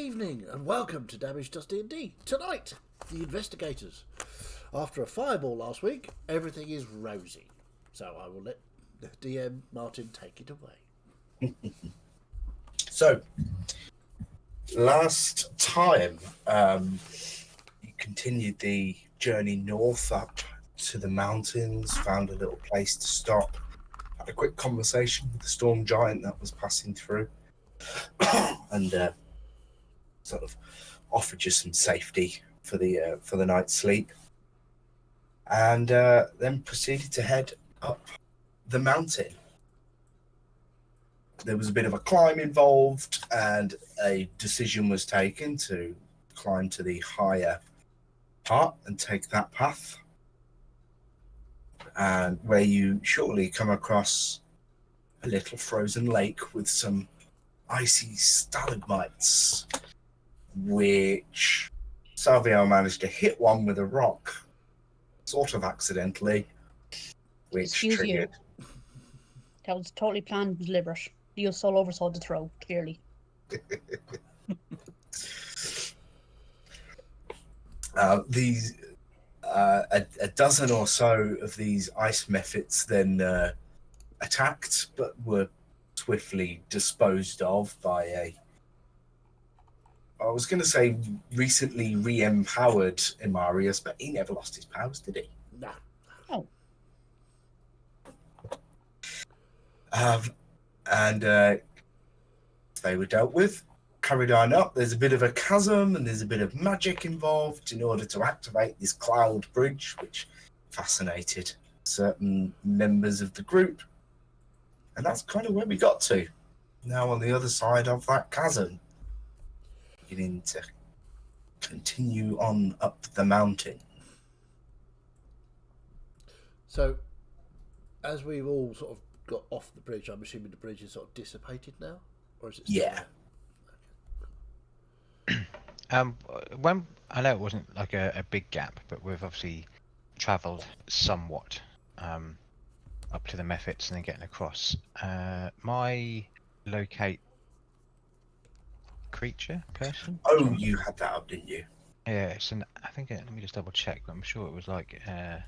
evening and welcome to Damage Does D&D. Tonight, the investigators. After a fireball last week, everything is rosy. So I will let the DM Martin take it away. So, last time, you continued the journey north up to the mountains, found a little place to stop, had a quick conversation with the storm giant that was passing through, and sort of offered you some safety for the night's sleep, and then proceeded to head up the mountain. There was a bit of a climb involved, and a decision was taken to climb to the higher part and take that path. And where you shortly come across a little frozen lake with some icy stalagmites, which Savio managed to hit one with a rock, sort of accidentally, which Excuse triggered. you. That was totally planned and deliberate. You soul oversaw the throw, clearly. A dozen or so of these ice mephits then attacked, but were swiftly disposed of by I was going to say recently re-empowered Imarius, but he never lost his powers, did he? Nah. Oh. And they were dealt with, carried on up. There's a bit of a chasm and there's a bit of magic involved in order to activate this cloud bridge, which fascinated certain members of the group. And that's kind of where we got to. Now on the other side of that chasm, beginning to continue on up the mountain. So, as we've all sort of got off the bridge, I'm assuming the bridge is sort of dissipated now? Or is it still Yeah. When I know it wasn't like a big gap, but we've obviously travelled somewhat up to the Mephits and then getting across. My locate creature person. Oh, you had that up, didn't you? Yeah, it's an. I think let me just double check. But I'm sure it was like it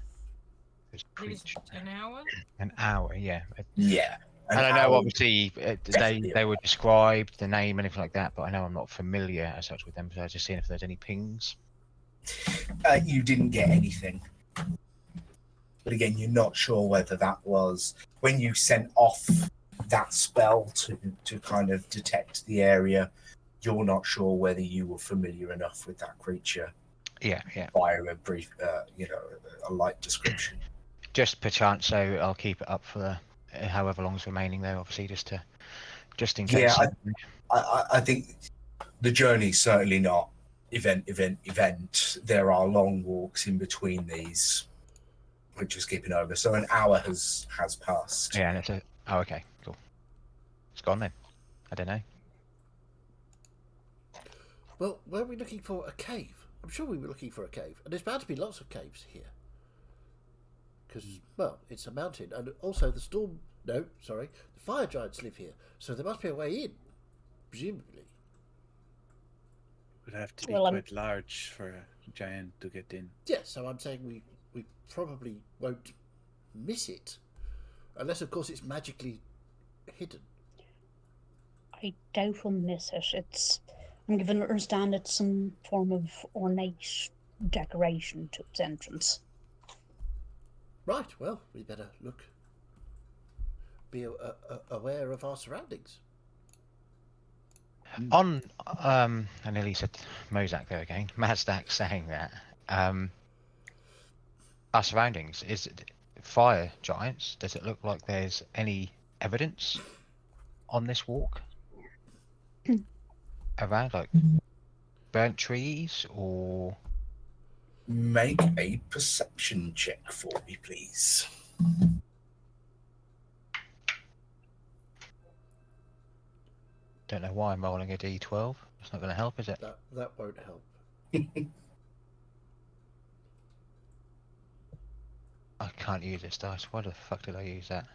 was creature. An hour? An hour, yeah. Yeah. And I know owl, obviously definitely. they were described, the name, anything like that, but I know I'm not familiar as such with them, so I was just seeing if there's any pings. You didn't get anything. But again, you're not sure whether that was when you sent off that spell to kind of detect the area. You're not sure whether you were familiar enough with that creature. Yeah. Via a brief, a light description. Just perchance, so I'll keep it up for however long's remaining there, obviously, just in case. Yeah, I think the journey's certainly not event. There are long walks in between these, which is keeping over. So an hour has passed. Yeah, and it's oh, okay, cool. It's gone then. I don't know. Well, were we looking for a cave? I'm sure we were looking for a cave. And there's bound to be lots of caves here. Because, well, it's a mountain. And also the fire giants live here. So there must be a way in, presumably. Would have to be Well, quite large for a giant to get in. Yeah, so I'm saying we probably won't miss it. Unless, of course, it's magically hidden. I doubt we'll miss it. I'm given to understand it's some form of ornate decoration to its entrance. Right, well, we better be aware of our surroundings. On I nearly said Mozak there again. Mazdak saying that. Our surroundings, is it fire giants? Does it look like there's any evidence on this walk? Around like burnt trees or Make a perception check for me, please. don't know why I'm rolling a d12. It's not going to help, is it? That won't help. I can't use this dice. Why the fuck did I use that?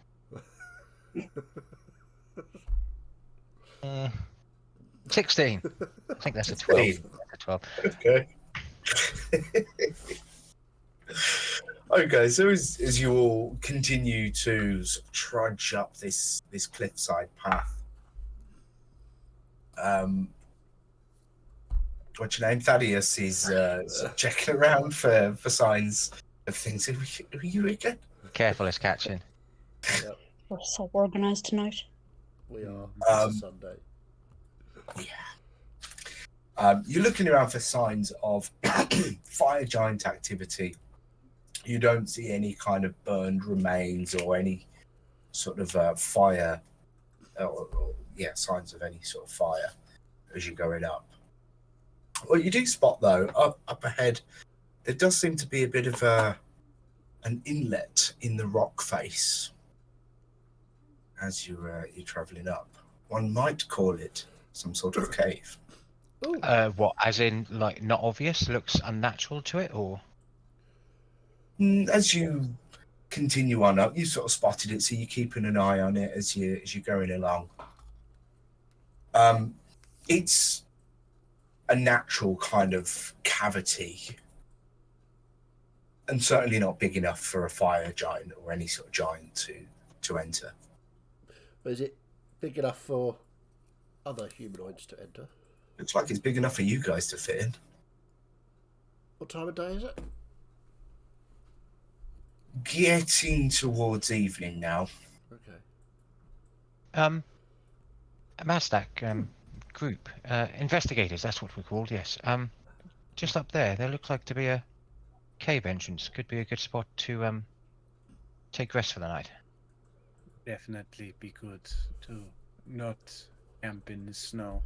16. I think that's a 12. 16. That's a 12. Okay. Okay, so as you all continue to sort of trudge up this cliffside path, what's your name? Thaddeus is sort of checking around for signs of things. Who are you again? Careful, it's catching. We're so organised tonight. We are. Um, It's a Sunday. You're looking around for signs of fire giant activity. You don't see any kind of burned remains or any sort of fire, signs of any sort of fire as you're going up. What you do spot, though, up ahead, there does seem to be a bit of an inlet in the rock face as you're travelling up. One might call it some sort of cave. Ooh. What, as in, like, not obvious? Looks unnatural to it, or? As you continue on up, you sort of spotted it, so you're keeping an eye on it as you're going along. It's a natural kind of cavity, and certainly not big enough for a fire giant or any sort of giant to enter. Is it big enough for other humanoids to enter? Looks like it's big enough for you guys to fit in. What time of day is it? Getting towards evening now. Okay. Mazdak, group, investigators, that's what we're called, yes. Just up there looks like to be a cave entrance. Could be a good spot to take rest for the night. Definitely be good to not camp in the snow.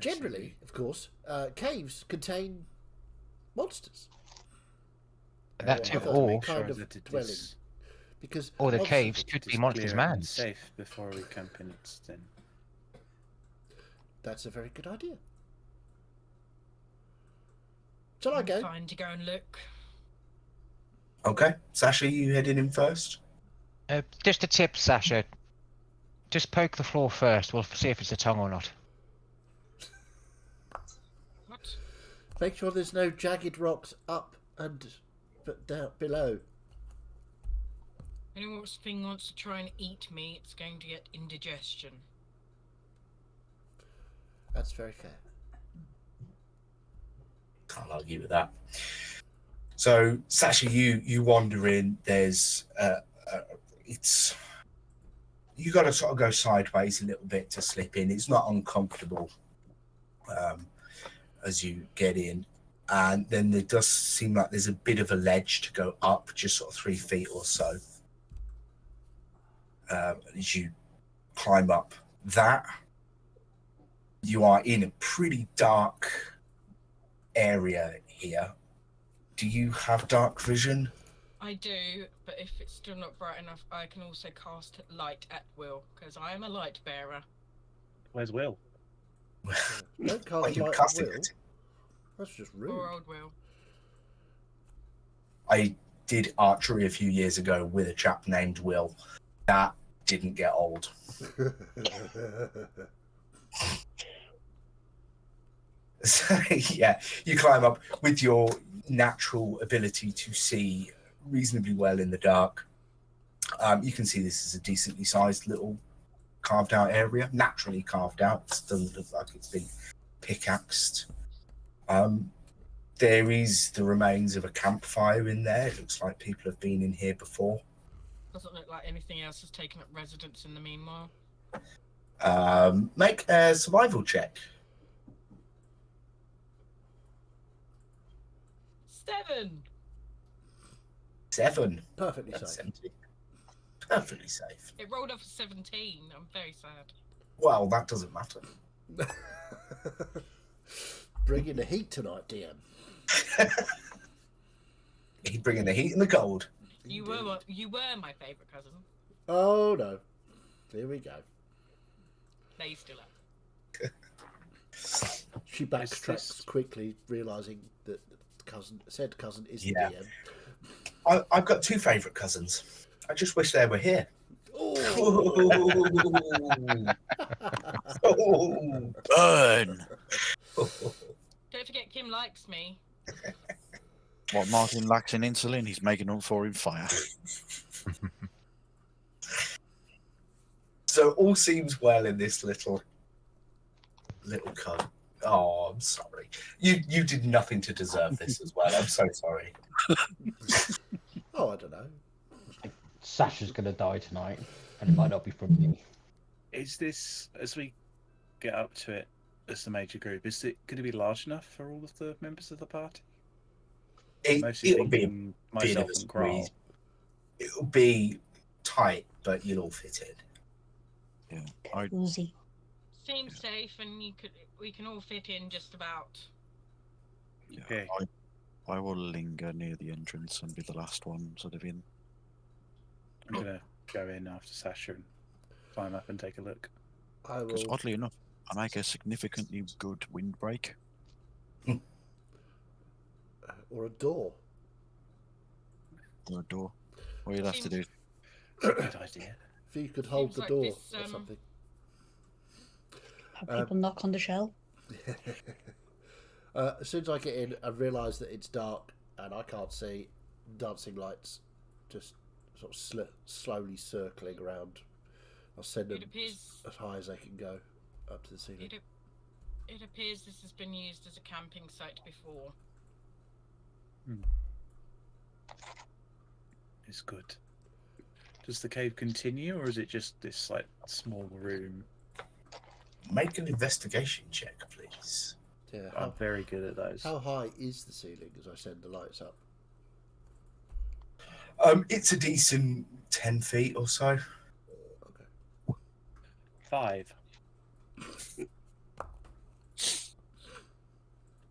Generally, of course, caves contain monsters. That too, I thought or we kind of that it dwelling. is- Because the monsters- caves it could be is monsters' clear and mans. safe before we camp in it. Then That's a very good idea. Shall I I'm go? fine to go and look. Okay, Sasha, you heading in first? Just a tip, Sasha. Just poke the floor first. We'll see if it's a tongue or not. What? Make sure there's no jagged rocks up and down below. If anything wants to try and eat me, it's going to get indigestion. That's very fair. Can't argue with that. So, Sasha, you wander in. There's it's you got to sort of go sideways a little bit to slip in. It's not uncomfortable as you get in, and then there does seem like there's a bit of a ledge to go up, just sort of 3 feet or so. As you climb up that, you are in a pretty dark area here. Do you have dark vision? I do, but if it's still not bright enough, I can also cast light at will, because I am a light bearer. where's Will? Don't Are cast you light casting will. it? That's just rude. Poor old Will. I did archery a few years ago with a chap named Will. That didn't get old. So, yeah, you climb up with your natural ability to see reasonably well in the dark. You can see this is a decently sized little carved out area, naturally carved out. It doesn't look like it's been pickaxed. There is the remains of a campfire in there. It looks like people have been in here before. Doesn't look like anything else has taken up residence in the meanwhile. Make a survival check. 7! 7. Perfectly That's safe. empty. Perfectly safe. It rolled off a 17. I'm very sad. Well, that doesn't matter. Bringing the heat tonight, DM. He's bringing the heat and the cold. You were my favourite cousin. Oh no. Here we go. They still are. She backtracks this- quickly, realising that said cousin is Yeah. the DM. I've got 2 favourite cousins. I just wish they were here. Oh, Oh. Burn! Don't forget, Kim likes me. What, Martin lacks in insulin? He's making up for in fire. So all seems well in this little cunt. Oh, I'm sorry. You did nothing to deserve this as well. I'm so sorry. Oh, I don't know. Sasha's gonna die tonight, and it might not be from me. Is this, as we get up to it as the major group, is it going to be large enough for all of the members of the party? Mostly It'll be thinking a bit myself of a and Graal. squeeze. It'll be tight, but you'll all fit in. Yeah. I, Cozy. Seems safe, and we can all fit in just about. yeah, Okay. I will linger near the entrance and be the last one sort of in. I'm going to go in after Sasha and climb up and take a look. I Because will. oddly enough, I make a significantly good windbreak. Or a door. Or a door. All you'd have to do. Good idea. If you could hold Seems the like door this, or something. Have people knock on the shell? As soon as I get in, I realise that it's dark and I can't see. Dancing lights just sort of slowly circling around. I'll send them It appears. as high as they can go up to the ceiling. It appears this has been used as a camping site before. It's good. Does the cave continue, or is it just this like small room? Make an investigation check, please. Yeah. I'm very good at those. How high is the ceiling as I send the lights up? It's a decent 10 feet or so. Okay. 5.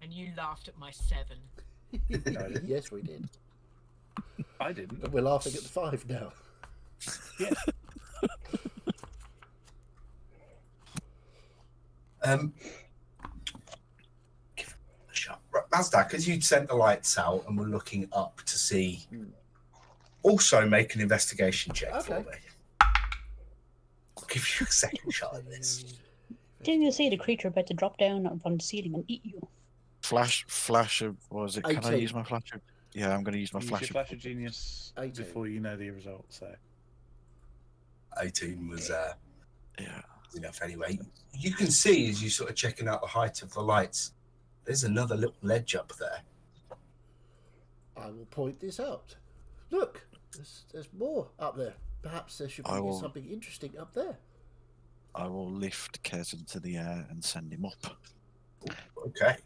And you laughed at my 7. Yes, we did. I didn't. And we're laughing at the 5 now. Yeah. Give it a shot. Right, Mazdak, as you'd sent the lights out and were looking up to see, also make an investigation check for Okay. me. I'll give you a second shot at this. Didn't you say the creature about to drop down from the ceiling and eat you? Flash of, what was it? Can I 18. use my flash of? Yeah, I'm going to use my Use flash your of. flash of genius 18. before you know the result. So 18 was Yeah. enough anyway. You can see as you sort of checking out the height of the lights, there's another little ledge up there. I will point this out. Look, there's more up there. Perhaps there should be I will- something interesting up there. I will lift Kez into the air and send him up. Okay.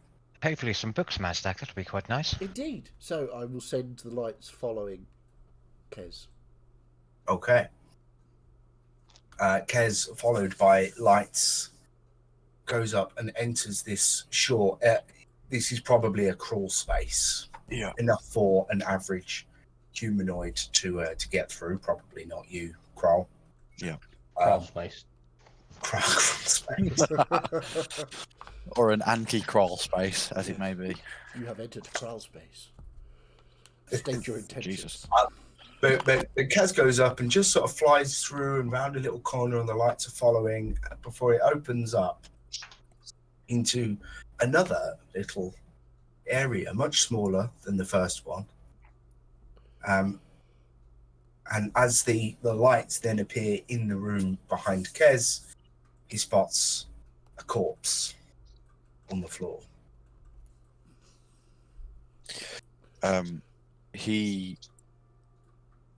Hopefully some books, Mazdak. That'll be quite nice. Indeed. So I will send the lights following Kez. Okay. Kez, followed by lights, goes up and enters this short. This is probably a crawl space, Yeah. enough for an average humanoid to get through. Probably not you, Kroll. Yeah. Crawl space. Crawl space. Or an anti-crawl space, as it may be. You have entered crawl space. State your intentions. Jesus. But Kez goes up and just sort of flies through and round a little corner, and the lights are following before it opens up into another little area, much smaller than the first one. And as the lights then appear in the room behind Kez, he spots a corpse on the floor. He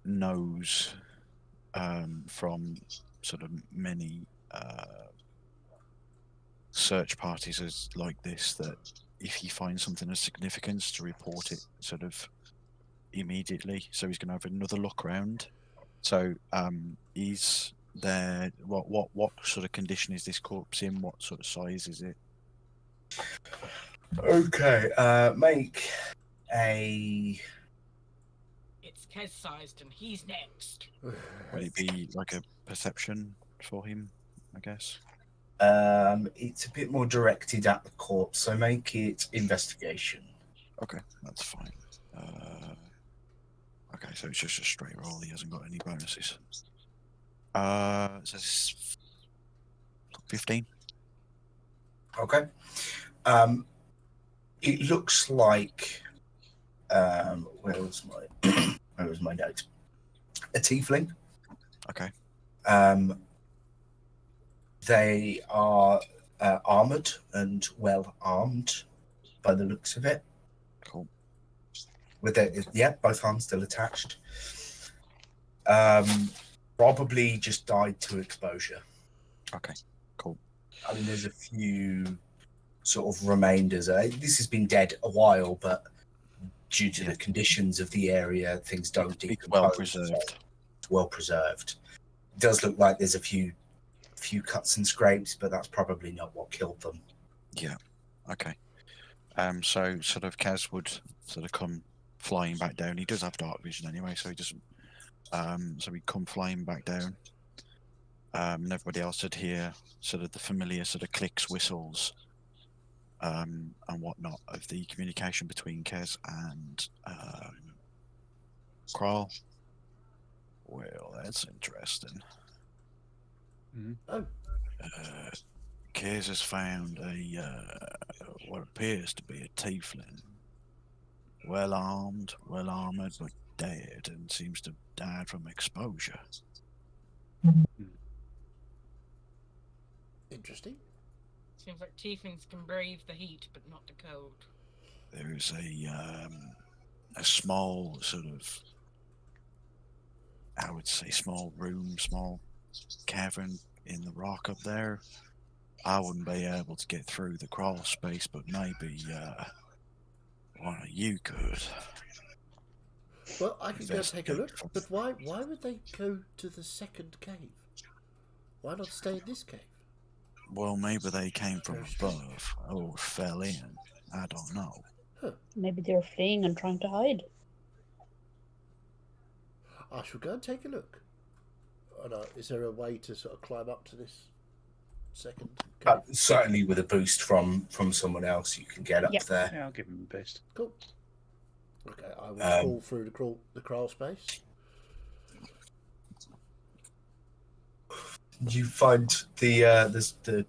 knows from sort of many search parties as like this that if he finds something of significance to report it sort of immediately. So he's going to have another look around. So is there what sort of condition is this corpse in? What sort of size is it? Okay, make a It's Kez sized, and he's next. Would it be like a perception for him? I guess. it's a bit more directed at the corpse, so make it investigation. Okay, that's fine. Okay, so it's just a straight roll. He hasn't got any bonuses. It says 15. Okay. It looks like where was my note? A tiefling. Okay. They are armored and well armed by the looks of it. Cool. With both arms still attached. Probably just died to exposure. Okay. Cool. I mean, there's a few sort of remainders. This has been dead a while, but due to the conditions of the area, things don't decompose. It's well preserved. It's well preserved. It does look like there's a few cuts and scrapes, but that's probably not what killed them. Yeah. Okay. So sort of Kaz would sort of come flying back down. He does have dark vision anyway, so he doesn't. So he'd come flying back down. And everybody else would hear sort of the familiar sort of clicks, whistles, and whatnot of the communication between Kaz and Kral. Well, that's interesting. Oh. Kaz has found what appears to be a tiefling. Well armed, well armored, but dead, and seems to have died from exposure. Interesting. Seems like tieflings can brave the heat, but not the cold. There is a small sort of, I would say, small room, small cavern in the rock up there. I wouldn't be able to get through the crawl space, but maybe one of you could. Well, I can go take a look. But why would they go to the second cave? Why not stay in this cave? Well, maybe they came from above or fell in. I don't know. Huh. Maybe they're fleeing and trying to hide. I shall go and take a look. Is there a way to sort of climb up to this second cave? Certainly with a boost from someone else, you can get up there. Yeah, I'll give him a boost. Cool. Okay, I will crawl through the crawl space. You find the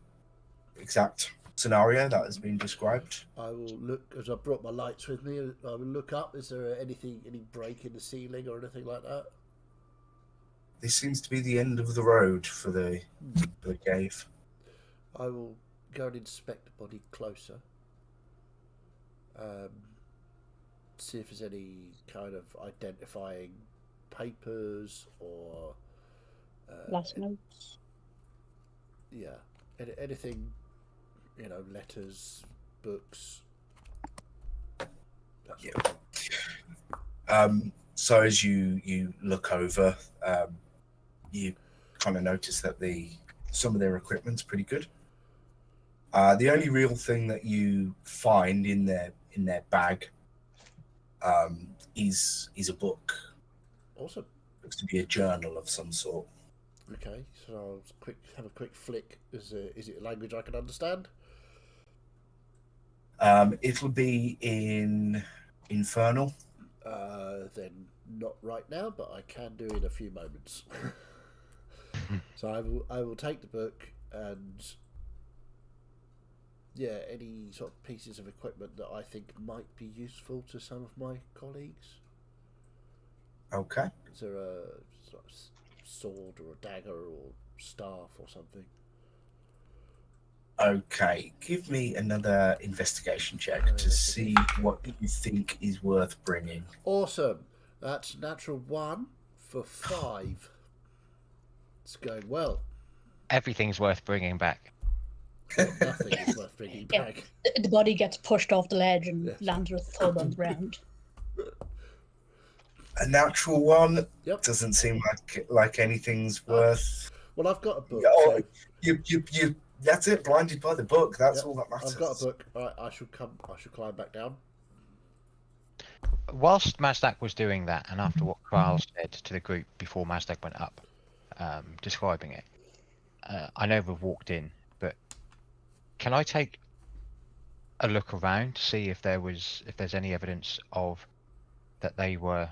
exact scenario that has been described. I will look, as I brought my lights with me, I will look up. Is there any break in the ceiling or anything like that? This seems to be the end of the road for the cave. I will go and inspect the body closer. See if there's any kind of identifying papers or Last notes. Yeah, anything, letters, books. So as you look over, you kind of notice that some of their equipment's pretty good. The only real thing that you find in their bag is a book. Awesome. Looks to be a journal of some sort. Okay, so I'll have a quick flick. Is it a language I can understand? It'll be in Infernal. Then not right now, but I can do in a few moments. So I will take the book and any sort of pieces of equipment that I think might be useful to some of my colleagues. Okay. Is there a sort of sword or a dagger or staff or something? Okay, give me another investigation check to see what you think is worth bringing. Awesome. That's natural 1 for 5. It's going well. Everything's worth bringing back. Nothing is worth bringing back. The body gets pushed off the ledge and lands with a thud on the ground. A natural 1 Yep. doesn't seem like anything's worth. Well, I've got a book. Oh, so you. That's it. Blinded by the book. That's all that matters. I've got a book. All right, I should climb back down. Whilst Mazdak was doing that, and after what Kral said to the group before Mazdak went up, describing it, I know we've walked in, but can I take a look around to see if there's any evidence of that they were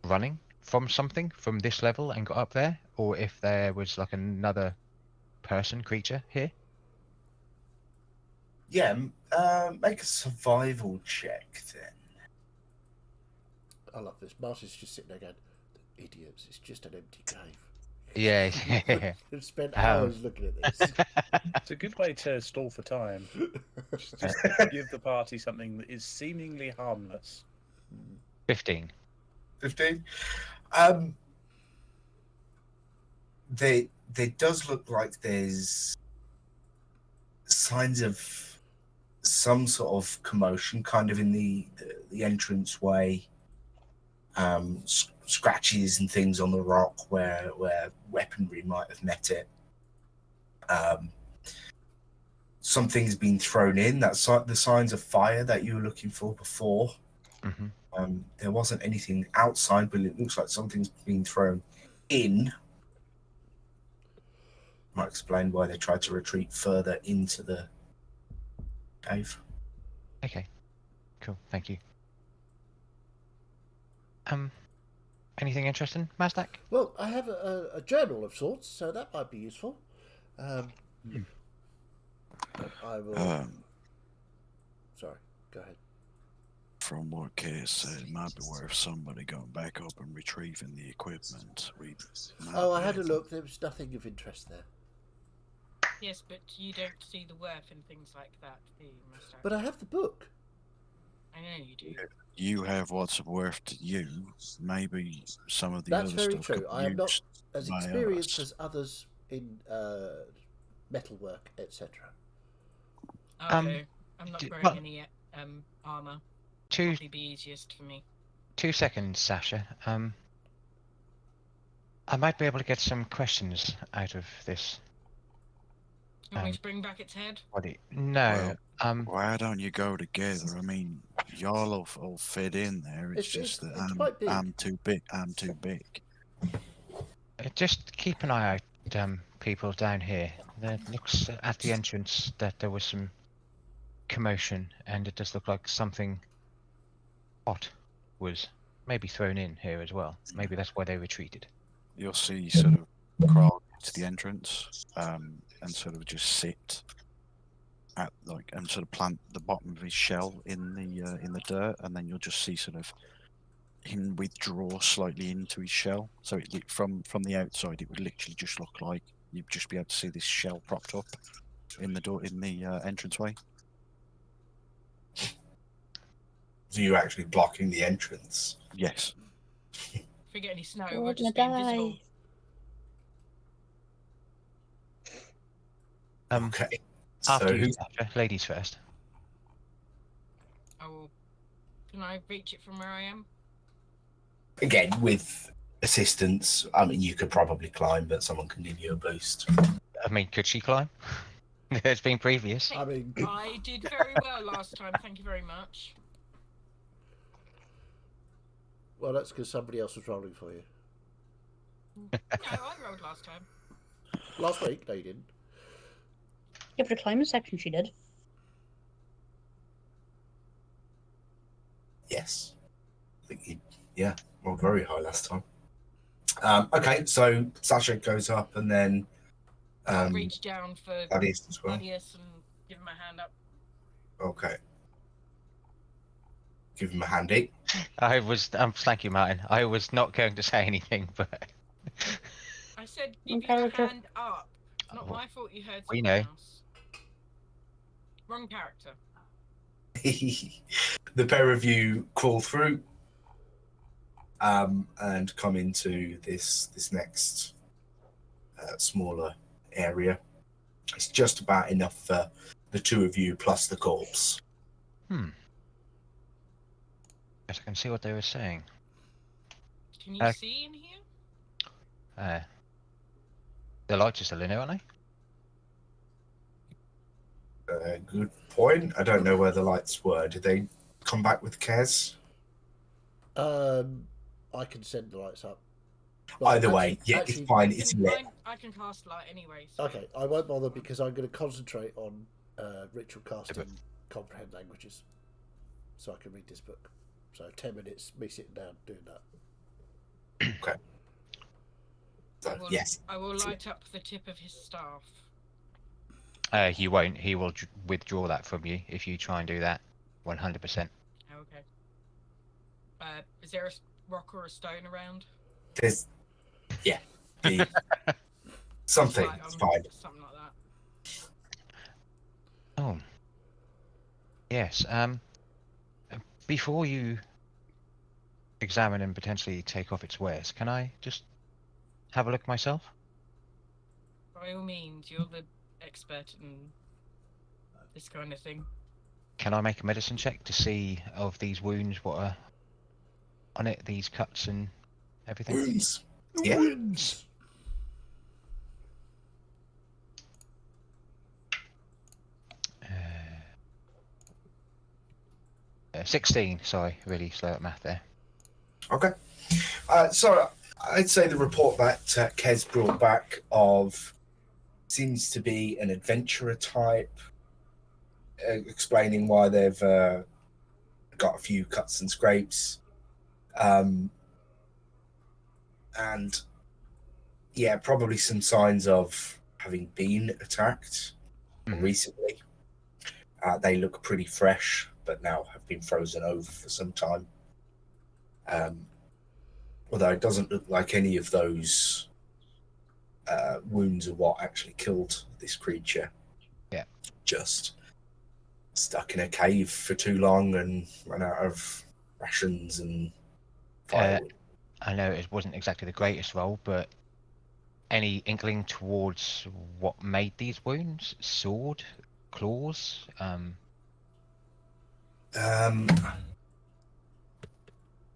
running from something from this level and got up there, or if there was like another creature here. Yeah, make a survival check then. I love this. Martin's just sitting there going, idiots, it's just an empty cave. Yeah. We've spent hours looking at this. It's a good way to stall for time. Just give the party something that is seemingly harmless. 15. 15. There does look like there's signs of some sort of commotion, kind of in the entrance way. Scratches and things on the rock where weaponry might have met it. Something's been thrown in. That's the signs of fire that you were looking for before. Mm-hmm. There wasn't anything outside, but it looks like something's been thrown in. Might explain why they tried to retreat further into the cave. Okay. Cool. Thank you. Anything interesting, Mazdak? Well, I have a journal of sorts, so that might be useful. I will. Sorry, go ahead. From what Kay said, it might be worth somebody going back up and retrieving the equipment. I had a look. There was nothing of interest there. Yes, but you don't see the worth in things like that, do you, Mr. But I have the book. I know you do. You have what's worth to you. Maybe some of the That's other very stuff true. could be I am not used as by experienced us. as others in metalwork, etc. Okay. I'm not wearing any armor. Two Probably be easiest for me. 2 seconds, Sasha. I might be able to get some questions out of this You want me to bring back its head? body. No. Why don't you go together? I mean, y'all all fit in there. It's just that it's quite big. I'm too big. I'm too big. Just keep an eye out, people down here. There looks at the entrance that there was some commotion, and it does look like something hot was maybe thrown in here as well. Maybe that's why they retreated. You'll see sort of crawl to the entrance and sort of just sit at and sort of plant the bottom of his shell in the dirt, and then you'll just see sort of him withdraw slightly into his shell. So from the outside, it would literally just look like you'd just be able to see this shell propped up in the door in the entranceway. So you're actually blocking the entrance? Yes. If we get any snow, You're we'll just be gonna invisible. die. Okay. After So you, Sasha. Ladies first. Can I reach it from where I am? again, with assistance, I mean, you could probably climb, but someone can give you a boost. I mean, could she climb? There's been previous. I mean, I did very well last time. Thank you very much. well, that's because somebody else was rolling for you. No, I rolled last time. Last week? No, you didn't. Yeah, for the climate section, she did. Yes. I think you, yeah, well, very high last time. Okay, so Sasha goes up and then Reach down for Gladius as well. Gladius and give him a hand up. Okay. Give him a handy. Thank you, Martin. I was not going to say anything, but I said Wrong give you a character. hand up. Not my fault you heard We something know. else. Wrong character. The pair of you crawl through and come into this next smaller area. It's just about enough for the two of you plus the corpse. Yes, I can see what they were saying. Can you see in here? The lights are still in here, aren't they? Good point. I don't know where the lights were. Did they come back with Kez? I can send the lights up. But Either way, actually- yeah, actually- it's fine. It's lit. I can cast light anyway. So. Okay, I won't bother because I'm going to concentrate on ritual casting comprehend languages, so I can read this book. So 10 minutes, me sitting down doing that. So, yes. I will light up the tip of his staff. He won't. He will withdraw that from you if you try and do that. 100%. Okay. Is there a rock or a stone around? There's, yeah, the, something. Right, It's fine. Something like that. Oh. Yes. Before you examine and potentially take off its wares, can I just have a look myself? By all means, you're the expert in this kind of thing. Can I make a medicine check to see of these wounds, what are on it, these cuts and everything? Wounds. Yeah. Wounds. 16, sorry, really slow at math there. Okay. So I'd say the report that Kez brought back of seems to be an adventurer type, explaining why they've got a few cuts and scrapes. And yeah, probably some signs of having been attacked recently. They look pretty fresh, but now have been frozen over for some time. Although it doesn't look like any of those wounds are what actually killed this creature. Yeah. Just stuck in a cave for too long and ran out of rations and firewood. I know it wasn't exactly the greatest roll, but any inkling towards what made these wounds? Sword? Claws?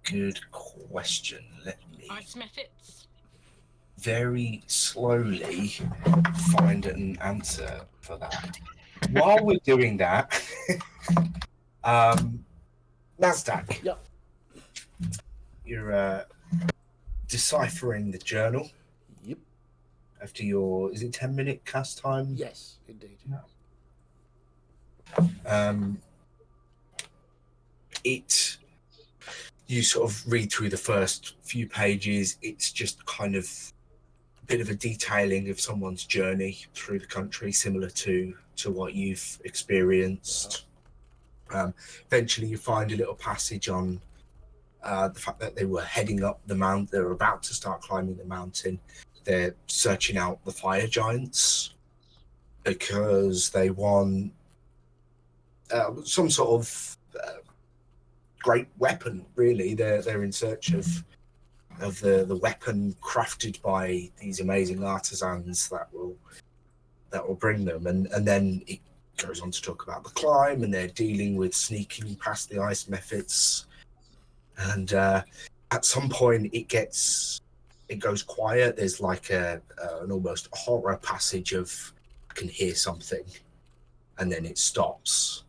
Good question. Let me Ice methods. very slowly find an answer for that. While we're doing that, Nasdaq. Yep. You're deciphering the journal Yep. after your, is it 10-minute cast time? Yes, indeed. You sort of read through the first few pages. It's just kind of a bit of a detailing of someone's journey through the country, similar to what you've experienced. Eventually, you find a little passage on the fact that they were heading up the mount. They were about to start climbing the mountain. They're searching out the fire giants because they want some sort of great weapon. Really, they're in search of the weapon crafted by these amazing artisans that will bring them. And then it goes on to talk about the climb, and they're dealing with sneaking past the ice methods. And at some point, it goes quiet. There's like an almost horror passage of I can hear something, and then it stops,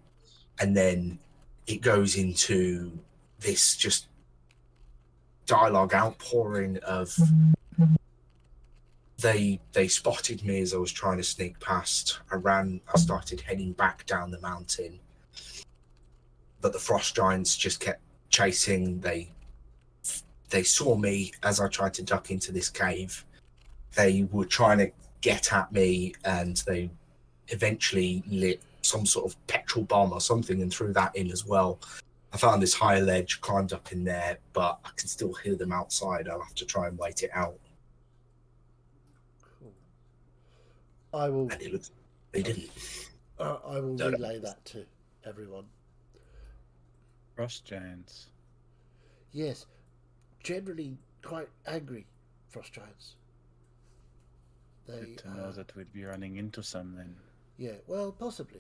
and then it goes into this just dialogue outpouring of they spotted me as I was trying to sneak past. I started heading back down the mountain, but the frost giants just kept chasing. They saw me as I tried to duck into this cave. They were trying to get at me, and they eventually lit some sort of petrol bomb or something and threw that in as well. I found this high ledge, climbed up in there, but I can still hear them outside. I'll have to try and wait it out. Cool. I will. And it looks, they didn't. I will No, no. relay that to everyone. Frost giants. Yes, generally quite angry frost giants. They Good to know that we'd be running into some then. yeah, well, possibly.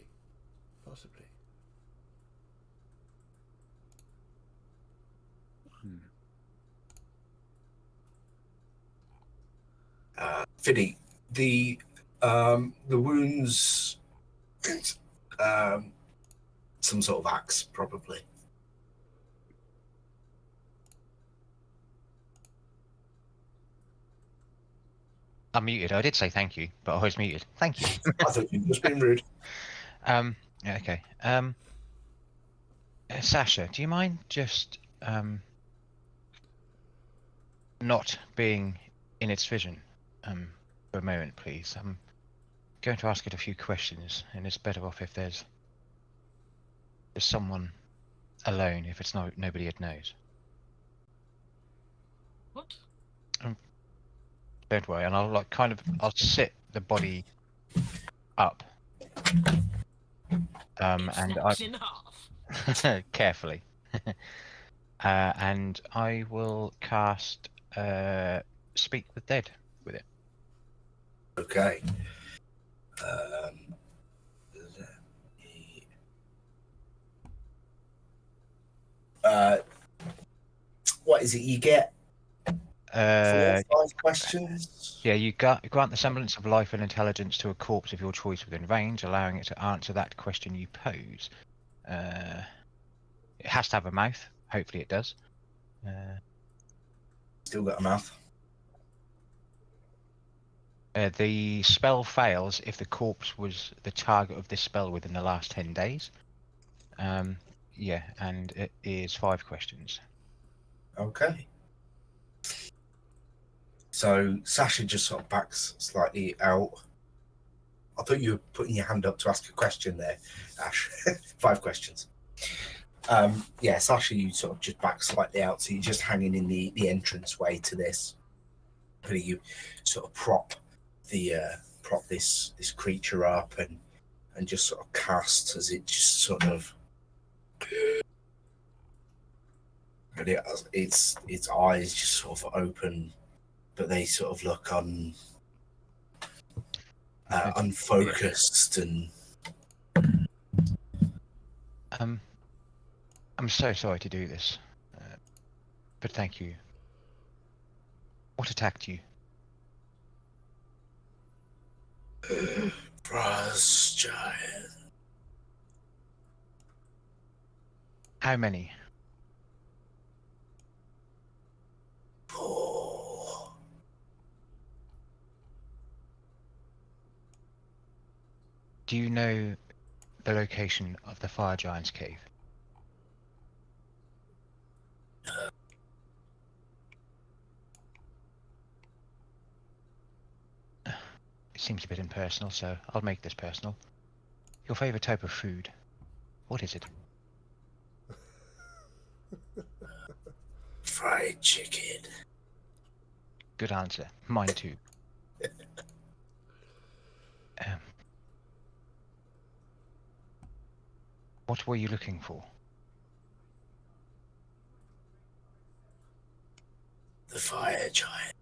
Finny, the wounds, some sort of axe, probably. I'm muted. I did say thank you, but I was muted. Thank you. I thought you were just being rude. Yeah, okay. Sasha, do you mind just not being in its vision for a moment, please. I'm going to ask it a few questions, and it's better off if there's someone alone, if it's nobody it knows. What? Don't worry, and I'll sit the body up, and Snapped in half. carefully, and I will cast Speak with Dead with it. Okay. What is it you get? 4 or 5 questions? Yeah, you grant the semblance of life and intelligence to a corpse of your choice within range, allowing it to answer that question you pose. It has to have a mouth. Hopefully it does. Still got a mouth. The spell fails if the corpse was the target of this spell within the last 10 days. Yeah, and it is 5 questions. Okay. So Sasha just sort of backs slightly out. I thought you were putting your hand up to ask a question there, Ash. 5 questions. Yeah, Sasha, you sort of just back slightly out, so you're just hanging in the entrance way to this. You sort of prop this creature up and just sort of cast as it just sort of. But its eyes just sort of open, but they sort of look unfocused and. I'm so sorry to do this, but thank you. What attacked you? Frost giant. How many? 4. Do you know the location of the Fire Giant's cave? It seems a bit impersonal, so I'll make this personal. Your favorite type of food? What is it? Fried chicken. Good answer. Mine too. What were you looking for? The fire giant.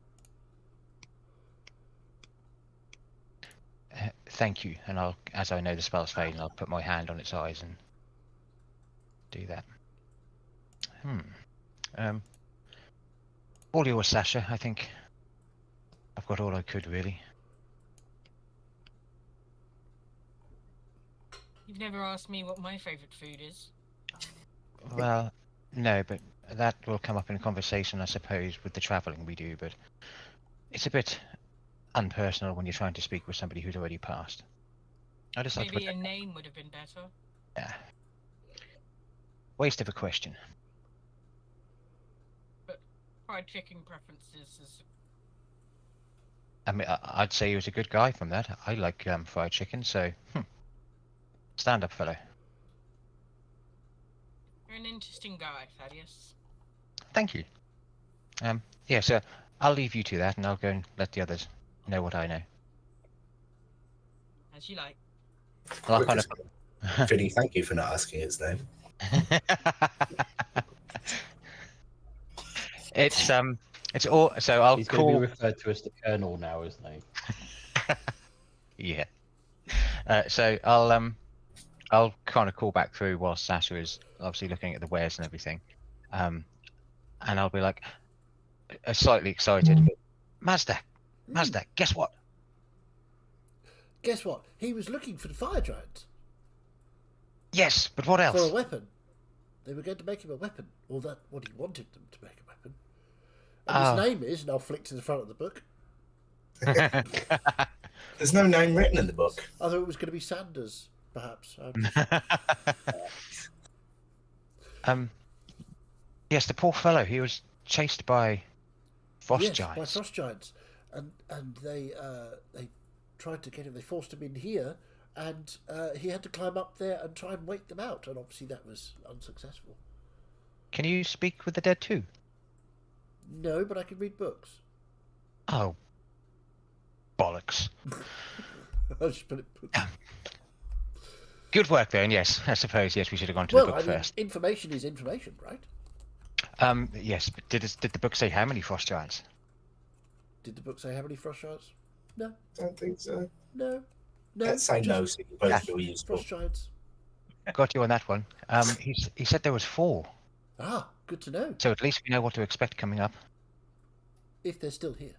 Thank you, and I'll, as I know the spell's fading, I'll put my hand on its eyes and do that. All yours, Sasha. I think I've got all I could, really. You've never asked me what my favourite food is. Well, no, but that will come up in conversation, I suppose, with the travelling we do, but it's a bit unpersonal when you're trying to speak with somebody who's already passed. I just Maybe a name would have been better. Yeah. Waste of a question. But fried chicken preferences is... I mean, I'd say he was a good guy from that. I like fried chicken, so... Stand up, fellow. You're an interesting guy, Thaddeus. Thank you. Yeah, so I'll leave you to that, and I'll go and let the others know what I know. As you like. Well, I'll kind of... Vinny, thank you for not asking his name. It's all. So I'll He's call. going to be referred to as the Colonel now, isn't he? Yeah. So I'll kind of call back through while Sasha is obviously looking at the wares and everything, and I'll be like, slightly excited. Mazda, guess what? Guess what? He was looking for the fire giants. Yes, but what else? For a weapon. They were going to make him a weapon. Or that what he wanted them to make a weapon. And his name is, and I'll flick to the front of the book. There's no name written in the book. I thought it was going to be Sanders, perhaps. Yes, the poor fellow. He was chased by frost yes, giants. by frost giants. and they tried to get him. They forced him in here, and he had to climb up there and try and wake them out. And obviously that was unsuccessful. Can you speak with the dead too? No, but I can read books. Oh, bollocks! I just put it. Good work, then. Yes, I suppose. Yes, we should have gone to Well, the book I mean, first. information is information, right? Yes, but did the book say how many frost giants? Did the book say how many frost giants? No, Don't think so. no. Let's say no, just so you both Yeah. feel useful. Frost giants. Got you on that one. He said there was 4, Ah, good to know. so at least we know what to expect coming up. If they're still here.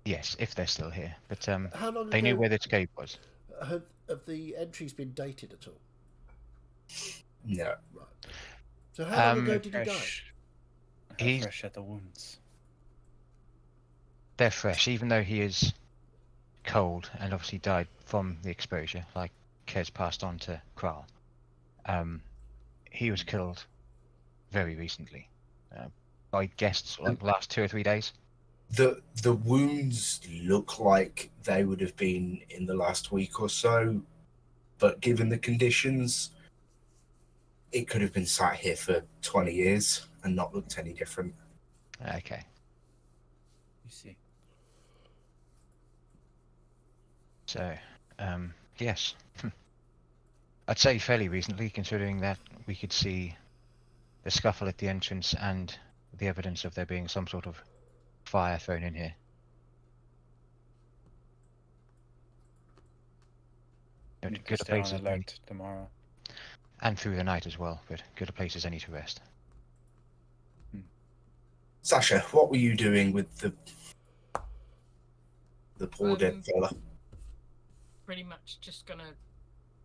Yes, if they're still here. But How long they ago knew where the cave was. have the entries been dated at all? No. Right. So how long Um, ago did he die? How He's- fresh are the wounds? They're fresh, even though he is cold and obviously died from the exposure, like Kez passed on to Kral. He was killed very recently. I guessed like the last 2 or 3 days. The wounds look like they would have been in the last week or so, but given the conditions, it could have been sat here for 20 years and not looked any different. Okay. You see. So, yes. I'd say fairly recently, considering that we could see the scuffle at the entrance and the evidence of there being some sort of fire thrown in here. Good, Need to good a stay on place as any, alert tomorrow. and through the night as well, but good a place as any to rest. Sasha, what were you doing with the poor dead fella? Pretty much just gonna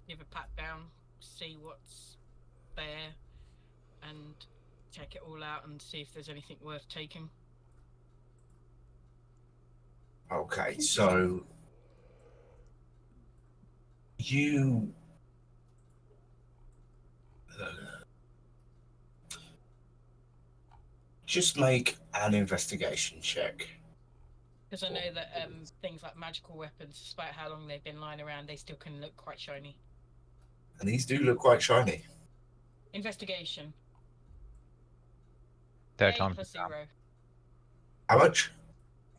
give a pat down, see what's there, and check it all out and see if there's anything worth taking. Okay, so you just make an investigation check. Because I know that things like magical weapons, despite how long they've been lying around, they still can look quite shiny. And these do look quite shiny. Investigation. Third Yay, time. plus 0. How much?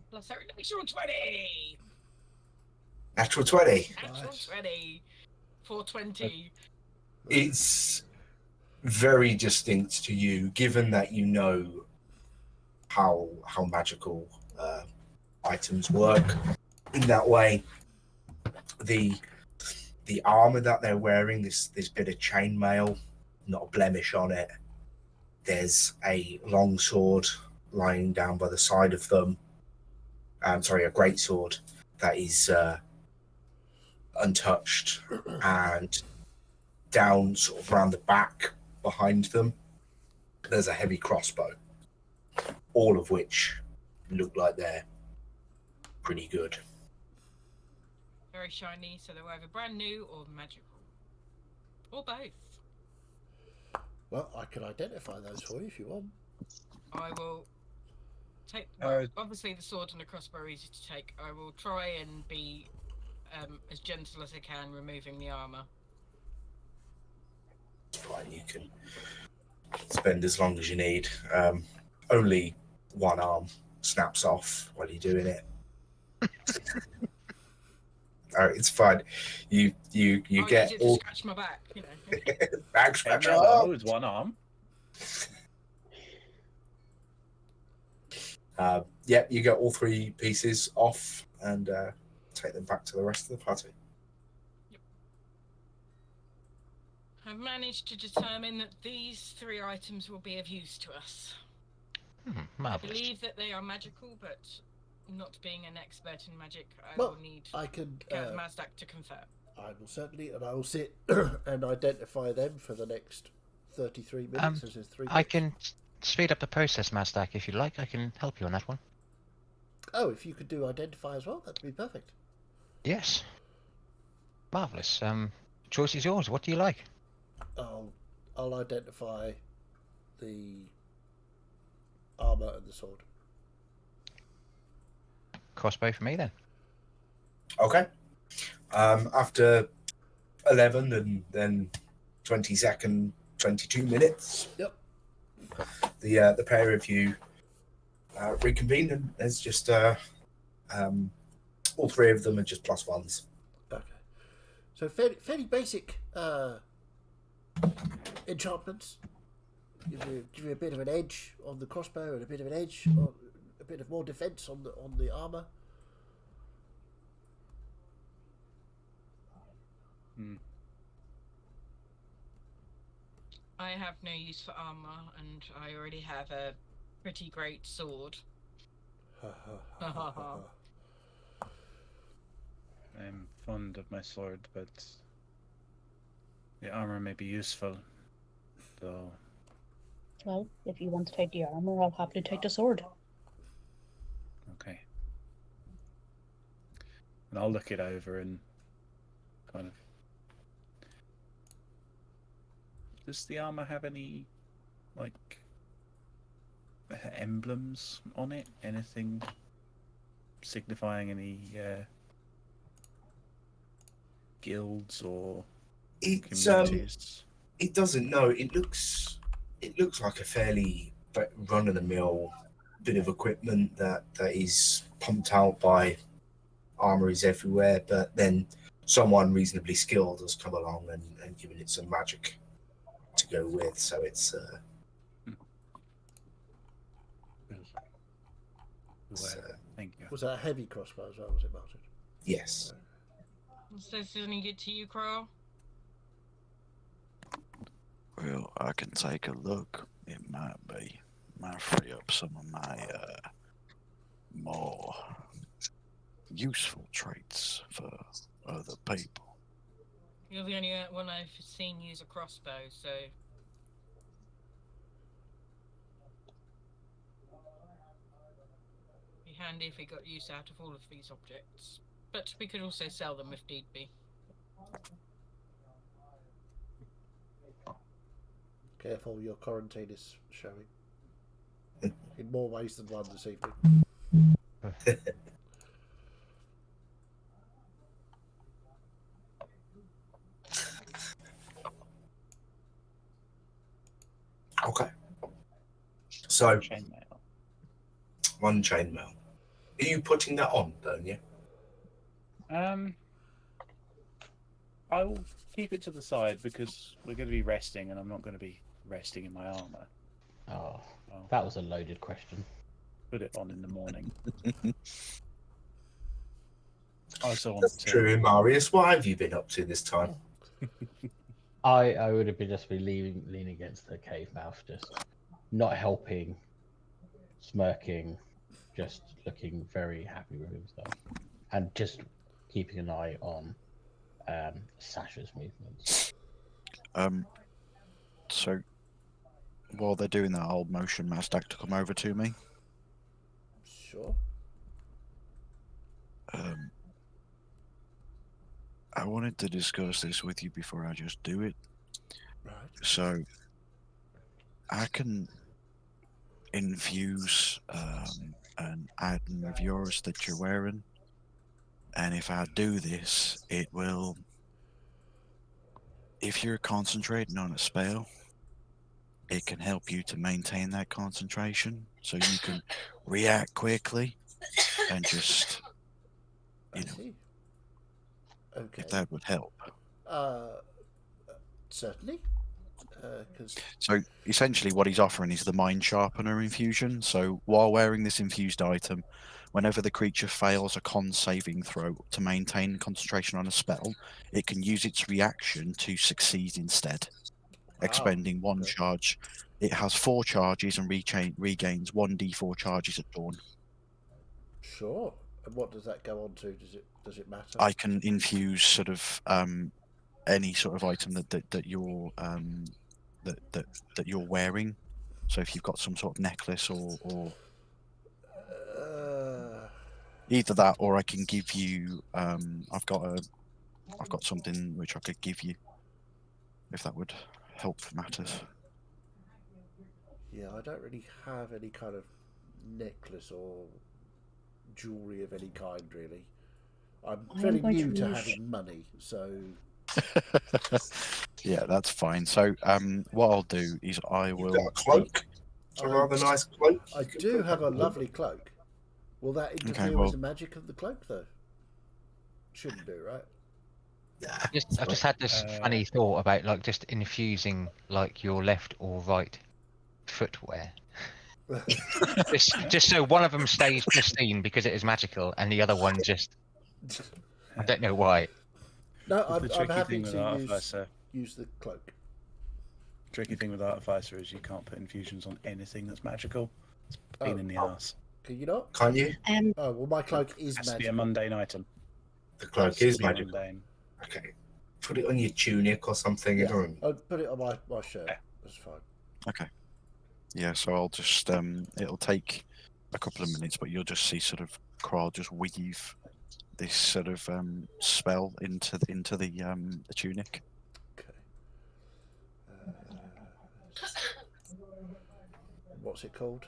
Plus natural 20! Natural 20. Natural Nice. 20! 420. It's very distinct to you, given that you know how magical items work. In that way, the armor that they're wearing, this bit of chainmail, not a blemish on it. There's a long sword lying down by the side of them. A great sword that is untouched, and down sort of around the back behind them, there's a heavy crossbow. All of which look like they're pretty good. Very shiny, so they're either brand new or magical. Or both. Well, I can identify those for you if you want. I will take. Obviously, the sword and the crossbow are easy to take. I will try and be as gentle as I can, removing the armor. It's fine, you can spend as long as you need. Only one arm snaps off while you're doing it. It's fine. You get to all scratch my back, you know. back Hey, scratch no, up. it's one arm. Yeah, you get all 3 pieces off and take them back to the rest of the party. I've managed to determine that these 3 items will be of use to us. I Marvelous. believe that they are magical, but not being an expert in magic, I Well, will need I can. Mazdak to confirm. I will certainly, and I will sit and identify them for the next 33 minutes. As there's 3 I bits. can speed up the process, Mazdak, if you like. I can help you on that one. Oh, if you could do identify as well, that'd be perfect. Yes. Marvelous. Choice is yours. What do you like? I'll identify the armor and the sword. crossbow for me then. Okay. After 11 and then 22 minutes. Yep. The pair of you reconvene, and there's just all three of them are just +1s. Okay. So fairly basic enchantments. Give you a bit of an edge on the crossbow and a bit of an edge, or a bit of more defense on the armor. I have no use for armor, and I already have a pretty great sword. I'm fond of my sword, but the armor may be useful. So Well, if you want to take the armor, I'll happily take the sword. okay. And I'll look it over and kind of. Does the armor have any, like, emblems on it? Anything signifying any guilds or communities? It doesn't. No, it looks like a fairly run-of-the-mill bit of equipment that is pumped out by armories everywhere. But then someone reasonably skilled has come along and given it some magic to go with. So it's. Thank you. Was that a heavy crossbow as well? Was it mounted? Yes. So this is any good to you, Crow? Well, I can take a look. It might free up some of my more useful traits for other people. You're the only one I've seen use a crossbow, so... Be handy if we got use out of all of these objects. But we could also sell them if need be. Careful, your quarantine is showing. In more ways than one this evening. Okay. So Chainmail. one chainmail. Are you putting that on, don't you? I'll keep it to the side because we're going to be resting, and I'm not going to be resting in my armor. Oh, I'll that was a loaded question. put it on in the morning. I also want That's to. true, Marius. What have you been up to this time? I would have been just been leaning against the cave mouth, just not helping, smirking, just looking very happy with himself, and just keeping an eye on Sasha's movements. So while they're doing that, I'll motion Mazdak to come over to me. Sure. I wanted to discuss this with you before I just do it. Right. So I can infuse an item of yours that you're wearing, and if I do this, it will. If you're concentrating on a spell, it can help you to maintain that concentration, so you can react quickly and just, I you know, see. Okay. if that would help. Certainly. Because So essentially what he's offering is the Mind Sharpener infusion. So while wearing this infused item, whenever the creature fails a con saving throw to maintain concentration on a spell, it can use its reaction to succeed instead, expending one okay. charge. It has 4 charges and regains 1d4 charges at dawn. sure. And what does that go on to? Does it matter? I can infuse sort of any sort of item that you're that you're wearing. So if you've got some sort of necklace or either that, or I can give you I've got something which I could give you if that would help matters. Yeah, I don't really have any kind of necklace or jewellery of any kind, really. I'm I am fairly going to new to use- having money, so Yeah, that's fine. So, what I'll do is I You've will. got a cloak. It's a I- rather nice cloak. I You could do put have a on. lovely cloak. Will that interfere well- with the magic of the cloak, though? Shouldn't do, right? I've just had this funny thought about like just infusing like your left or right footwear. just so one of them stays pristine because it is magical, and the other one just I don't know why. No, The I'm tricky happy thing with to Artificer, use the cloak. tricky thing with Artificer is you can't put infusions on anything that's magical. It's a pain Oh. in the ass. Can you not? Can't you? Oh, well, my cloak is It has to be a magical. mundane item. The cloak Has to is be magical. mundane. Okay. Put it on your tunic or something. Yeah. It doesn't- I'll put it on my shirt. Yeah. That's fine. Okay. Yeah, so I'll just it'll take a couple of minutes, but you'll just see sort of Kral just weave this sort of spell into the tunic. Okay. What's it called?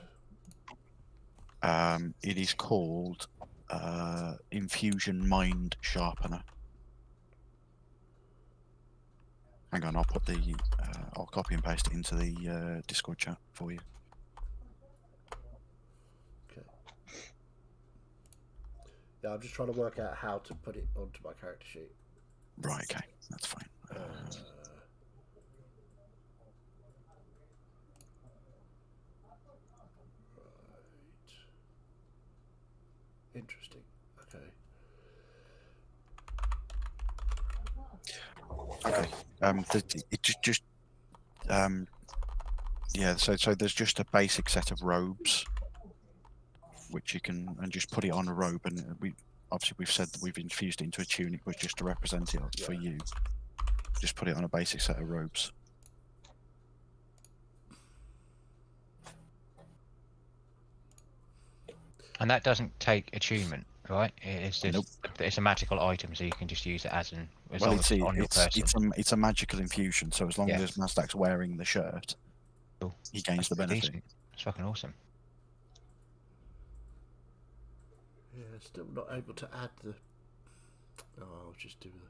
It is called Infusion Mind Sharpener. Hang on, I'll put I'll copy and paste it into the Discord chat for you. Okay. Yeah, I'm just trying to work out how to put it onto my character sheet. Right, okay, that's fine. Right. Interesting. Okay. Okay. It just yeah. So there's just a basic set of robes, which you can and just put it on a robe, and we've said that we've infused it into a tunic, but just to represent it for Yeah. you, just put it on a basic set of robes. And that doesn't take attunement, right? It's just Nope. it's a magical item, so you can just use it as Well, long it's as it's on your person. it's a magical infusion. So as long Yeah. as Mazdak's wearing the shirt, Cool. he gains the That's benefit. decent. It's fucking awesome. Yeah, still not able to add the. Oh, I'll just do the.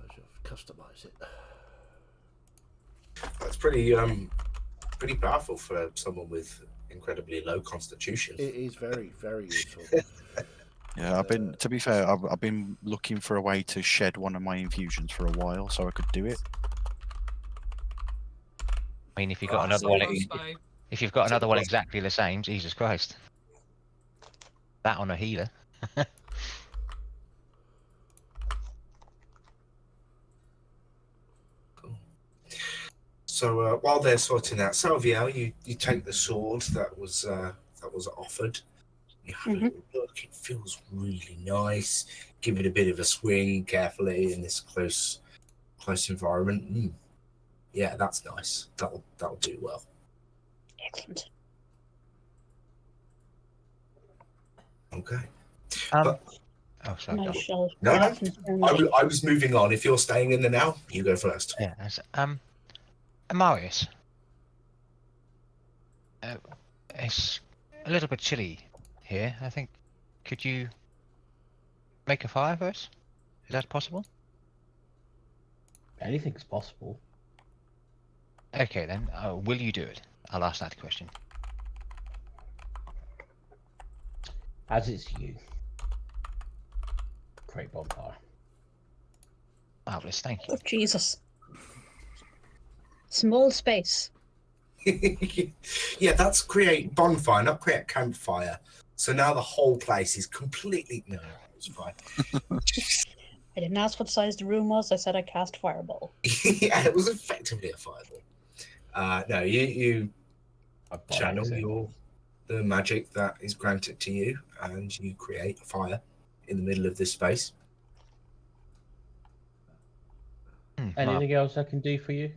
I should customize it. That's pretty powerful for someone with incredibly low constitution. It is very, very useful. Yeah, to be fair, I've been looking for a way to shed one of my infusions for a while, so I could do it. I mean, if you've got another Sword one, crossbow. if you've got another one crossbow. exactly the same, Jesus Christ, that on a healer. So while they're sorting out, Salviel, you take the sword that was offered. You have a little look. It feels really nice. Give it a bit of a swing carefully in this close environment. Yeah, that's nice. That'll do well. Excellent. Okay. Oh, sorry. And I go. shall No, grab from the I was moving on. If you're staying in there now, you go first. Yeah. Marius. It's a little bit chilly here. I think. Could you make a fire for us? Is that possible? Anything's possible. Okay then. Will you do it? I'll ask that question. As it's you. Great bonfire. Marvelous. Thank you. Oh, Jesus. Small space. Yeah, that's create bonfire, not create campfire. So now the whole place is completely no, it's fine. I didn't ask what size the room was. I said I cast fireball. Yeah, it was effectively a fireball. No, you I buy channel it. the magic that is granted to you, and you create a fire in the middle of this space. Anything else I can do for you?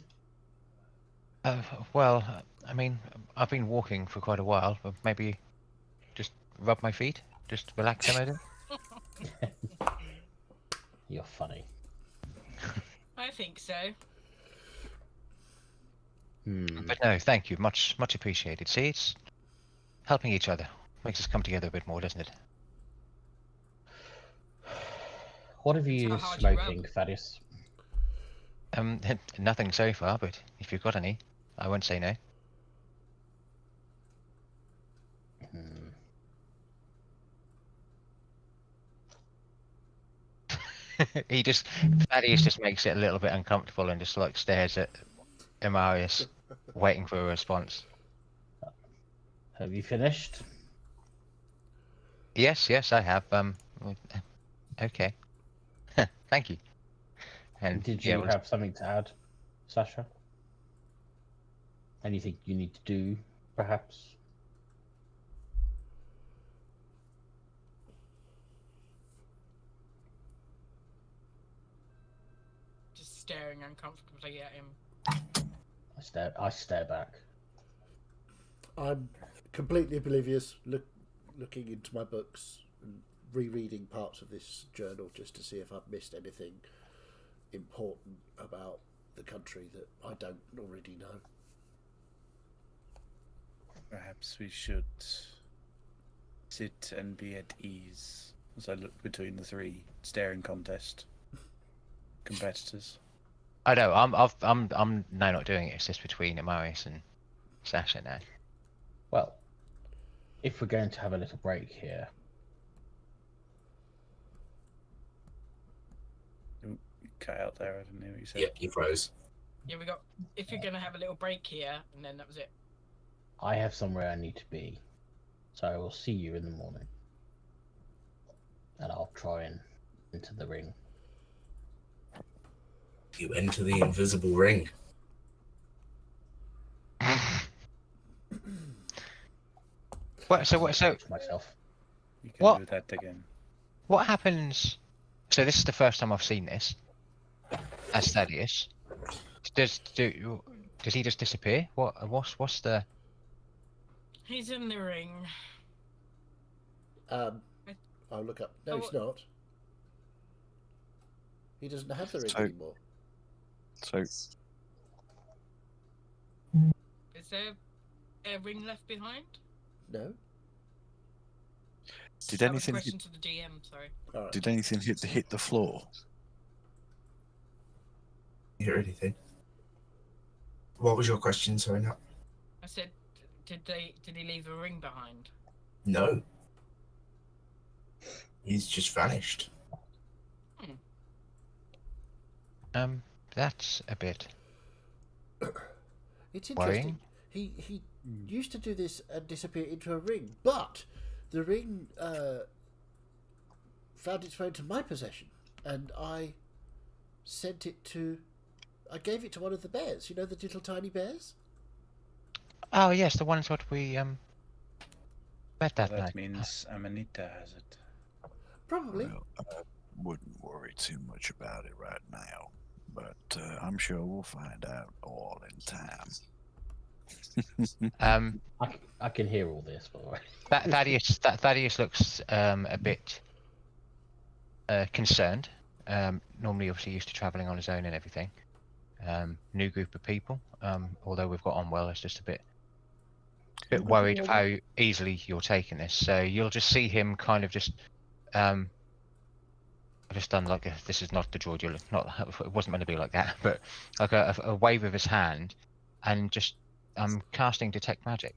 Well, I mean, I've been walking for quite a while, but maybe just rub my feet, just relax a minute. You're funny. I think so. Hmm. But no, thank you, much appreciated. See, helping each other makes us come together a bit more, doesn't it? What have you It's how used hard you rub. smoking, Thaddeus? Nothing so far, but if you've got any, I won't say no. Hmm. Thaddeus just makes it a little bit uncomfortable and just like stares at Amarius, waiting for a response. Have you finished? Yes, I have. Okay. Thank you. And Did yeah, you we'll- have something to add, Sasha? Anything you need to do, perhaps? Just staring uncomfortably at him. I stare back. I'm completely oblivious, looking into my books and rereading parts of this journal just to see if I've missed anything important about the country that I don't already know. Perhaps we should sit and be at ease as I look between the three staring contest competitors. I know. I'm now not doing it. It's just between Amarius and Sasha now. Well, if we're going to have a little break here, You cut out there. I didn't hear what you said. Yeah, you froze. Yeah, we got. If you're gonna have a little break here, and then that was it. I have somewhere I need to be. So I will see you in the morning. And I'll try and enter the ring. You enter the invisible ring. So Myself. You can What? do that again. what happens? So this is the first time I've seen this as Thaddeus. Does he just disappear? What's the? He's in the ring. I'll look up. No, Oh, he's not. He doesn't have the ring So- anymore. So Is there a ring left behind? No. Did That was a anything question to the DM. Sorry. All right. did anything hit the floor? You hear anything? What was your question? Sorry, Nat. I said, did he leave a ring behind? No. He's just vanished. That's a bit It's worrying. interesting. He used to do this and disappear into a ring, but the ring found its way into my possession, and I sent it to. I gave it to one of the bears. You know the little tiny bears. Oh yes, the ones what we met that That night. means Amanita has it. Probably. Well, I wouldn't worry too much about it right now, but I'm sure we'll find out all in time. I can hear all this, by the way. Thaddeus looks a bit concerned. Normally, obviously, used to travelling on his own and everything. New group of people. Although we've got on well, it's just a bit worried of how easily you're taking this. So you'll just see him kind of just. I've just done like this is not the George. Not it wasn't meant to be like that, but like a wave of his hand, and just casting detect magic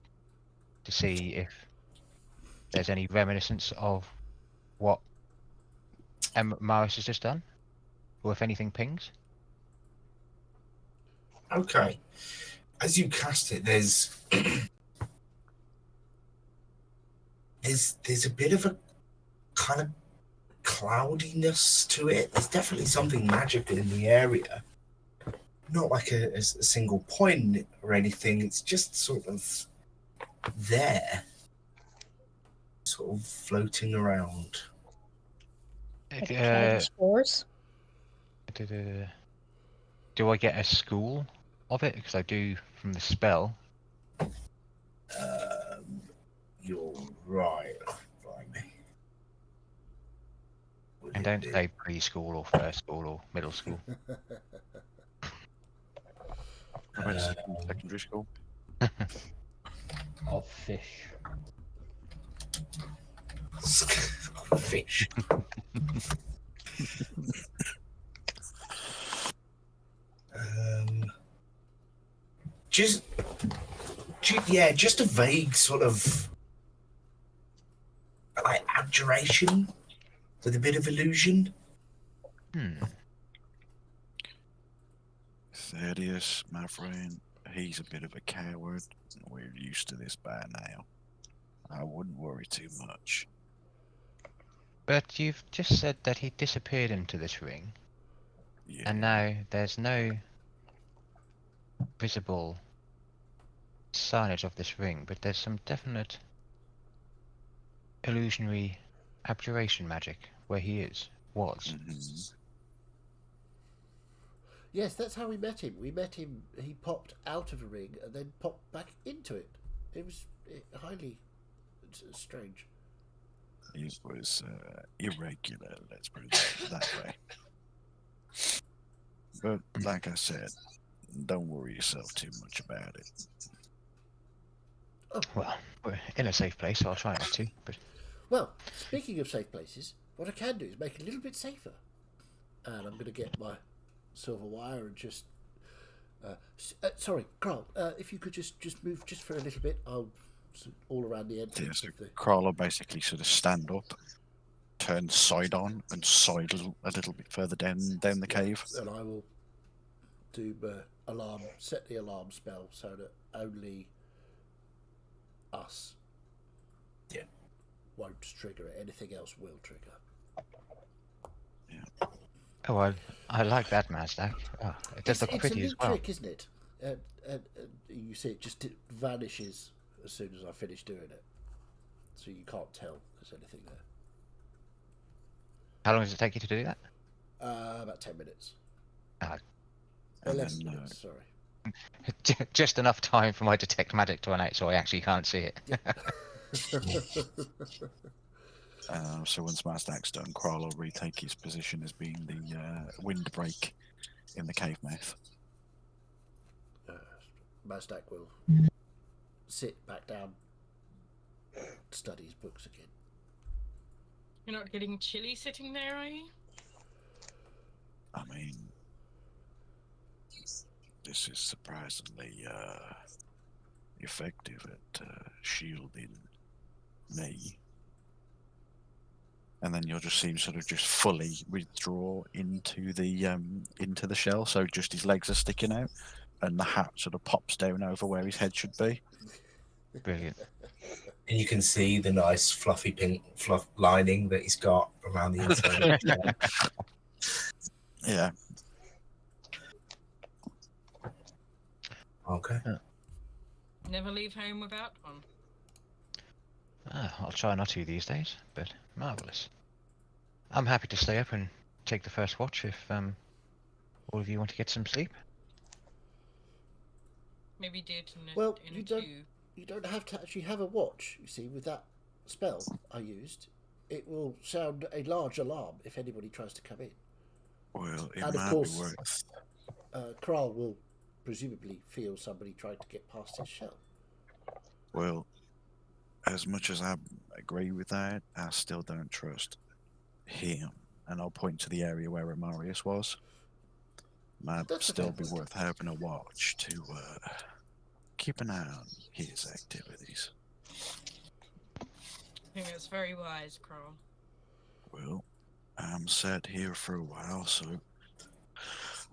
to see if there's any reminiscence of what Maris has just done, or if anything pings. Okay. As you cast it, there's a bit of a kind of cloudiness to it. There's definitely something magical in the area. Not like a single point or anything. It's just sort of there, sort of floating around. Like cloud spores. Do I get a school of it? Because I do from the spell. You're right. Blimey. Would And it don't be- say preschool or first school or middle school. I went to secondary school. Of fish. Fish. Just a vague sort of like abjuration with a bit of illusion. Thaddeus, my friend, he's a bit of a coward. We're used to this by now. I wouldn't worry too much. But you've just said that he disappeared into this ring, Yeah. and now there's no visible signage of this ring, but there's some definite illusionary abjuration magic where he was. Mhm. Yes, that's how we met him. We met him. He popped out of a ring and then popped back into it. It was highly strange. It was irregular, let's put it that way. But like I said, don't worry yourself too much about it. Oh, Well, we're in a safe place, so I'll try not to. But well, speaking of safe places, what I can do is make it a little bit safer. And I'm going to get my silver wire and just... sorry, Carl, if you could just move just for a little bit, I'll all around the entrance Yes, of the... Carl will basically sort of stand up, turn side on, and side a little bit further down the cave. And I will do alarm, set the alarm spell so that only us won't trigger it. Anything else will trigger. oh, I like that Mazdak. Oh, it does look It's pretty a as neat well. trick, isn't it? And you see it just vanishes as soon as I finish doing it. So you can't tell there's anything there. How long does it take you to do that? About 10 minutes. And 11 then, minutes, sorry. Just enough time for my detect magic to run out, so I actually can't see it. So once Mazdak's done, Carl will retake his position as being the windbreak in the cave mouth. Mazdak will sit back down, study his books again. You're not getting chilly sitting there, are you? I mean, this is surprisingly effective at shielding me. And then you'll just see him sort of just fully withdraw into the shell, so just his legs are sticking out, and the hat sort of pops down over where his head should be. Brilliant. And you can see the nice fluffy pink fluff lining that he's got around the inside. Yeah. Okay. Never leave home without one. I'll try not to these days, but marvellous. I'm happy to stay up and take the first watch if all of you want to get some sleep. Maybe do it in a, Well, in you a don't- tube. You don't have to actually have a watch, you see, with that spell I used. It will sound a large alarm if anybody tries to come in. Well, it And of might course- be worth. Kral will presumably feel somebody trying to get past his shell. Well, as much as I agree with that, I still don't trust him. And I'll point to the area where Amarius was. Might That's a still fair be point. worth having a watch to keep an eye on his activities. I think that's very wise, Kroll. Well, I'm sat here for a while, so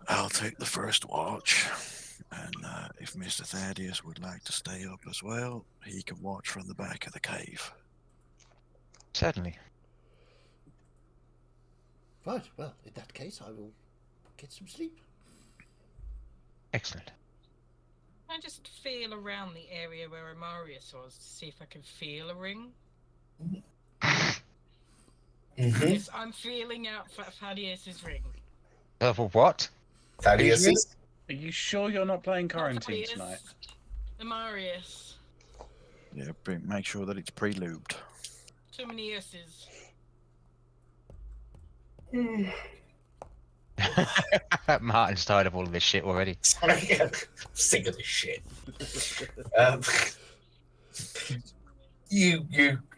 I'll take the first watch. And if Mr. Thaddeus would like to stay up as well, he can watch from the back of the cave. Certainly. Right, well, in that case, I will get some sleep. Excellent. I just feel around the area where Amarius was to see if I can feel a ring. Mm-hmm. Yes, I'm feeling out Thaddeus's ring. What? Thaddeus is. Are you sure you're not playing Not quarantine Thaddeus, tonight? Amarius. Yeah, make sure that it's pre-lubed. Too many S's. Martin's tired of all of this shit already. Sorry, sick of this shit. You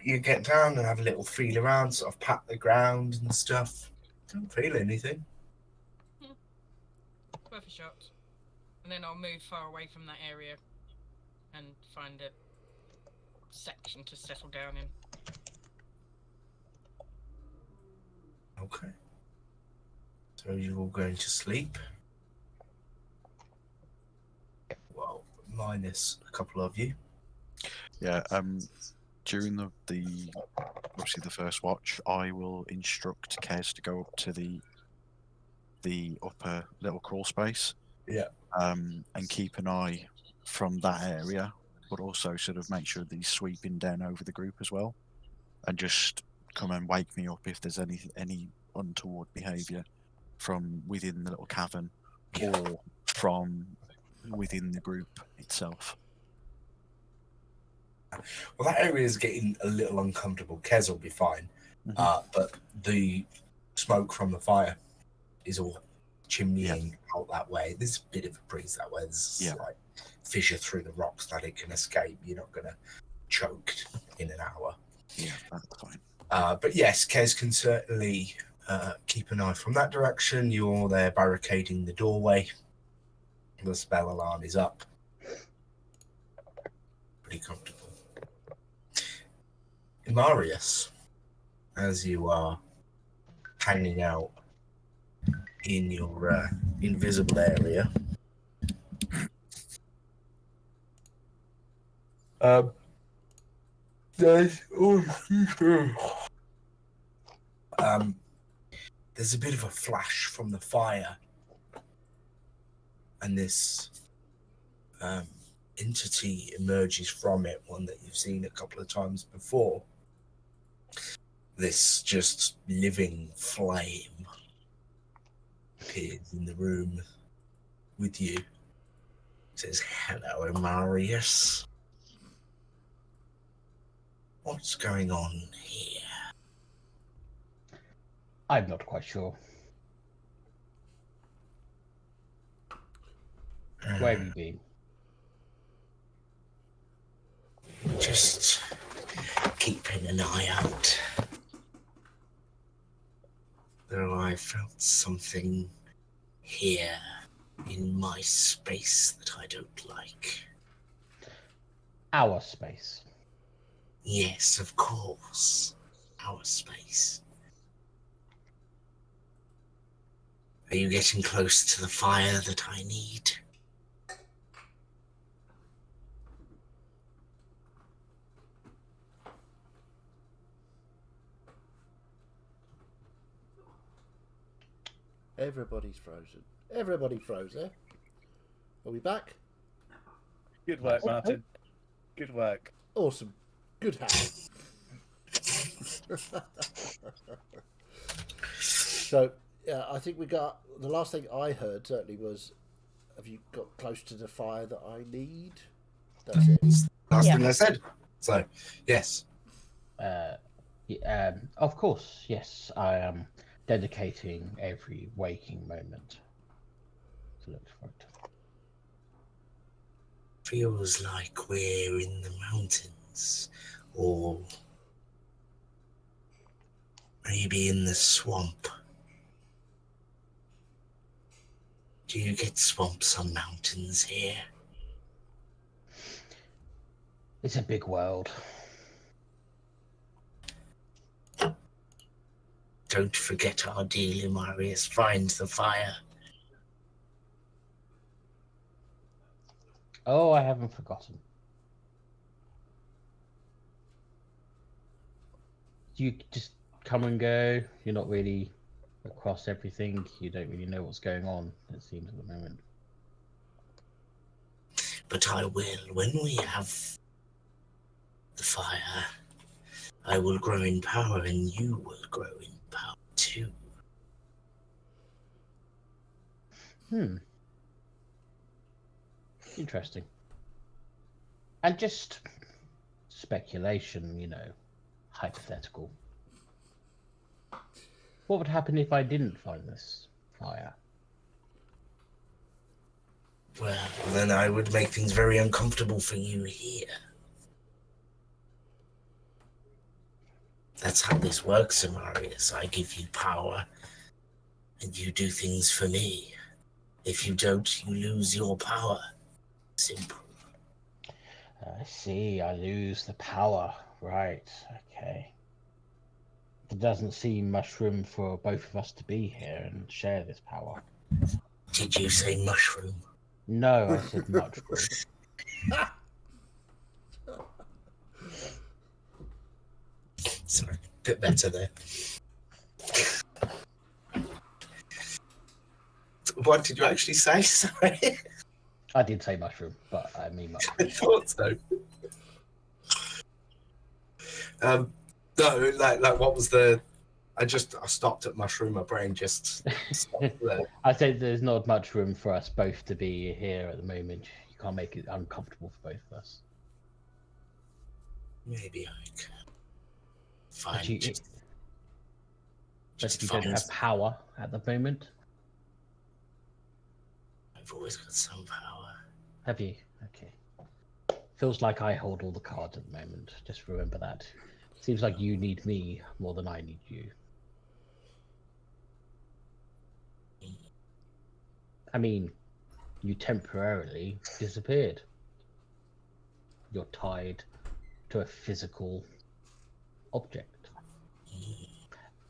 you get down and have a little feel around, sort of pat the ground and stuff. Don't feel anything. Worth a shot. And then I'll move far away from that area and find a section to settle down in. Okay. So you're all going to sleep? Well, minus a couple of you. Yeah. During the obviously the first watch, I will instruct Kez to go up to the upper little crawl space. Yeah. And keep an eye from that area, but also sort of make sure that he's sweeping down over the group as well, and just come and wake me up if there's any untoward behaviour from within the little cavern or from within the group itself. Well, that area is getting a little uncomfortable. Kez will be fine, but the smoke from the fire is all chimneying out that way. There's a bit of a breeze that way. There's a slight fissure through the rocks that it can escape. You're not going to choke in an hour. Yeah, that's fine. But yes, Kez can certainly keep an eye from that direction. You're there barricading the doorway. The spell alarm is up. Pretty comfortable. Marius, as you are hanging out in your invisible area, there's a bit of a flash from the fire, and this entity emerges from it, one that you've seen a couple of times before. This just living flame appears in the room with you. Says, "Hello, Marius. What's going on here?" I'm not quite sure. Where have you been? Just keeping an eye out. Though I felt something here in my space that I don't like. Our space. Yes, of course. Our space. Are you getting close to the fire that I need? Everybody's frozen. Everybody froze, eh? Are we back? Good work, Martin. Good work. Awesome. Good hat. So, yeah, I think we got... The last thing I heard, certainly, was... Have you got close to the fire that I need? That's it. Last thing I said. So, yes. Of course, yes. I am dedicating every waking moment to look for it. Feels like we're in the mountains, or maybe in the swamp. Do you get swamps on mountains here? It's a big world. Don't forget our deal, Marius. Find the fire. Oh, I haven't forgotten. You just come and go. You're not really across everything. You don't really know what's going on, it seems, at the moment. But I will. When we have the fire, I will grow in power and you will grow in power too. Interesting. And just speculation, you know, hypothetical. What would happen if I didn't find this fire? Well, then I would make things very uncomfortable for you here. That's how this works, Amarius. I give you power, and you do things for me. If you don't, you lose your power. Simple. I see. I lose the power. Right. Okay. There doesn't seem much room for both of us to be here and share this power. Did you say mushroom? No, I said mushroom. Sorry, bit better there. What did you actually say? Sorry. I did say mushroom, but I mean mushroom. I thought so. No, like what was the? I stopped at mushroom. My brain just stopped there. I said there's not much room for us both to be here at the moment. You can't make it uncomfortable for both of us. Maybe I can But find you, just but you find- don't have power at the moment, I've always got some power. have you? Okay. Feels like I hold all the cards at the moment. Just remember that. Seems like you need me more than I need you. I mean, you temporarily disappeared. You're tied to a physical object.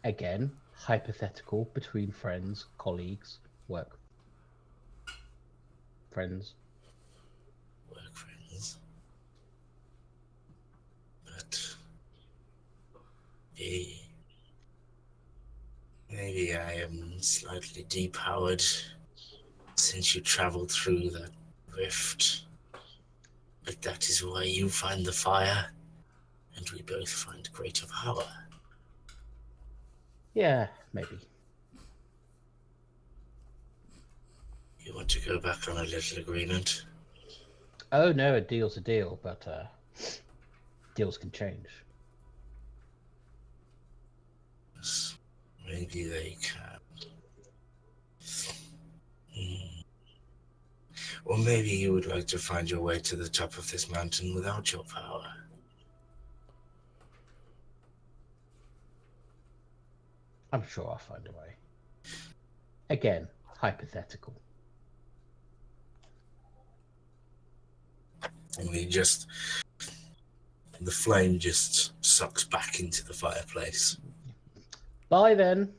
Again, hypothetical between friends, colleagues, work friends. Work friends. But maybe I am slightly depowered since you traveled through that rift. But that is why you find the fire, and we both find greater power. Yeah, maybe. You want to go back on a little agreement? Oh no, a deal's a deal, but deals can change. Yes, maybe they can. Or maybe you would like to find your way to the top of this mountain without your power. I'm sure I'll find a way. Again, hypothetical. And the flame just sucks back into the fireplace. Bye then.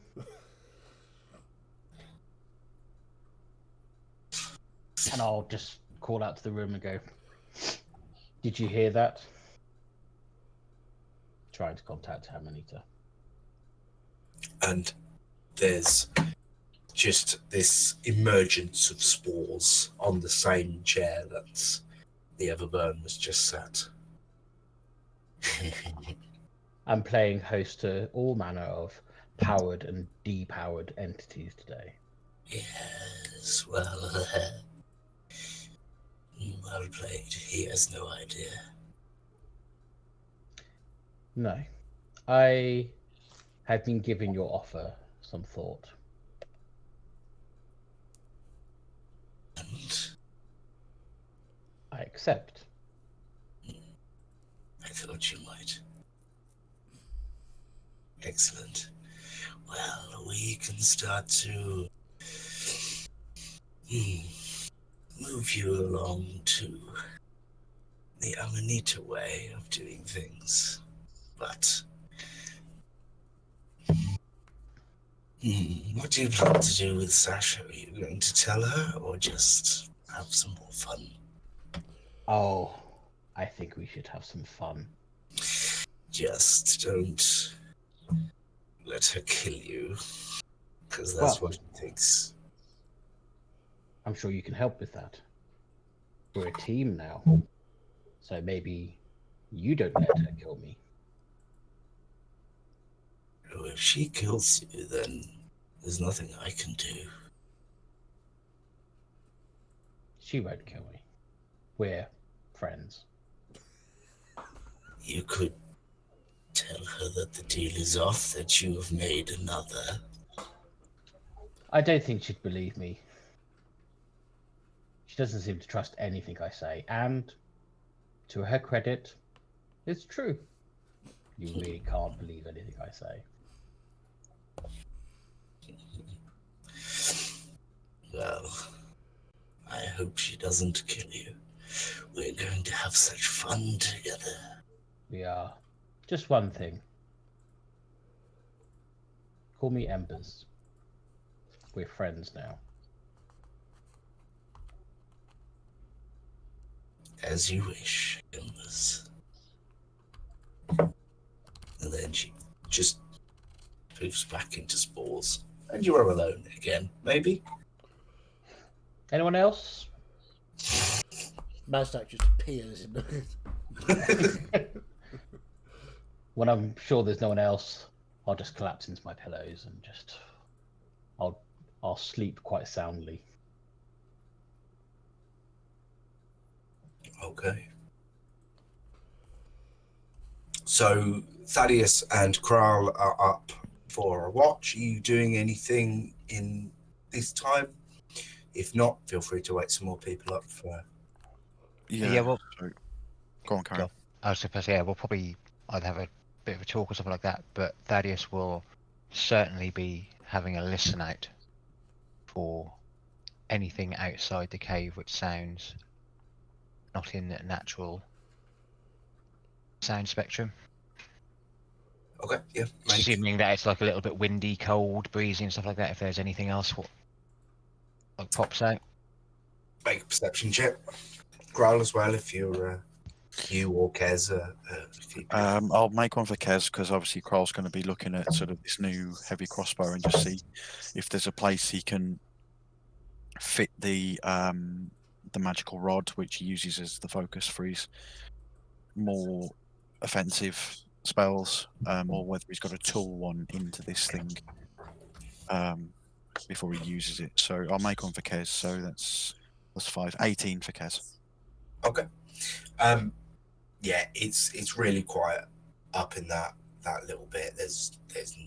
And I'll just call out to the room and go, "Did you hear that?" Trying to contact Amanita. And there's just this emergence of spores on the same chair that the Everburn was just sat. I'm playing host to all manner of powered and depowered entities today. Yes, well played. He has no idea. No. I have been giving your offer some thought. And I accept. I thought you might. Excellent. Well, we can start to move you along to the Amanita way of doing things. But what do you plan to do with Sasha? Are you going to tell her or just have some more fun? Oh, I think we should have some fun. Just don't let her kill you, because that's Well, what she thinks. I'm sure you can help with that. We're a team now. So maybe you don't let her kill me. Oh, if she kills you, then there's nothing I can do. She won't kill me. We're friends. You could tell her that the deal is off, that you have made another. I don't think she'd believe me. She doesn't seem to trust anything I say, and to her credit, it's true. You really can't believe anything I say. Well, I hope she doesn't kill you. We're going to have such fun together. We are. Just one thing. Call me Embers. We're friends now. As you wish, Embers. And then she just moves back into spores. And you are alone again, maybe? Anyone else? Mazdak just appears in the... When I'm sure there's no one else, I'll just collapse into my pillows and just I'll sleep quite soundly. Okay. So Thaddeus and Kral are up for a watch. Are you doing anything in this time? If not, feel free to wake some more people up for... Yeah, well- so, go on, Karen. I was supposed to say, yeah, we'll probably either have a bit of a talk or something like that, but Thaddeus will certainly be having a listen out for anything outside the cave which sounds not in the natural sound spectrum. Okay, yeah. Assuming that it's like a little bit windy, cold, breezy and stuff like that, if there's anything else what like pops out. Make a perception check. Growl as well if you're you or Kez. I'll make one for Kez because obviously Kral's going to be looking at sort of this new heavy crossbow and just see if there's a place he can fit the magical rod, which he uses as the focus for his more offensive spells, or whether he's got a tool one into this thing before he uses it. So I'll make one for Kez. So that's 5, 18 for Kez. Okay. Yeah, it's really quiet up in that little bit. There's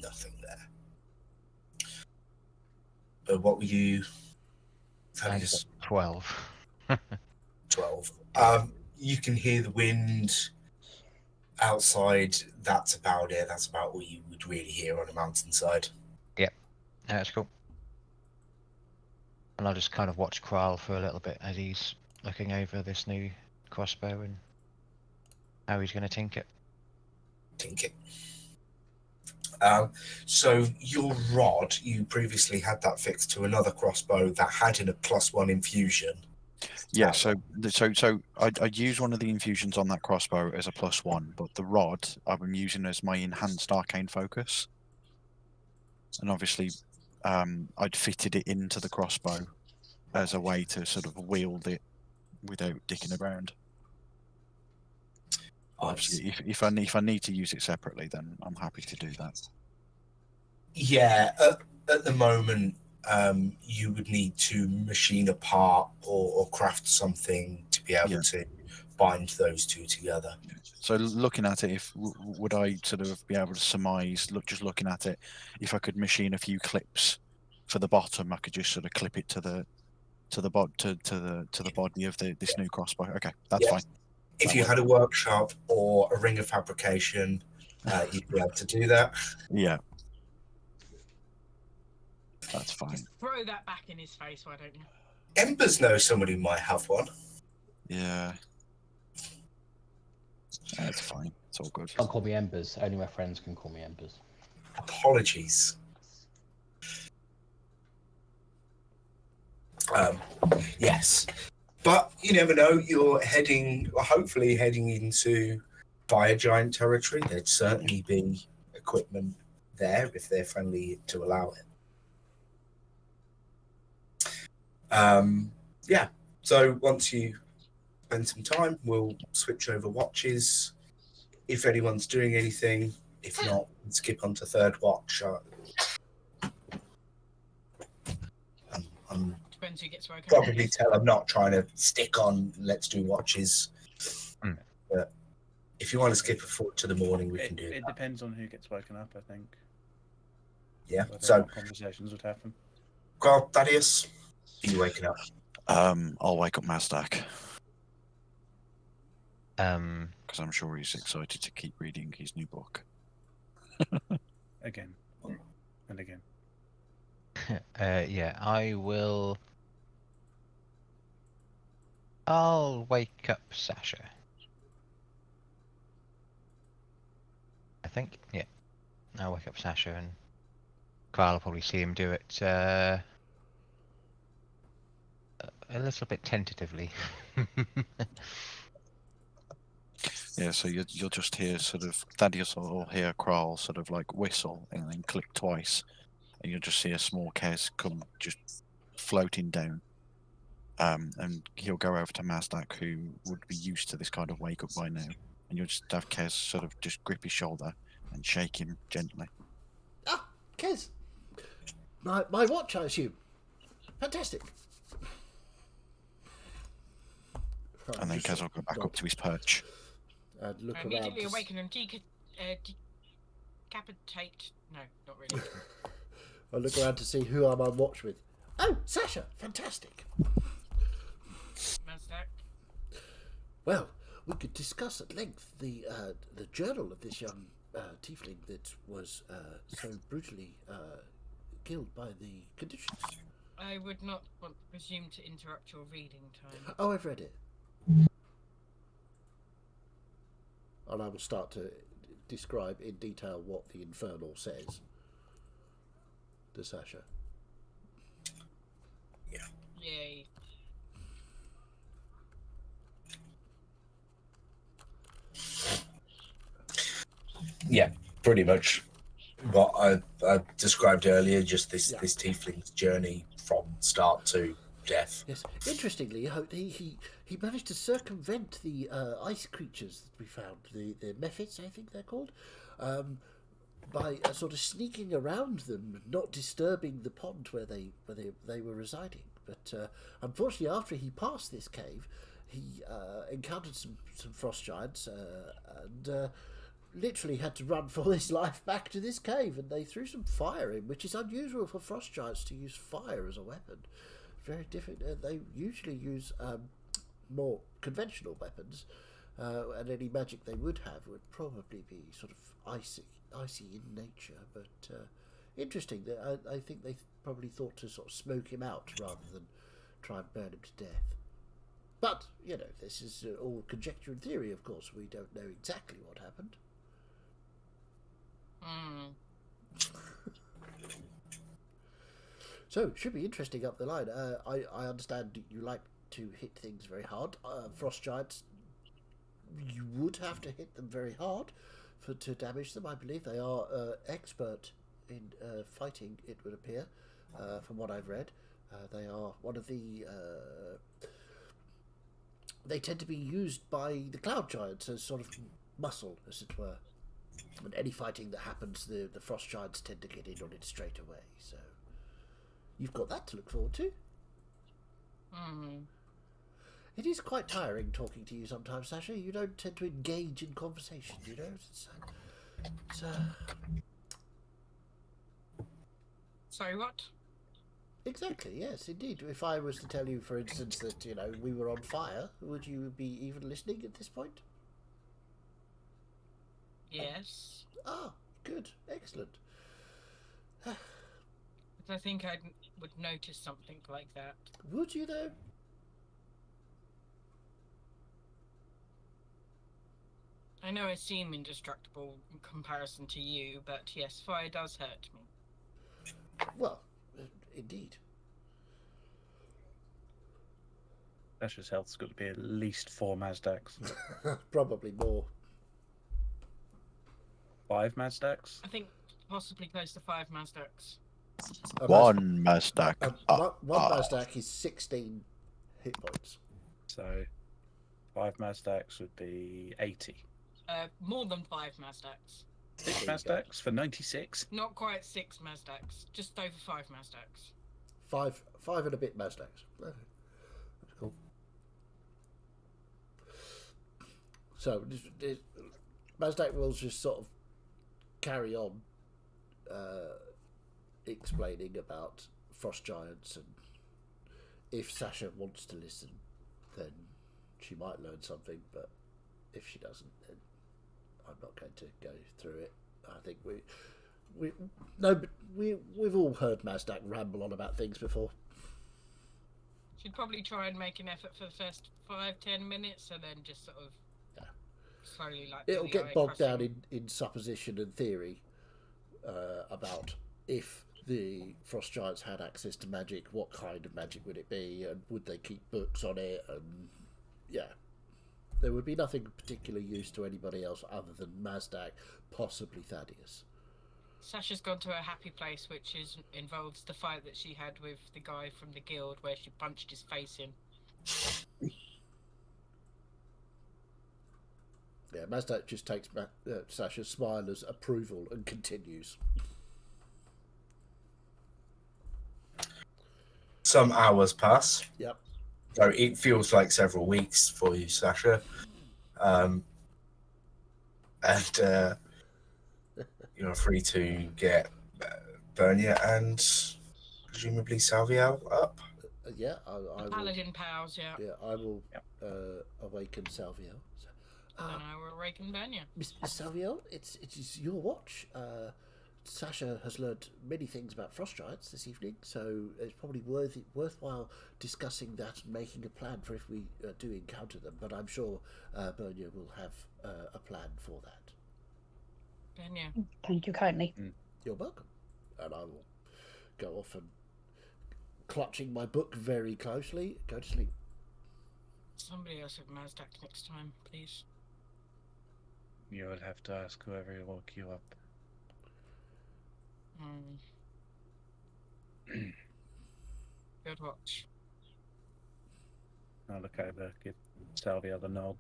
nothing there. But what were you? Thaddeus? 12. 12. You can hear the wind outside. That's about it. That's about all you would really hear on a mountainside. Yep. Yeah, that's cool. And I'll just kind of watch Kral for a little bit as he's looking over this new crossbow and how he's going to tink it. Tink it. So your rod, you previously had that fixed to another crossbow that had in a +1 infusion. Yeah, so I'd use one of the infusions on that crossbow as a +1, but the rod I'm using as my enhanced arcane focus. And obviously, I'd fitted it into the crossbow as a way to sort of wield it without dicking around. Obviously, if I need to use it separately, then I'm happy to do that. Yeah, at the moment, you would need to machine a part or craft something to be able to bind those two together. So looking at it, would I sort of be able to surmise, just looking at it, if I could machine a few clips for the bottom, I could just sort of clip it to the body of this new crossbow. Okay, that's fine. If you had a workshop or a ring of fabrication, you'd be able to do that. Yeah. That's fine. Just throw that back in his face, why don't you? Embers knows somebody might have one. Yeah. That's fine. It's all good. Don't call me Embers. Only my friends can call me Embers. Apologies. Yes. But you never know, you're hopefully heading into fire giant territory. There'd certainly be equipment there if they're friendly to allow it. Yeah, so once you spend some time, we'll switch over watches. If anyone's doing anything, if not, skip on to third watch. I'm Depends who gets woken up. probably tell I'm not trying to stick on let's do watches. But if you want to skip it forward to the morning, we can do It that. depends on who gets woken up, I think. Yeah, Whether or so not conversations would happen. Carl, Thaddeus, are you waking up? I'll wake up Mazdak. Because I'm sure he's excited to keep reading his new book. Again. And again. Yeah, I will. I'll wake up Sasha. I think, yeah. I'll wake up Sasha, and Carl will probably see him do it a little bit tentatively. Yeah, so you'll just hear sort of Thaddeus will hear Kral sort of like whistle and then click twice, and you'll just see a small Kez come just floating down. And he'll go over to Mazdak, who would be used to this kind of wake up by now, and you'll just have Kez sort of just grip his shoulder and shake him gently. Ah, Kez! My watch, I assume. Fantastic. And then Kez will go back up to his perch. And look around. Immediately to awaken and decapitate. No, not really. I look around to see who I'm on watch with. Oh, Sasha! Fantastic. Mazdak. Well, we could discuss at length the journal of this young tiefling that was so brutally killed by the conditions. I would not want to presume to interrupt your reading time. Oh, I've read it. And I will start to describe in detail what the Infernal says to Sasha. Yay. Yeah, pretty much what I described earlier. Just this tiefling's journey from start to death. Yes. Interestingly, he managed to circumvent the ice creatures that we found, the mephits, I think they're called, by sort of sneaking around them, not disturbing the pond where they were residing. But unfortunately, after he passed this cave, he encountered some frost giants and literally had to run for his life back to this cave. And they threw some fire in, which is unusual for frost giants to use fire as a weapon. Very different. They usually use more conventional weapons, and any magic they would have would probably be sort of icy in nature. But interesting. I think they probably thought to sort of smoke him out rather than try and burn him to death. But you know, this is all conjecture and theory. Of course, we don't know exactly what happened. So, it should be interesting up the line. I understand you like to hit things very hard. Frost giants, you would have to hit them very hard to damage them. I believe they are expert in fighting, it would appear, from what I've read. They are one of the... they tend to be used by the cloud giants as sort of muscle, as it were. And any fighting that happens, the frost giants tend to get in on it straight away, so... You've got that to look forward to. It is quite tiring talking to you sometimes, Sasha. You don't tend to engage in conversation, you know? Sorry, what? Exactly, yes, indeed. If I was to tell you, for instance, that, you know, we were on fire, would you be even listening at this point? Yes. Ah, good. Excellent. I think I would notice something like that. Would you, though? I know I seem indestructible in comparison to you, but yes, fire does hurt me. Well, indeed. Sasha's health's got to be at least 4 Mazdaks. Probably more. 5 Mazdaks? I think possibly close to 5 Mazdaks. One Mazdak. One Mazdak is 16 hit points. So 5 Mazdaks would be 80. More than 5 Mazdaks. 6 Mazdaks for 96? Not quite 6 Mazdaks. Just over 5 Mazdaks. Five and a bit Mazdaks. That's cool. So Mazdak will just sort of carry on explaining about frost giants, and if Sasha wants to listen, then she might learn something, but if she doesn't, then I'm not going to go through it. I think we've all heard Mazdak ramble on about things before. She'd probably try and make an effort for the first 5-10 minutes, and then just sort of slowly like. It'll do the get eye bogged down crossing. in supposition and theory about if the frost giants had access to magic, what kind of magic would it be, and would they keep books on it, and there would be nothing particular use to anybody else other than Mazdak, possibly Thaddeus. Sasha's gone to a happy place, which involves the fight that she had with the guy from the guild, where she punched his face in. Yeah, Mazdak just takes Sasha's smile as approval and continues. Some hours pass. Yep. So it feels like several weeks for you, Sasha. And you're free to get Bernia and presumably Salviel up. Yeah, I will. Paladin pals, yeah. Yeah, I will awaken Salviel. And I will awaken Banya. Miss Salviel, it is your watch. Sasha has learned many things about frost giants this evening, so it's probably worthwhile discussing that and making a plan for if we do encounter them. But I'm sure Bernia will have a plan for that. Banya. Thank you kindly. You're welcome. And I will go off and, clutching my book very closely, go to sleep. Somebody else with Mazdak next time, please. You will have to ask whoever woke you up. Good watch. I'll look over, give Salvia the nod.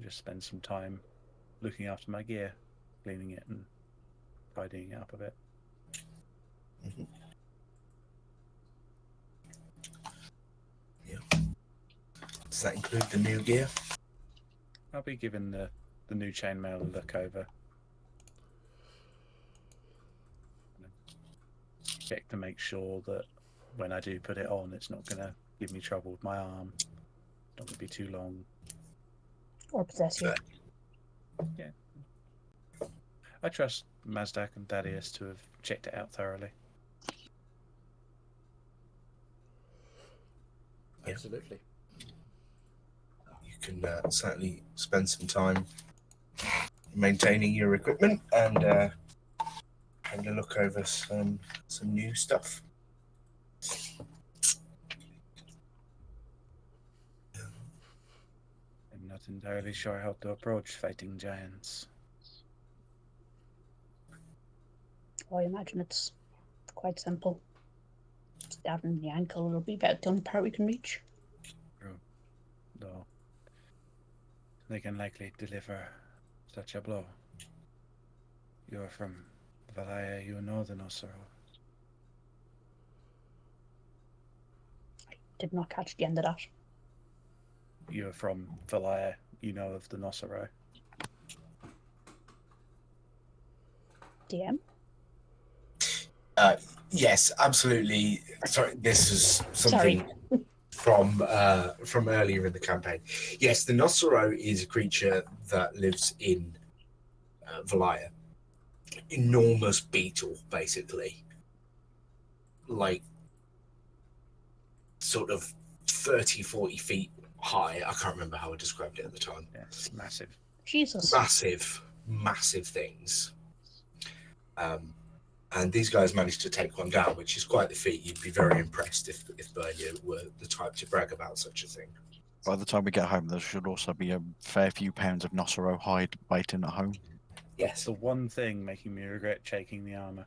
Just spend some time looking after my gear, cleaning it and tidying it up a bit. Mm-hmm. Yeah. Does that include the new gear? I'll be giving the new chainmail a look over. Check to make sure that when I do put it on, it's not going to give me trouble with my arm. Not going to be too long. Or possess you. Yeah. I trust Mazdak and Thaddeus to have checked it out thoroughly. Absolutely. You can certainly spend some time maintaining your equipment and having a look over some new stuff. I'm not entirely sure how to approach fighting giants. I imagine it's quite simple. Stab in the ankle will be about the only part we can reach. True. Though they can likely deliver such a blow. You're from Valaya, you know the Nosero. I did not catch the end of that. You're from Valaya, you know of the Nosero. DM? Yes, absolutely. Sorry, this is something from earlier in the campaign. Yes, the Nosero is a creature that lives in Valaya. Enormous beetle, basically. Like, sort of 30, 40 feet high. I can't remember how I described it at the time. Yeah, massive. Jesus. Massive things. And these guys managed to take one down, which is quite the feat. You'd be very impressed if Bernia were the type to brag about such a thing. By the time we get home, there should also be a fair few pounds of Nosero hide waiting at home. Yes. The one thing making me regret shaking the armor.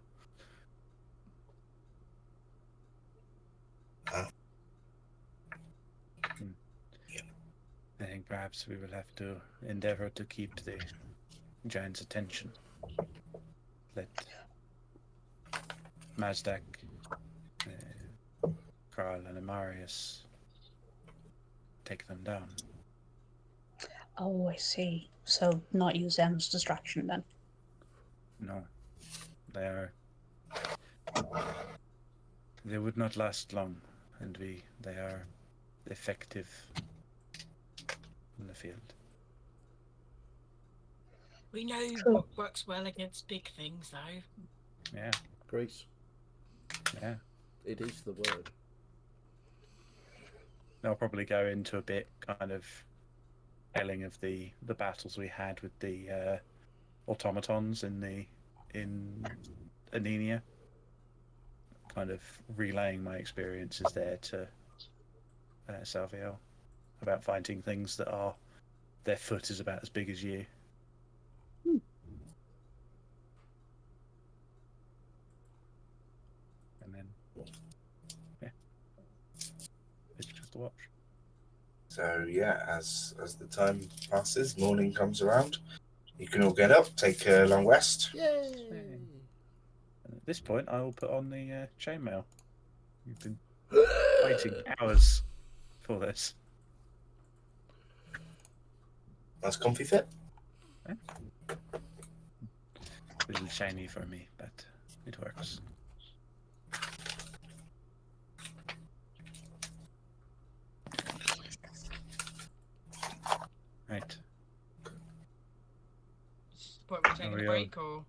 I think perhaps we will have to endeavor to keep the giant's attention. Let Mazdak, Karl, and Amarius take them down. Oh, I see. So not use them as distraction then. No, they would not last long, and they are effective in the field. We know True. what works well against big things, though. Yeah, Grease. yeah. It is the word. I'll probably go into a bit kind of telling of the battles we had with the automatons in Anenia. Kind of relaying my experiences there to Salviel about fighting things that are their foot is about as big as you. And then, yeah, it's just a watch. So yeah, as the time passes, morning comes around. You can all get up, take a long rest. Yay! And at this point, I will put on the chainmail. You've been waiting hours for this. Nice comfy fit. A little shiny for me, but it works. Right. What, we're taking we a on? break, or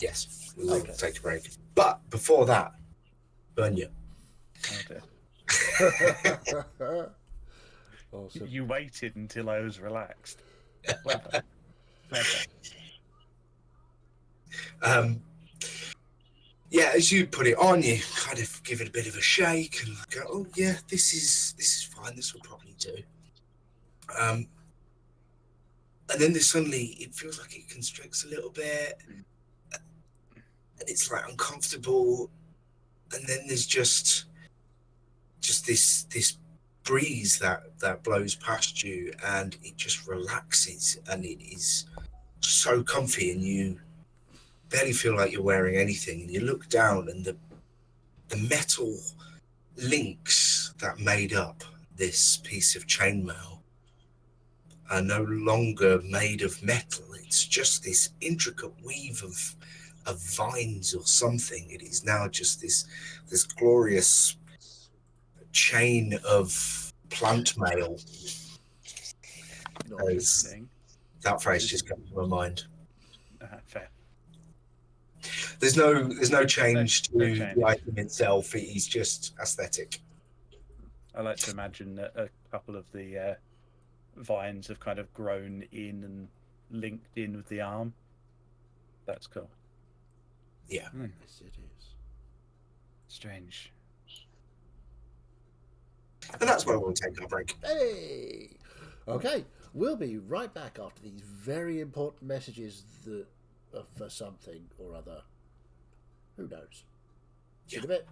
Yes, we'll Okay. take a break. But before that, burn you. Oh dear. Awesome. You waited until I was relaxed. Well done. Well done. Yeah, as you put it on, you kind of give it a bit of a shake and go, "Oh yeah, this is fine. This will probably do." And then there's suddenly it feels like it constricts a little bit, and it's like uncomfortable. And then there's just this breeze that blows past you, and it just relaxes, and it is so comfy, and you barely feel like you're wearing anything. And you look down, and the metal links that made up this piece of chainmail are no longer made of metal. It's just this intricate weave of vines or something. It is now just this glorious chain of plant mail. Not As Interesting. that phrase just comes to my mind. Fair. There's no change to No change. the item itself. It is just aesthetic. I like to imagine that a couple of the vines have kind of grown in and linked in with the arm. That's cool. Yeah. Yes, it is. Strange. And that's where we'll take our break. Hey! Okay, we'll be right back after these very important messages that are for something or other. Who knows? See you in a bit.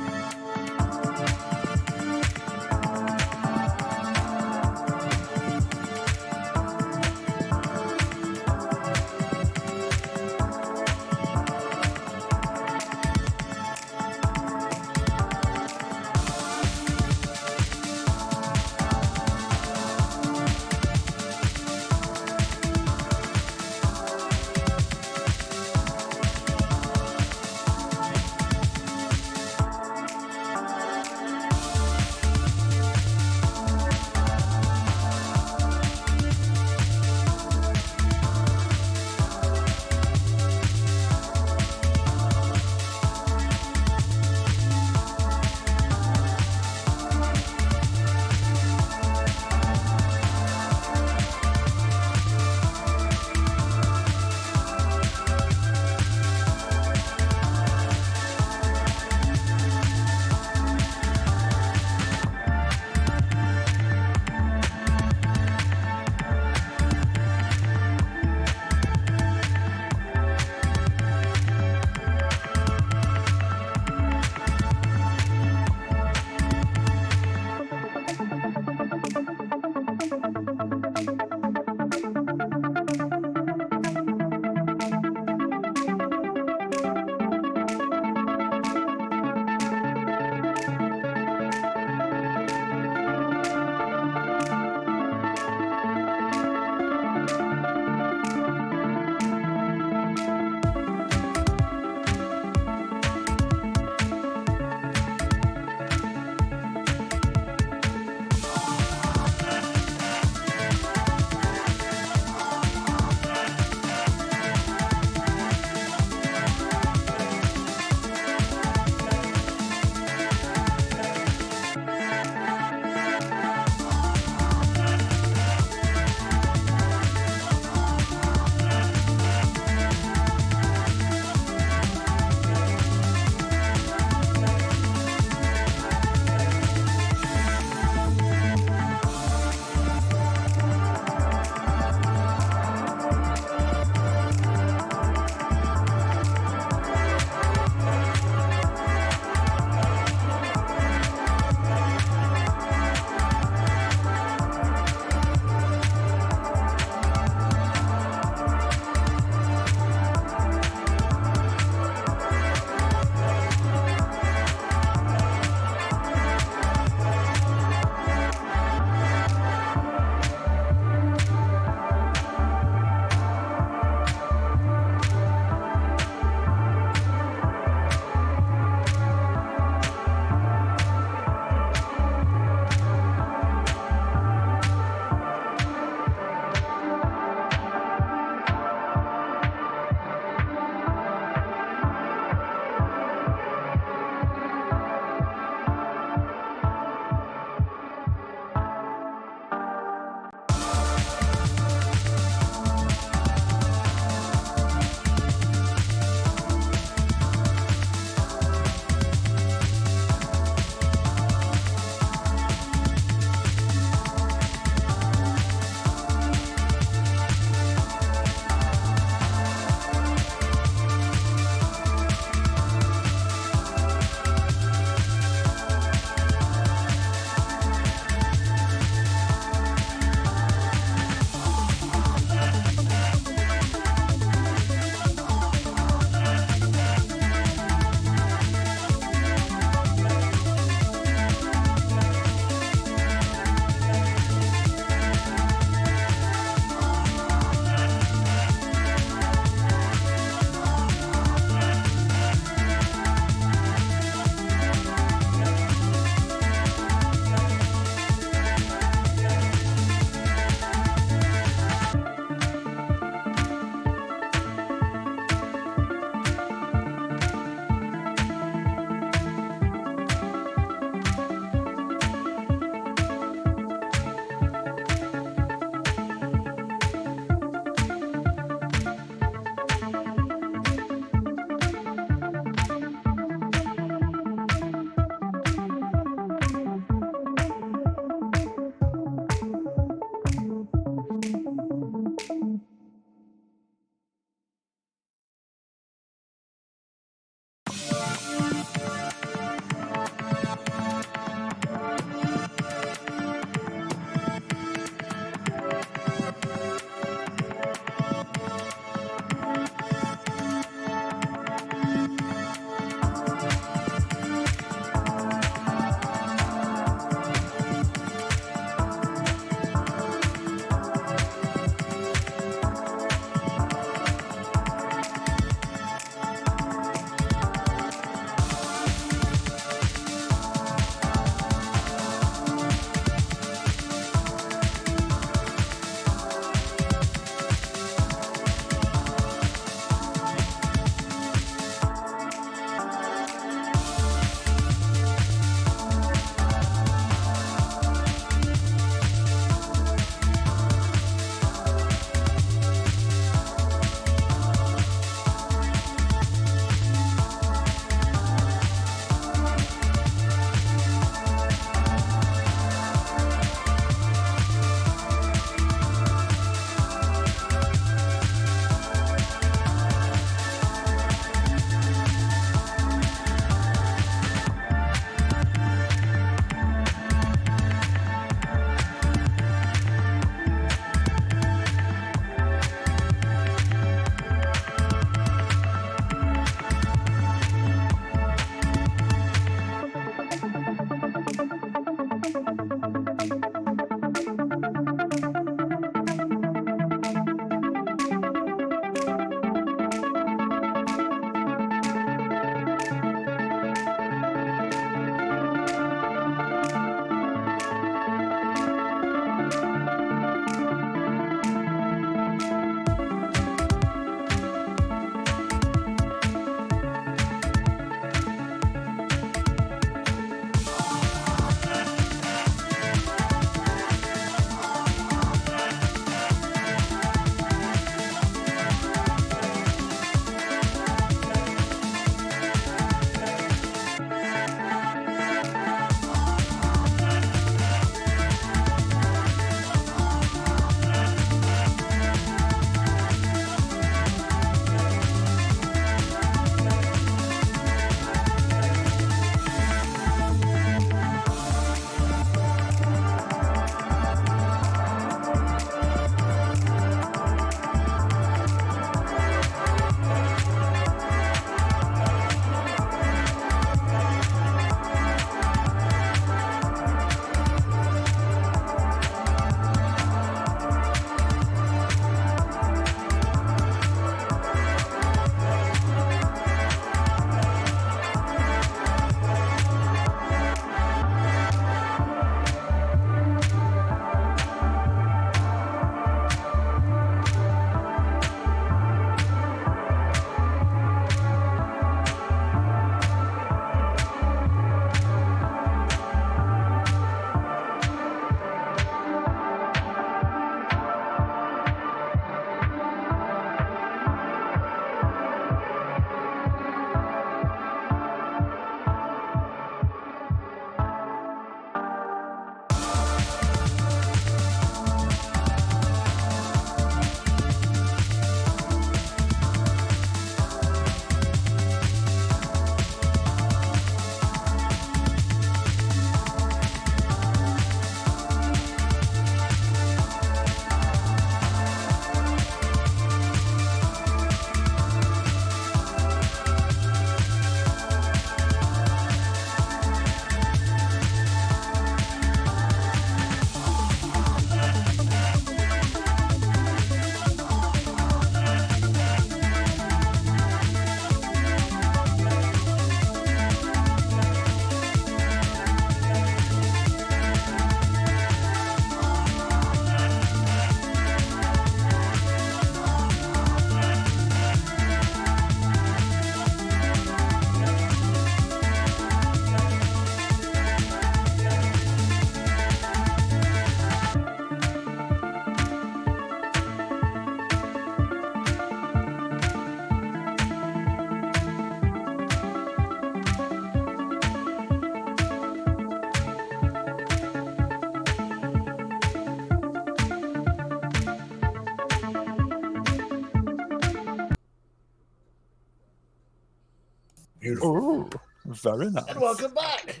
Beautiful. Oh, very nice. And welcome back.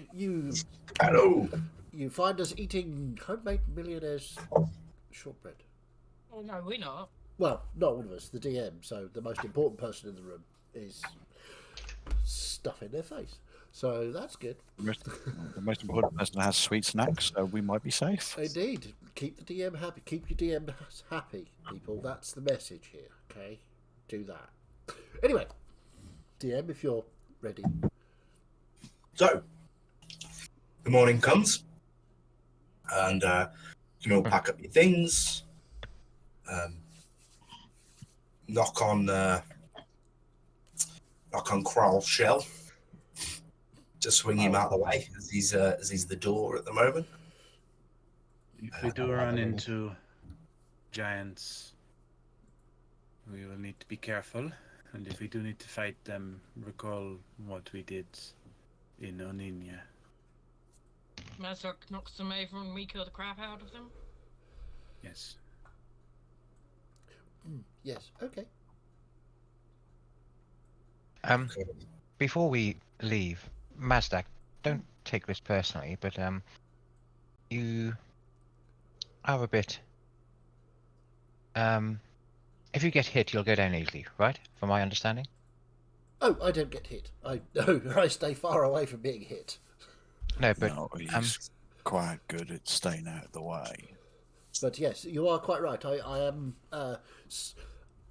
Hello. You find us eating homemade millionaires shortbread. Oh no, we're not. Well, not all of us. The DM. So the most important person in the room is stuffing their face. So that's good. The most important person has sweet snacks, so we might be safe. Indeed. Keep the DM happy. Keep your DM happy, people. That's the message here. Okay, do that. Anyway, DM, if you're ready. So, the morning comes, and you can all pack up your things. Knock on Kral's shell to swing him out of the way, as he's the door at the moment. If we do run into giants, we will need to be careful. And if we do need to fight them, recall what we did in Oninia. Mazok knocks them over and we kill the crap out of them. Yes. Yes. Okay. Before we leave, Mazdak, don't take this personally, but you are a bit. If you get hit, you'll go down easily, right? From my understanding. Oh, I don't get hit. I stay far away from being hit. No, but No, he's quite good at staying out of the way. But yes, you are quite right. I am,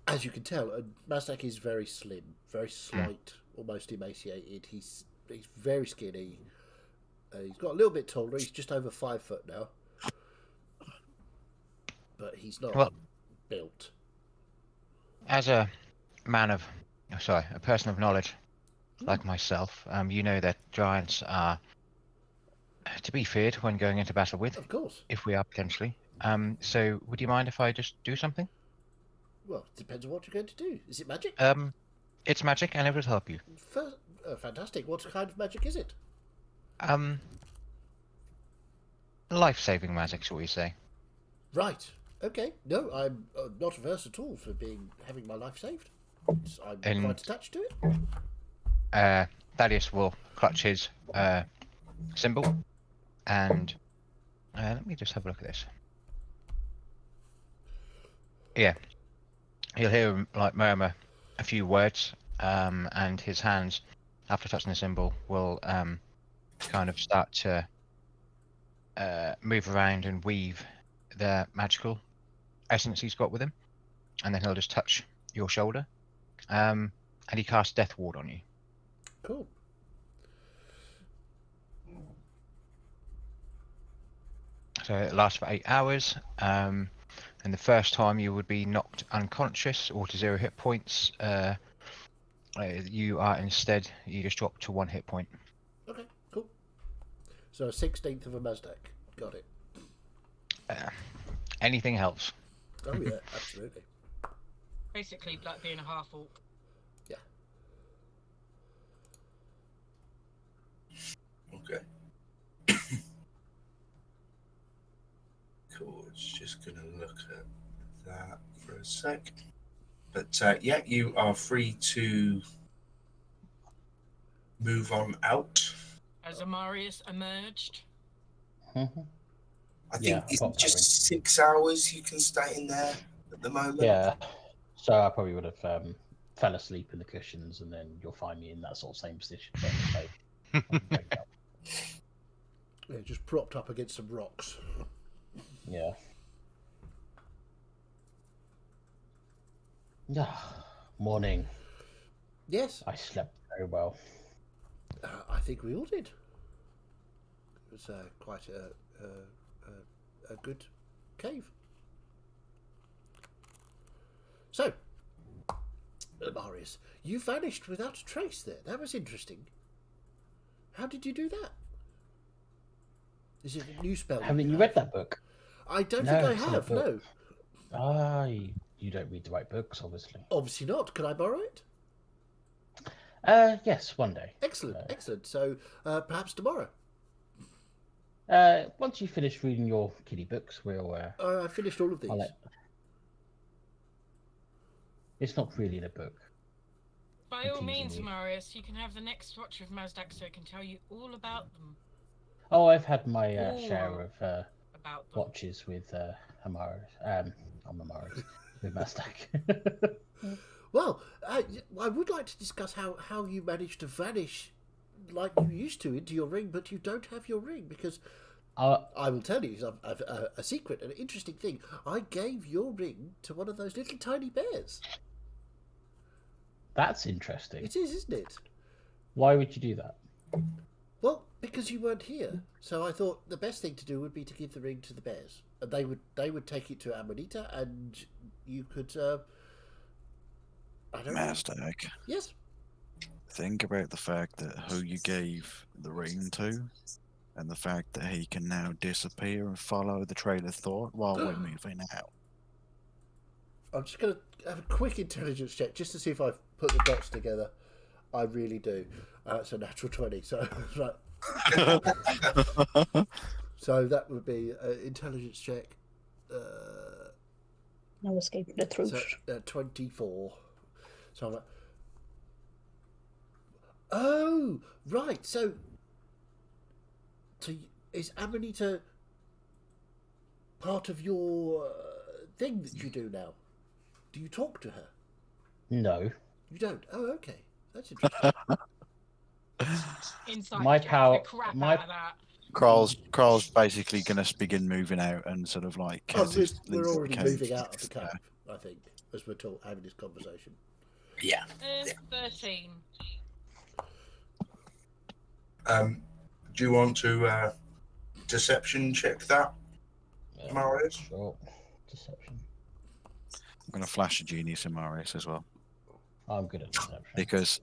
as you can tell, Mazdak is very slim, very slight, almost emaciated. He's very skinny. He's got a little bit taller. He's just over 5 foot now. But he's not built. as a a person of knowledge, like myself, you know that giants are to be feared when going into battle with, Of course. if we are potentially. So would you mind if I just do something? Well, it depends on what you're going to do. Is it magic? It's magic and it will help you. Fantastic. What kind of magic is it? Life-saving magic, shall we say? Right. Okay. No, I'm not averse at all for having my life saved. I'm quite attached to it. Thaddeus will clutch his symbol, and let me just have a look at this. Yeah, he'll hear him like murmur a few words, and his hands, after touching the symbol, will kind of start to move around and weave the magical essence he's got with him, and then he'll just touch your shoulder, and he casts Death Ward on you. Cool. So it lasts for 8 hours, and the first time you would be knocked unconscious or to 0 hit points. You just drop to 1 hit point. Okay, cool. So a 16th of a Mazdak. Got it. Anything helps. Oh yeah, absolutely. Basically, like being a half orc. Yeah. Okay. Cool. It's just gonna look at that for a sec. But yeah, you are free to move on out. As Amarius emerged. I think it's popped just that 6 hours you can stay in there at the moment. Yeah. So I probably would have fell asleep in the cushions, and then you'll find me in that sort of same position. Yeah, just propped up against some rocks. Yeah. Morning. Yes, I slept very well. I think we all did. It was quite a good cave. So, Marius, you vanished without a trace there. That was interesting. How did you do that? Is it a new spell? Haven't you read that book? I don't No, think I it's not a have, book. no. You don't read the right books, obviously. Obviously not. Can I borrow it? Yes, one day. Excellent, excellent. So, perhaps tomorrow. Once you finish reading your kiddie books, we'll. I finished all of these. It's not really in a book. By all means, teasing you. Marius, you can have the next watch of Mazdak so I can tell you all about them. Oh, I've had my share All of about them. watches with Amaris. I'm Amaris with Mastak. Well, I would like to discuss how you managed to vanish like you used to into your ring, but you don't have your ring, because I will tell you a secret, an interesting thing. I gave your ring to one of those little tiny bears. That's interesting. It is, isn't it? Why would you do that? Well, because you weren't here, so I thought the best thing to do would be to give the ring to the bears, and they would take it to Amanita, and you could. I don't know. Mastak, Yes. think about the fact that who you gave the ring to, and the fact that he can now disappear and follow the trail of thought while we're moving out. I'm just going to have a quick intelligence check just to see if I've put the dots together. I really do. It's a natural 20, so right. So that would be an intelligence check. No escaping the truth. So 24. So I'm like, oh, right. So is Amanita part of your thing that you do now? Do you talk to her? No. You don't? Oh, okay. That's interesting. Insight My check power- the crap my- out of that. Kral's basically going to begin moving out and sort of like. Oh, as he's we're leaving already the moving cave. out of the cave, I think, as we're having this conversation. Yeah. 13. Do you want to deception check that, Marius? Sure. Deception. I'm going to flash a genius in Marius as well. I'm good at deception. Because,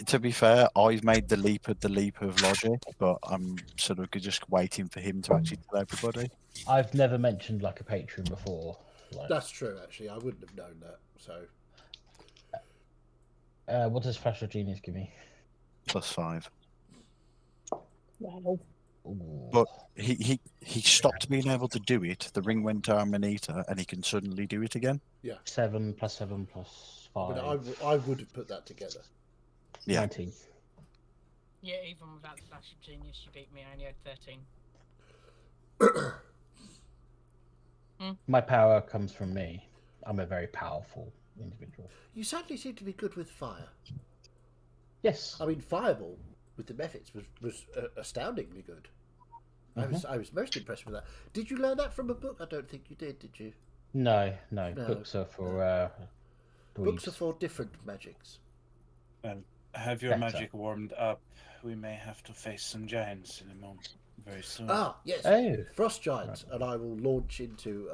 to be fair, I've made the leap of logic, but I'm sort of just waiting for him to actually tell everybody. I've never mentioned like a patron before. Like, That's true, actually. I wouldn't have known that. So what does Flash of Genius give me? +5. Wow. Ooh. But he stopped being able to do it. The ring went to Amanita, and he can suddenly do it again. 7 + 7 + 5. but I would have put that together. Yeah. 19. Yeah, even without the flash of genius, you beat me. I only had 13. My power comes from me. I'm a very powerful individual. You sadly seem to be good with fire. Yes. I mean, Fireball with the methods was astoundingly good. I was most impressed with that. Did you learn that from a book? I don't think you did you? No. No, Books are for Books are dweebs. for different magics. Well, have your Better. magic warmed up. We may have to face some giants in a moment, very soon. Ah, yes. Oh. Frost giants, and I will launch into.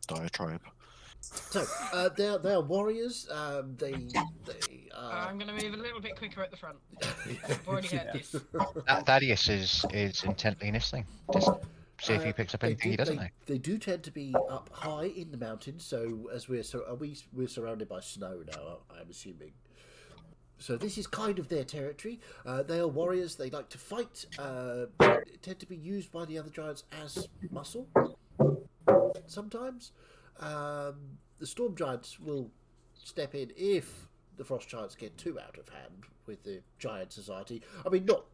Diatribe. So they're warriors. They I'm going to move a little bit quicker at the front. I've already heard this. Thaddeus is intently listening. Just see if he picks up anything he doesn't know. They do tend to be up high in the mountains. So as we're surrounded by snow now, I'm assuming. So this is kind of their territory. They are warriors. They like to fight. They tend to be used by the other giants as muscle. Sometimes the storm giants will step in if the frost giants get too out of hand with the giant society. I mean, not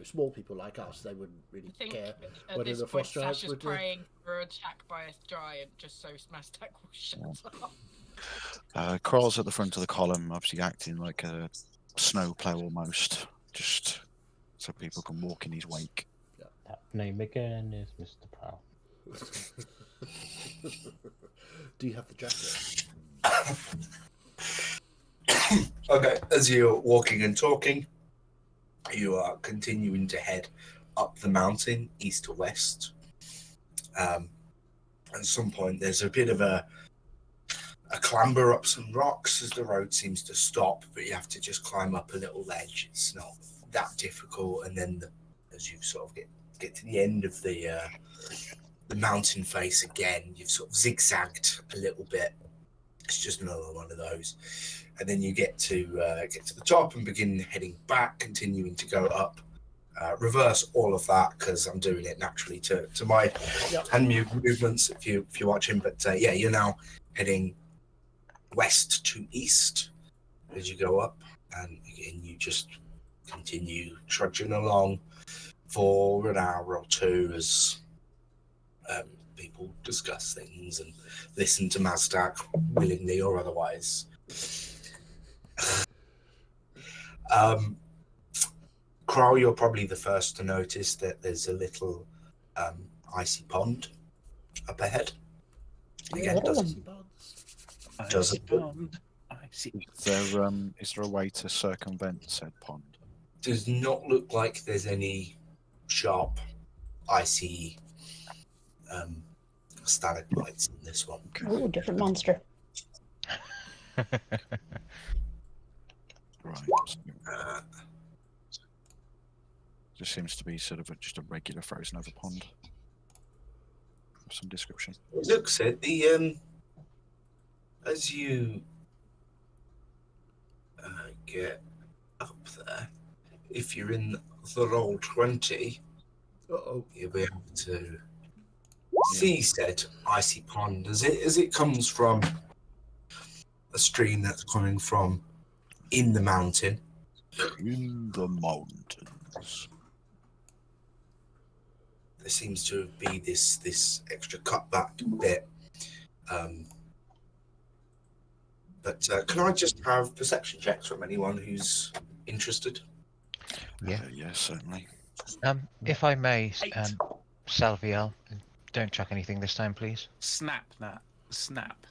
small people like us. They wouldn't really I think care at whether this the point, frost giants Sasha's would. praying for an attack by a giant just so Smastak will shut up. Kral's at the front of the column, obviously acting like a snowplow almost, just so people can walk in his wake. That name again is Mr. Prowl. Do you have the jacket? Okay, as you're walking and talking, you are continuing to head up the mountain, east to west. At some point, there's a bit of a clamber up some rocks as the road seems to stop, but you have to just climb up a little ledge. It's not that difficult, and then as you sort of get to the end of the mountain face again, you've sort of zigzagged a little bit. It's just another one of those, and then you get to the top and begin heading back, continuing to go up. Reverse all of that because I'm doing it naturally to my hand movements if you're watching. But yeah, you're now heading west to east as you go up, and again you just continue trudging along for an hour or two as people discuss things and listen to Mazdak willingly or otherwise. Kral, you're probably the first to notice that there's a little icy pond up ahead. Again, doesn't Is there a way to circumvent said pond? does not look like there's any sharp, icy stalagmites in this one. Oh, different monster. Right. Just seems to be sort of just a regular frozen over pond of some description. It looks at the as you get up there, if you're in the roll 20, you'll be able to see said icy pond as it comes from a stream that's coming from in the mountain. In the mountains. There seems to be this extra cutback bit. But can I just have perception checks from anyone who's interested? Yeah. Yes, certainly. If I may, Salviel, don't chuck anything this time, please. Snap that. Snap.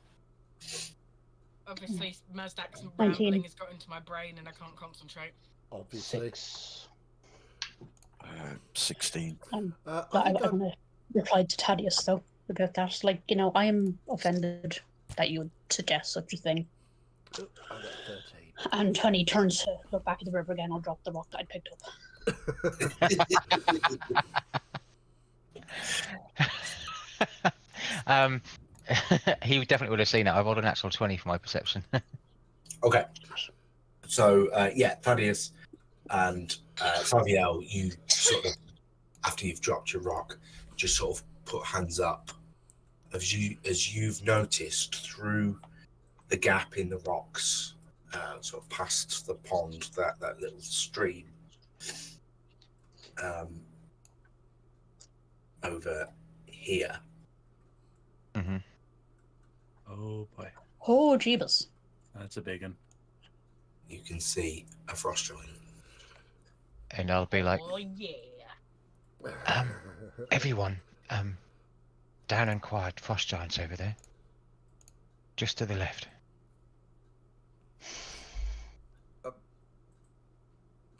Obviously, Mazdak's 19. rambling has got into my brain and I can't concentrate. Obviously. 16. I'm I going think to reply to Thaddeus, though, about that. Like, you know, I am offended that you would suggest such a thing. I got 13. And Honey turns to look back at the river again. I'll drop the rock that I picked up. He definitely would have seen it. I rolled a natural 20 for my perception. Okay. So, yeah, Thaddeus and Saviel, you sort of, after you've dropped your rock, just sort of put hands up as you've noticed through the gap in the rocks, sort of past the pond, that little stream, over here. Mm-hmm. Oh boy, Oh, Jeebus. that's a big one. You can see a frost giant. And I'll be like, Oh yeah. everyone, down and quiet, frost giants over there. Just to the left.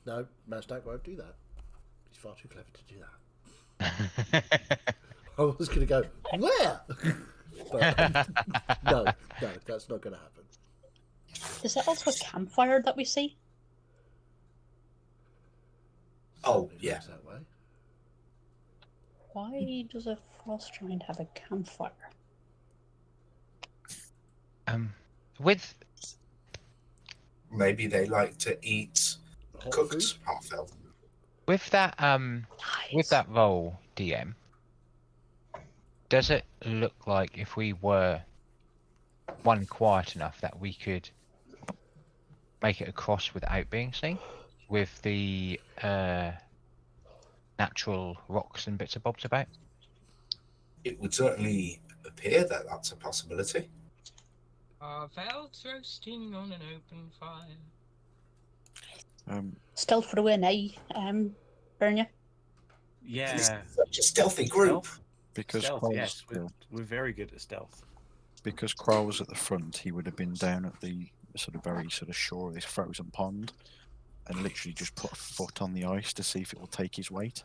No, Mazdak won't do that. He's far too clever to do that. I was going to go, where? But no, that's not going to happen. Is that also a campfire that we see? Oh, It yeah. looks that way. Why does a frost giant have a campfire? With Maybe they like to eat Hot cooked food? half-elf. with that with that roll, DM, does it look like if we were one quiet enough that we could make it across without being seen, with the natural rocks and bits of bobs about? It would certainly appear that that's a possibility. Our Val's roasting on an open fire. Stealth for the win, eh, Bernia? Yeah. This is such a stealthy group. Stealth? Because Stealth, Kral's, yes, we're very good at stealth. because Kral was at the front, he would have been down at the sort of very sort of shore of this frozen pond, and literally just put a foot on the ice to see if it will take his weight.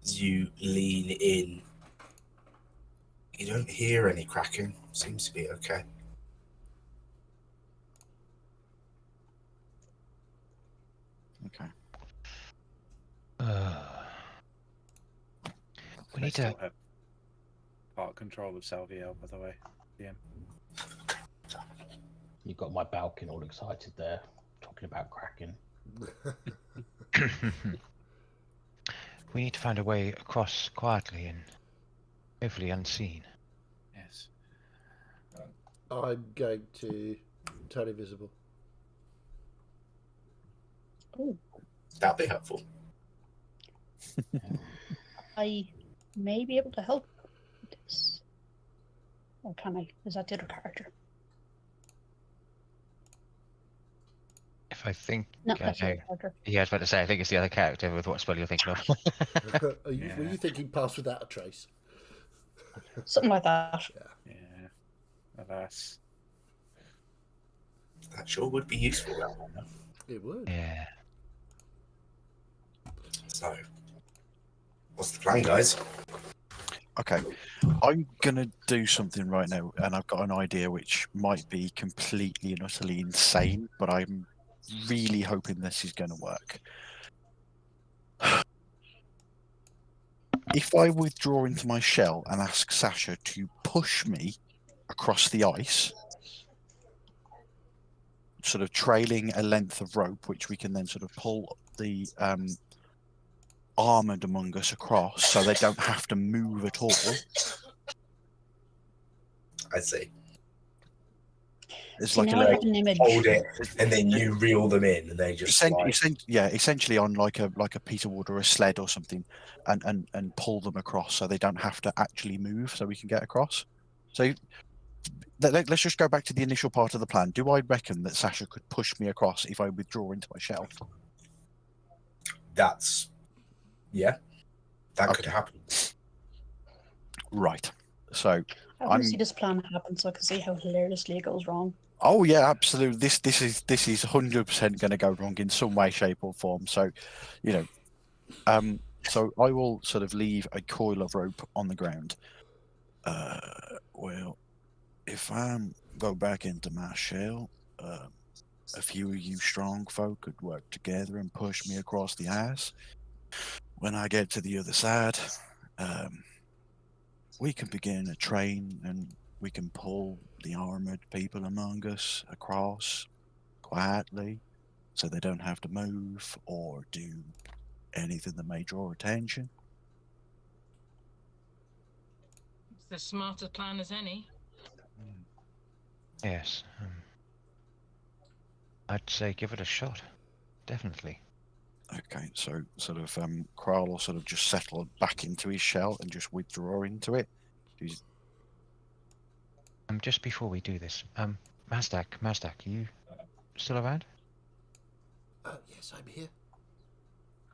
As you lean in, you don't hear any cracking. Seems to be okay. Okay. We I need still to. have part control of Salviel, by the way. DM. You got my Balkan all excited there, talking about cracking. We need to find a way across quietly and hopefully unseen. Yes. I'm going to turn invisible. Oh, That'd be helpful. I may be able to help with this. Or can I? Is that the other character? If I think No, I that's the know. other character. Yeah, I was about to say, I think it's the other character with what spell you're thinking of. Were you thinking pass without a trace? Something like that. Yeah. Alas. That sure would be useful. That one. It would. Yeah. So, what's the plan, guys? Okay, I'm gonna do something right now, and I've got an idea which might be completely and utterly insane, but I'm really hoping this is gonna work. If I withdraw into my shell and ask Sasha to push me across the ice, sort of trailing a length of rope, which we can then sort of pull the armored among us across so they don't have to move at all. I see. It's See, like now I have an image. Hold it, and then you reel them in, and they just slide. essentially on like a piece of wood or a sled or something, and pull them across so they don't have to actually move, so we can get across. So let's just go back to the initial part of the plan. Do I reckon that Sasha could push me across if I withdraw into my shell? That's that could Okay. happen. Right. So I want to see this plan happen so I can see how hilariously it goes wrong. oh yeah, absolutely. This is 100% going to go wrong in some way, shape, or form. So, so I will sort of leave a coil of rope on the ground. Well, if I go back into my shell, a few of you strong folk could work together and push me across the ice. When I get to the other side, we can begin a train and we can pull the armored people among us across quietly so they don't have to move or do anything that may draw attention. It's the smartest plan as any. Yes. I'd say give it a shot. Definitely. Okay, so sort of Kral will sort of just settle back into his shell and just withdraw into it. He's, Just before we do this, Mazdak, are you still around? Yes, I'm here.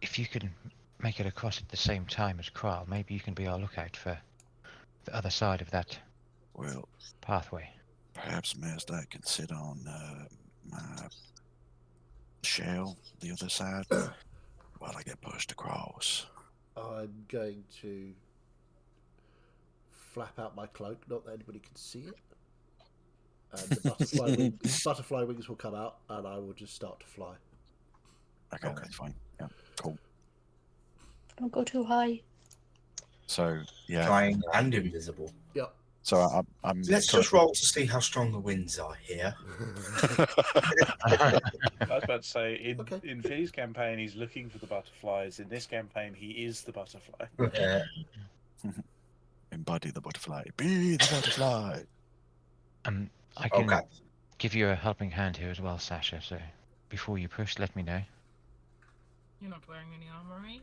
If you can make it across at the same time as Kral, maybe you can be our lookout for the other side of that well, pathway. perhaps Mazdak can sit on my shell, the other side, while I get pushed across. I'm going to flap out my cloak, not that anybody can see it. And the butterfly wings will come out, and I will just start to fly. Okay, that's fine. Yeah, cool. Don't go too high. So yeah, Flying and invisible. Yep. so I'm Let's just roll to see how strong the winds are here. I was about to say, Okay. in Fee's campaign, he's looking for the butterflies. In this campaign, he is the butterfly. embody the butterfly. Be the butterfly. I can Okay. give you a helping hand here as well, Sasha. So before you push, let me know. You're not wearing any armor, right?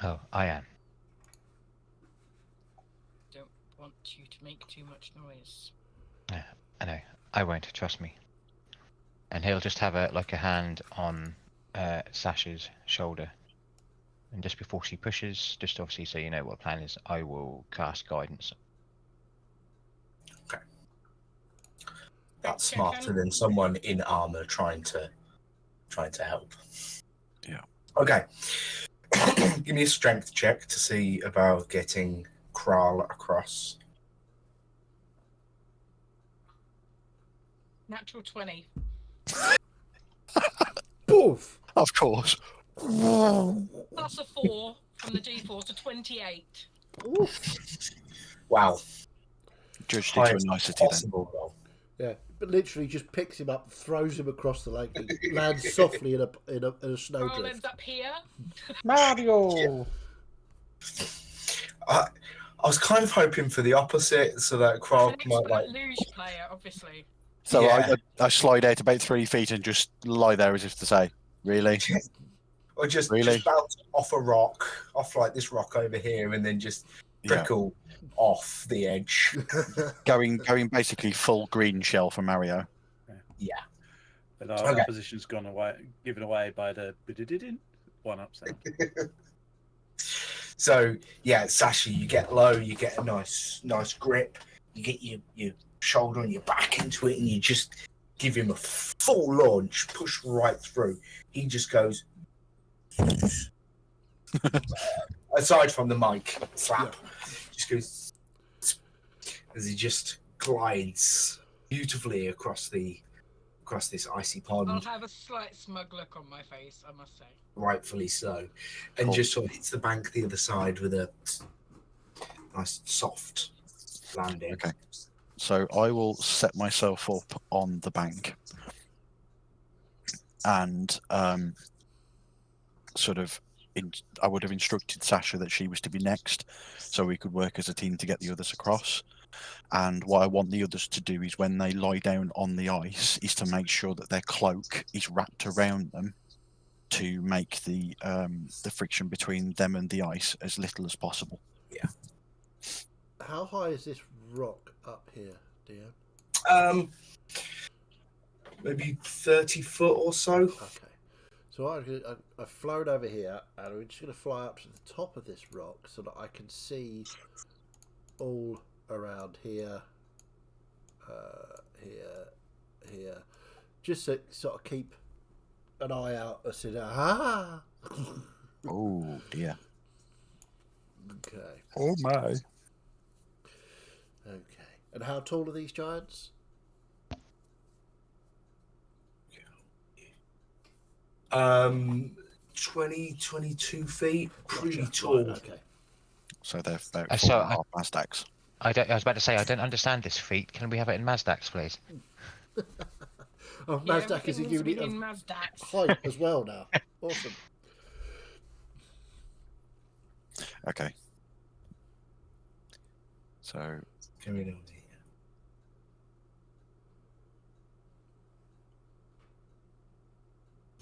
Oh, I am. Don't want you to make too much noise. I know. I won't. Trust me. And he'll just have a hand on Sasha's shoulder. And just before she pushes, just obviously so you know what the plan is, I will cast guidance. That's smarter than someone in armor trying to help. Yeah. Okay. Give me a strength check to see about getting Kral across. Natural 20. Poof! Of course. Plus a 4 from the D4 to 28. Wow. Judged it to a Highest nicety then. possible roll. Yeah, but literally just picks him up, throws him across the lake, and lands softly in a Carl snowdrift. ends up here. Mario! I was kind of hoping for the opposite, so that As Krog an might expert like. luge player, obviously. So Yeah. I slide out about 3 feet and just lie there as if to say, really? Or just Really? bounce off a rock, off like this rock over here, and then just Yeah. trickle off the edge. Going basically full green shell for Mario. Yeah. But our Okay. position's gone away, given away by the one-up sound. So yeah, Sasha, you get low, you get a nice grip, you get your shoulder and your back into it, and you just give him a full launch, push right through. He just goes. Aside from the mic slap, just goes as he just glides beautifully across this icy pond. I'll have a slight smug look on my face, I must say. Rightfully so, and Cool. just sort of hits the bank the other side with a nice soft landing. Okay. So I will set myself up on the bank and I would have instructed Sasha that she was to be next so we could work as a team to get the others across. And what I want the others to do is when they lie down on the ice is to make sure that their cloak is wrapped around them to make the friction between them and the ice as little as possible. How high is this rock up here, Dion? Maybe 30 foot or so. Okay. So I've flown over here, and we're just going to fly up to the top of this rock so that I can see all around here, here, just to sort of keep an eye out. I said, ah. Oh dear. Okay. Oh my. Okay. And how tall are these giants? 22 feet, pretty Gotcha. tall. Right, okay. So they're about So 4.5 Mazdacs. I was about to say, I don't understand this feat. Can we have it in Mazdacs, please? Oh, Yeah, Mazdak is everything's giving it in a Mazdacs. height as well now. Awesome. Okay. So Coming over here.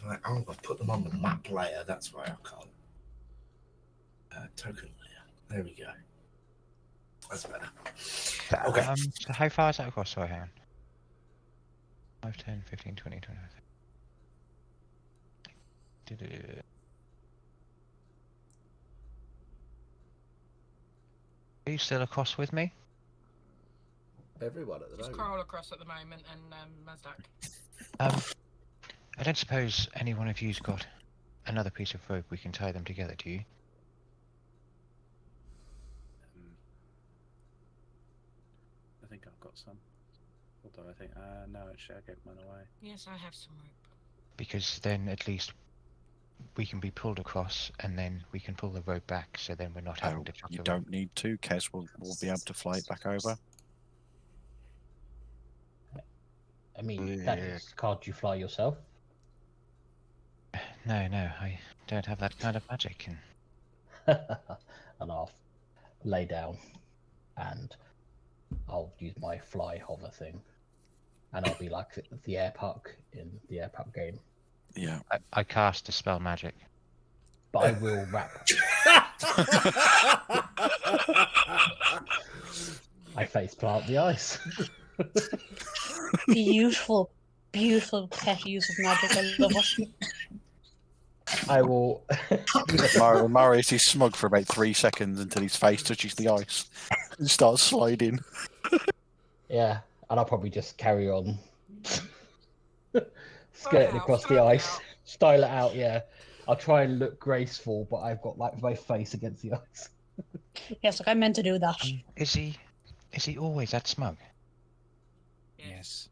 Right, oh, I've put them on the map layer. That's why I can't. Token layer. There we go. That's better. Okay. So how far is that across? Sorry, hang on. 5, 10, 15, 20, 25. Are you still across with me? Everyone at the Just moment. crawl across at the moment and Mazdak. I don't suppose any one of you's got another piece of rope we can tie them together, do you? I think I've got some. Although I think, no, actually I gave mine away. Yes, I have some rope. Because then at least we can be pulled across and then we can pull the rope back so then we're not having to chuck you the rope. don't need to. Kez will be able to fly it back over. I mean, that is, can't you fly yourself? No, I don't have that kind of magic. And And I'll lay down and I'll use my fly hover thing. And I'll be like the air puck in the air puck game. Yeah. I cast Dispel Magic. But I will wrap. I face plant the ice. Beautiful, beautiful pet use of magic. I love it. I will. Marius is smug for about 3 seconds until his face touches the ice and starts sliding. Yeah, and I'll probably just carry on skirting across the style it ice, out. style it out. Yeah, I'll try and look graceful, but I've got like my face against the ice. Yes, like I meant to do that. Is he always that smug? Yes.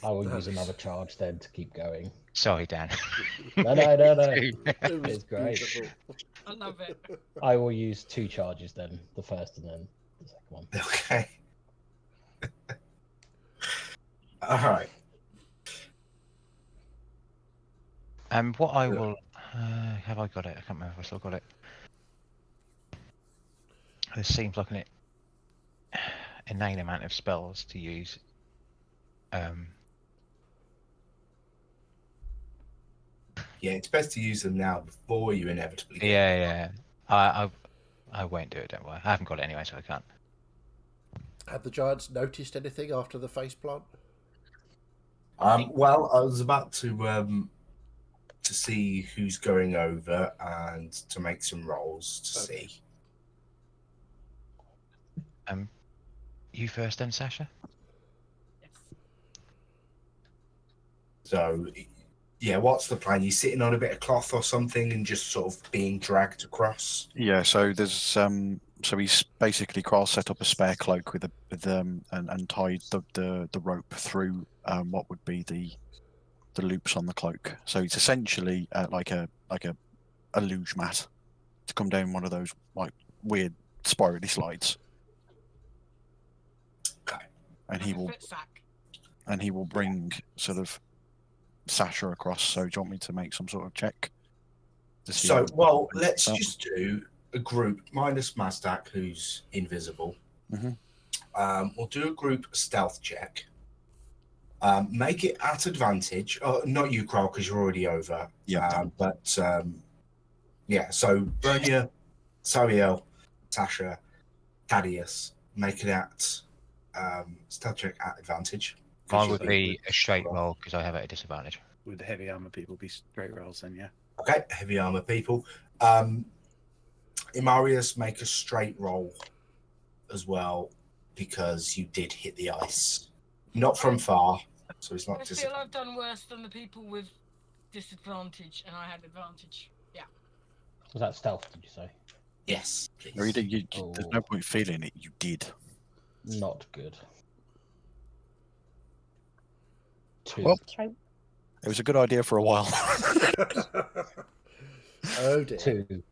I will use another charge then to keep going. Sorry, Dan. No. It was It's great. beautiful. I love it. I will use 2 charges then, the first and then the second one. Okay. All right. What I will Have I got it? I can't remember if I still got it. This seems like an inane amount of spells to use. Yeah, it's best to use them now before you inevitably get Yeah. I won't do it. Don't worry. I haven't got it anyway, so I can't. Have the giants noticed anything after the face plant? Well, I was about to see who's going over and to make some rolls to Okay. see. You first, then, Sasha. Yes. So, yeah, what's the plan? You sitting on a bit of cloth or something and just sort of being dragged across? Yeah, so there's so he's basically Carl set up a spare cloak with and tied the rope through what would be the loops on the cloak. So it's essentially like a luge mat to come down one of those like weird spirally slides. Okay. And Like a foot sack. he will bring sort of Sasha across. So do you want me to make some sort of check? To see So, how- well, let's just do a group minus Mazdak, who's invisible. Mhm. We'll do a group stealth check. Make it at advantage. Oh, not you, Kroll, because you're already over. Yeah. Yeah. So Bernia, Sariel, Sasha, Thaddeus, make it at stealth check at advantage. Mine would be a straight roll because I have it at a disadvantage. Would the heavy armor people be straight rolls then? Yeah. Okay, heavy armor people. Imarius, make a straight roll as well because you did hit the ice. Not from far, so it's I not feel I've done worse than the people with disadvantage, and I had advantage. Yeah. Was that stealth, did you say? Yes, No, you please. did- there's no point feeling it. You did. Not good. 2. Well, Throw. it was a good idea for a while. Oh dear. 2.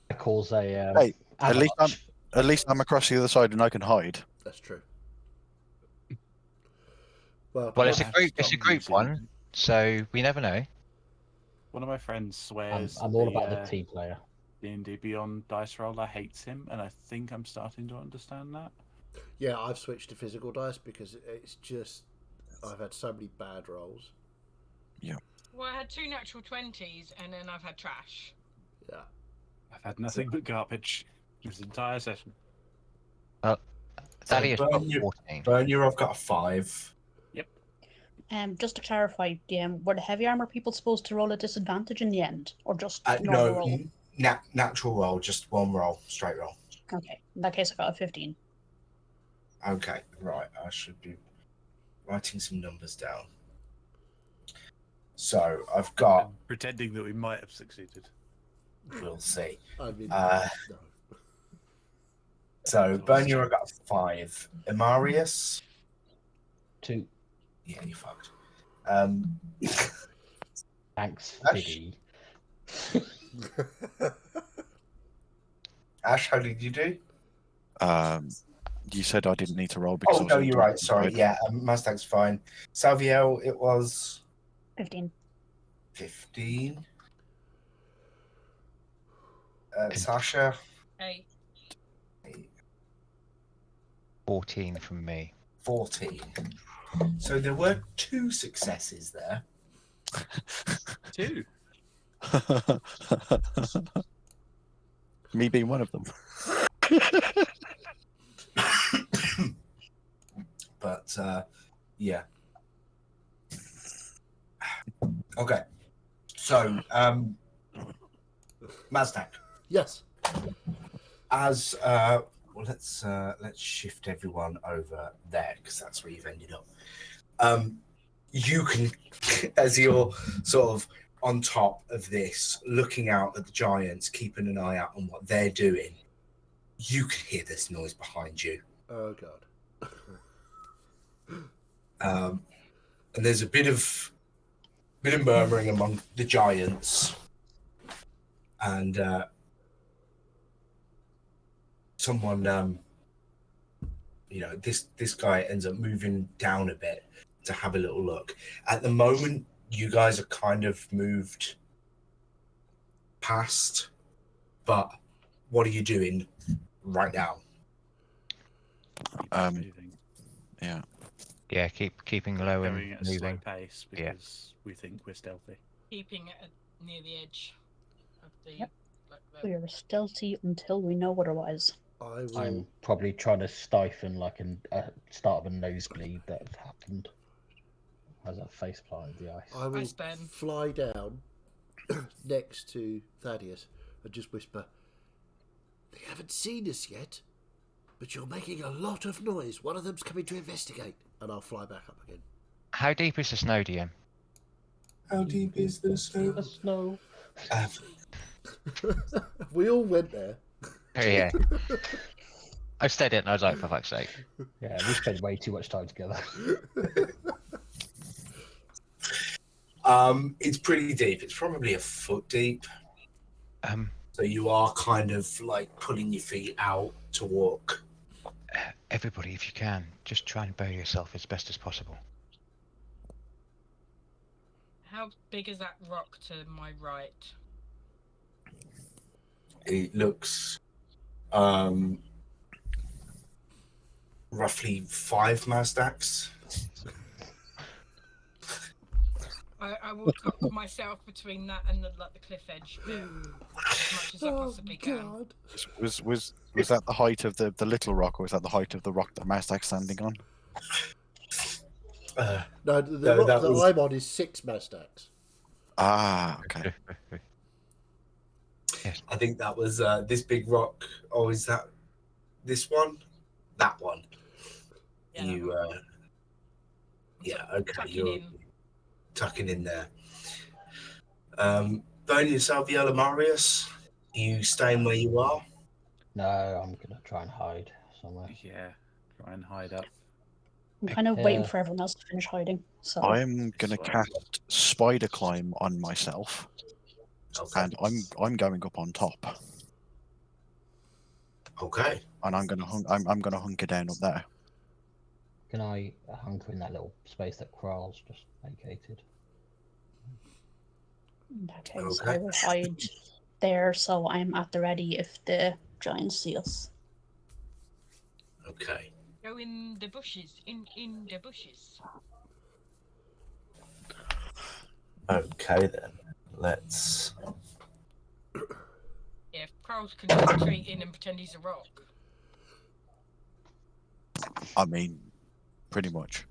That calls a. Hey, at least avalanche. At least I'm across the other side and I can hide. That's true. Well, Well, it's a have to group. It's a stop group using- one, so we never know. One of my friends swears I'm all about the team player. D&D Beyond dice roller hates him, and I think I'm starting to understand that. yeah, I've switched to physical dice because it's just I've had so many bad rolls. Well, I had 2 natural 20s, and then I've had trash. Yeah. I've had nothing but garbage this entire session. Thaddeus got Bernia, 14. Bernia, I've got a 5. Just to clarify, were the heavy armor people supposed to roll a disadvantage in the end, or just normal No, roll? natural roll, just one roll, straight roll. Okay, in that case, I got a 15. Okay, right. I should be writing some numbers down. So I've got. I'm pretending that we might have succeeded. We'll see. I mean, Uh, no. So Bernia, I got a 5. Imarius. 2. Yeah, you fucked. Thanks, Ash? Fiddy. Ash, how did you do? You said I didn't need to roll because. Oh I was no, on you're top right. of the Sorry. side. Yeah, Mustang's fine. Salviel, it was 15. 15. Sasha, 8. 14 from me. 14. So there were 2 successes there. 2. Me being one of them. But yeah. Okay. So Mazdak, Yes. as well, let's shift everyone over there because that's where you've ended up. You can, as you're sort of on top of this, looking out at the giants, keeping an eye out on what they're doing, you can hear this noise behind you. Oh god. And there's a bit of murmuring among the giants, and someone, this guy ends up moving down a bit to have a little look. At the moment, you guys are kind of moved past, but what are you doing right now? Moving. Yeah. Yeah, keeping low and Going at a slow moving. pace Yeah. because we think we're stealthy. Keeping it near the edge of the. Yep. Like the We are stealthy until we know otherwise. I will. I'm probably trying to stifle like a start of a nosebleed that has happened as I face planted the ice. I will Ice Ben. fly down next to Thaddeus and just whisper, "They haven't seen us yet, but you're making a lot of noise. One of them's coming to investigate." And I'll fly back up again. How deep is the snow, DM? How deep is the snow? The snow. We all went there. Oh, yeah. I stayed in and I was like, for fuck's sake. Yeah, we spent way too much time together. It's pretty deep. It's probably a foot deep. So you are kind of like pulling your feet out to walk. Everybody, if you can, just try and bury yourself as best as possible. How big is that rock to my right? It looks roughly 5 Mazdacs. I will tuck myself between that and the cliff edge bit as much as I possibly can. Was that the height of the little rock, or was that the height of the rock that Mazdak's standing on? No, the rock that I'm on is 6 Mazdacs. Ah, okay. Yes. I think that was this big rock. Oh, is that this one? That one. Yeah, You, yeah, okay. tucking You're in. tucking in there. Burning yourself, Yellow Marius. You staying where you are? No, I'm gonna try and hide somewhere. Yeah, try and hide up. I'm kind of waiting Yeah. for everyone else to finish hiding. So I'm gonna Right. cast spider climb on myself, Okay. and I'm going up on top, Okay. and I'm gonna hunker down up there. Can I hunker in that little space that Kral's just vacated? in that case, Okay. I will hide there so I'm at the ready if the giants see us. Okay. Go in the bushes. In the bushes. Okay then. Let's. Yeah, if Carl can just retreat in and pretend he's a rock. I mean, pretty much.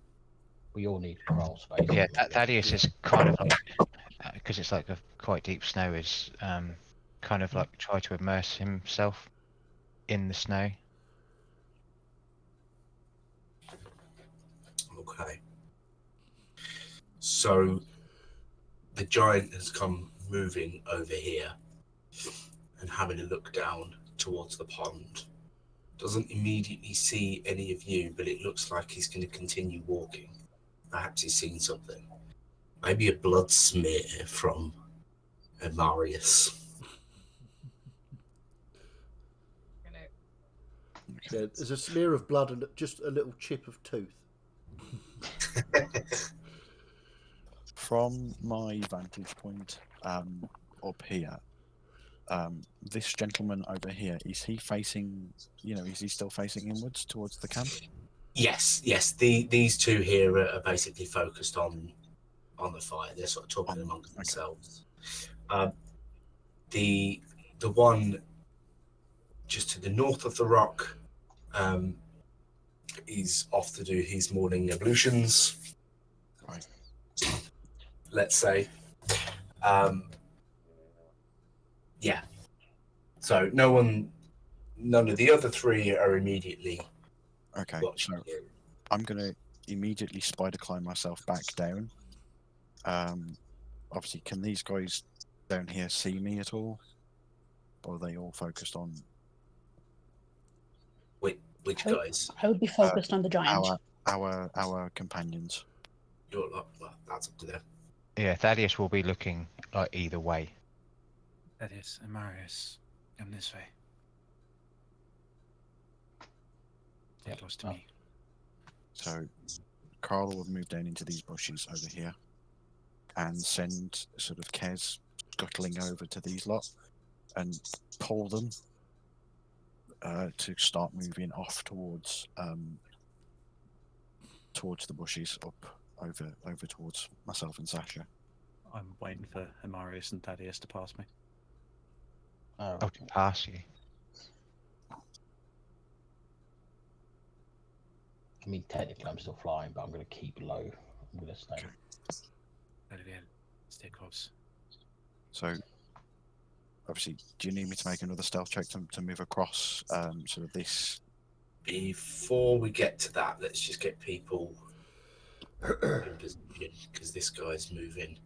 We all need Kral space. Yeah, Thaddeus is kind of like, because it's like a quite deep snow, is kind of like try to immerse himself in the snow. Okay. So the giant has come moving over here and having a look down towards the pond. Doesn't immediately see any of you, but it looks like he's going to continue walking. Perhaps he's seen something. Maybe a blood smear from Marius. Gonna Yeah, there's a smear of blood and just a little chip of tooth. From my vantage point, up here, this gentleman over here, is he facing? Is he still facing inwards towards the camp? Yes. These two here are basically focused on the fire. They're sort of talking amongst themselves. The one just to the north of the rock is off to do his morning ablutions. Right. Let's say. Yeah. So none of the other three are immediately Okay, watching so you. I'm gonna immediately spider climb myself back down. Obviously, can these guys down here see me at all, or are they all focused on Which Oh. guys? I would be focused on the giant. our companions? You're like, well, that's up to them. Yeah, Thaddeus will be looking like either way. Thaddeus and Marius, come this way. Stay close to Oh. me. So, Carl will move down into these bushes over here, and send sort of Kez scuttling over to these lot and pull them to start moving off towards the bushes, up over towards myself and Sasha. I'm waiting for Amarius and Thaddeus to pass me. Oh, Oh, to pass you. I mean, technically I'm still flying, but I'm going to keep low. I'm going to stay. Olivier, stay close. So, obviously, do you need me to make another stealth check to move across sort of this? Before we get to that, let's just get people in position because this guy's moving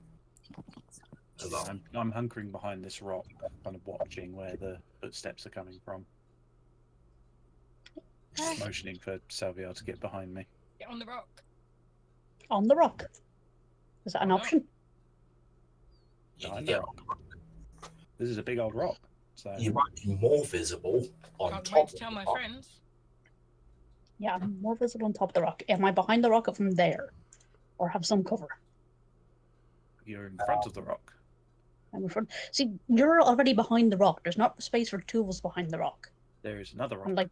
along. I'm hunkering behind this rock, kind of watching where the footsteps are coming from. Motioning for Salviar to get behind me. Get on the rock. On the rock. Is that an Oh, no. option? You I can know. get on the rock. This is a big old rock. So You might be more visible on Can't top wait of to tell the my rock. friends. Yeah, I'm more visible on top of the rock. Am I behind the rock if I'm there? Or have some cover? you're in front of the rock. I'm in front. See, you're already behind the rock. There's not space for two of us behind the rock. There is another rock. And like,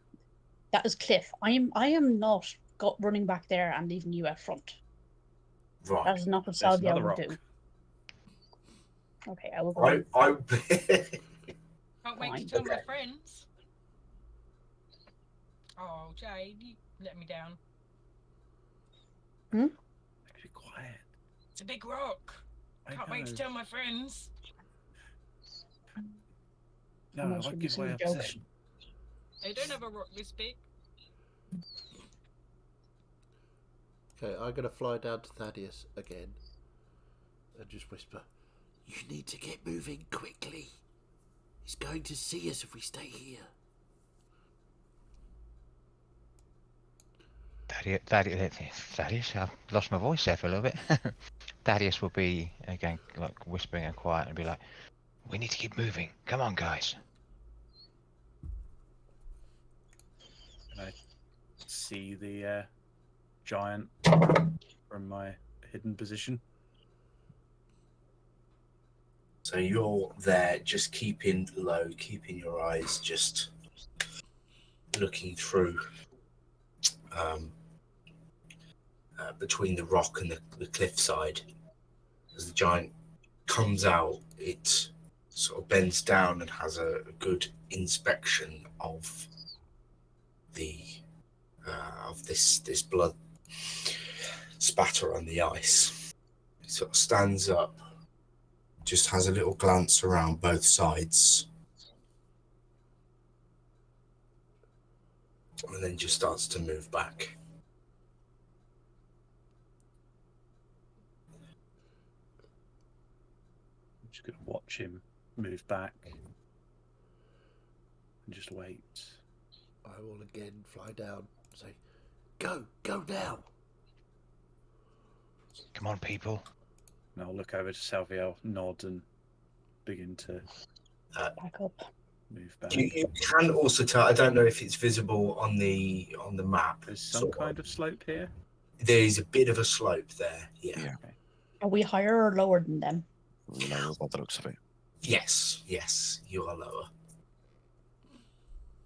that is Cliff. I am not running back there and leaving you out front. That Right. is not what There's Salvia another would rock. do. Okay, I will go. I Can't wait Fine. to tell my Okay. friends. Oh, Jade, you let me down. Be quiet. It's a big rock. I Can't wait to know. tell my friends. No, Almost I from give the away our joke. position. They don't have a rock this big. Okay, I'm going to fly down to Thaddeus again and just whisper, "You need to get moving quickly. He's going to see us if we stay here." Thaddeus, I've lost my voice there for a little bit. Thaddeus will be, again, like whispering and quiet and be like, "We need to keep moving. Come on, guys." Can I see the giant from my hidden position? So you're there, just keeping low, keeping your eyes just looking through between the rock and the cliffside. As the giant comes out, it sort of bends down and has a good inspection of the of this blood spatter on the ice. It sort of stands up, just has a little glance around both sides, and then just starts to move back. I'm just going to watch him move back and just wait. I will again fly down and say, "Go now." Come on, people. And I'll look over to Salviel, nod, and begin to Back up. move back. You can also tell. I don't know if it's visible on the map. There's some sort kind of slope here. There's a bit of a slope there. Yeah. Yeah. Are we higher or lower than them? Lower by the looks of it. Yes. Yes. You are lower.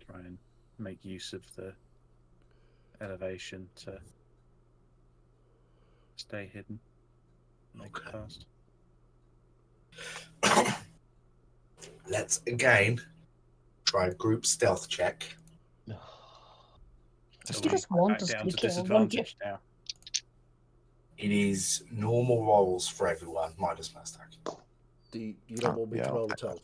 Try and make use of the elevation to stay hidden. Make it Okay. fast. Let's again try a group stealth check. So Just You we just want back us down to to kill, won't you? disadvantage now. It is normal rolls for everyone, minus Mastack. You don't want me yeah, to I'll roll at take all?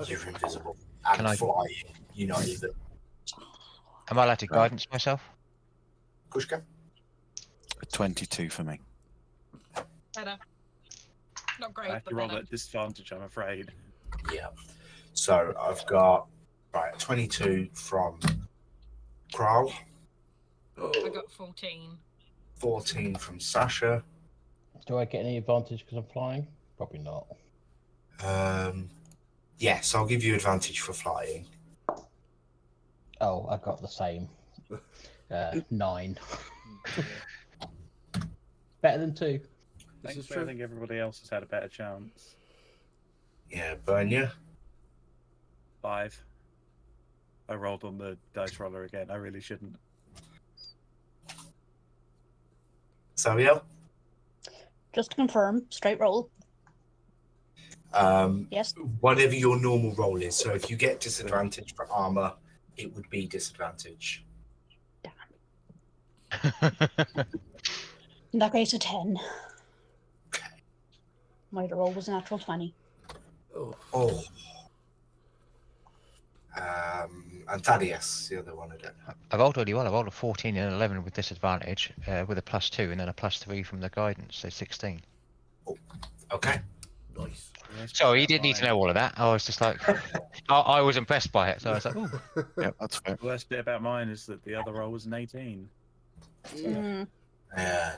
You're invisible. And Can I- flying. You know either. Am I allowed to guidance myself? Kushka? A 22 for me. Better. Not I great, have but to roll better. at disadvantage, I'm afraid. Yeah. So I've got 22 from Kral, I got 14. 14 from Sasha. Do I get any advantage because I'm flying? Probably not. Yes, I'll give you advantage for flying. Oh, I got the same. 9. Better than 2. This is Thankfully, true. I think everybody else has had a better chance. Yeah, Bernia. 5. I rolled on the dice roller again. I really shouldn't. Samuel. Just to confirm, straight roll. Yes. Whatever your normal roll is. So if you get disadvantage for armor, it would be disadvantage. In that case, a 10. My roll was a natural 20. Oh. And Thaddeus, the other one I don't know. I rolled really well. I rolled a 14 and an 11 with disadvantage, with a +2 and then a +3 from the guidance, so 16. Okay. Nice. So you didn't need to know all of that. I was just like, I was impressed by it. So I was like, ooh. Yeah, that's fair. The worst bit about mine is that the other roll was an 18. Mm. Yeah.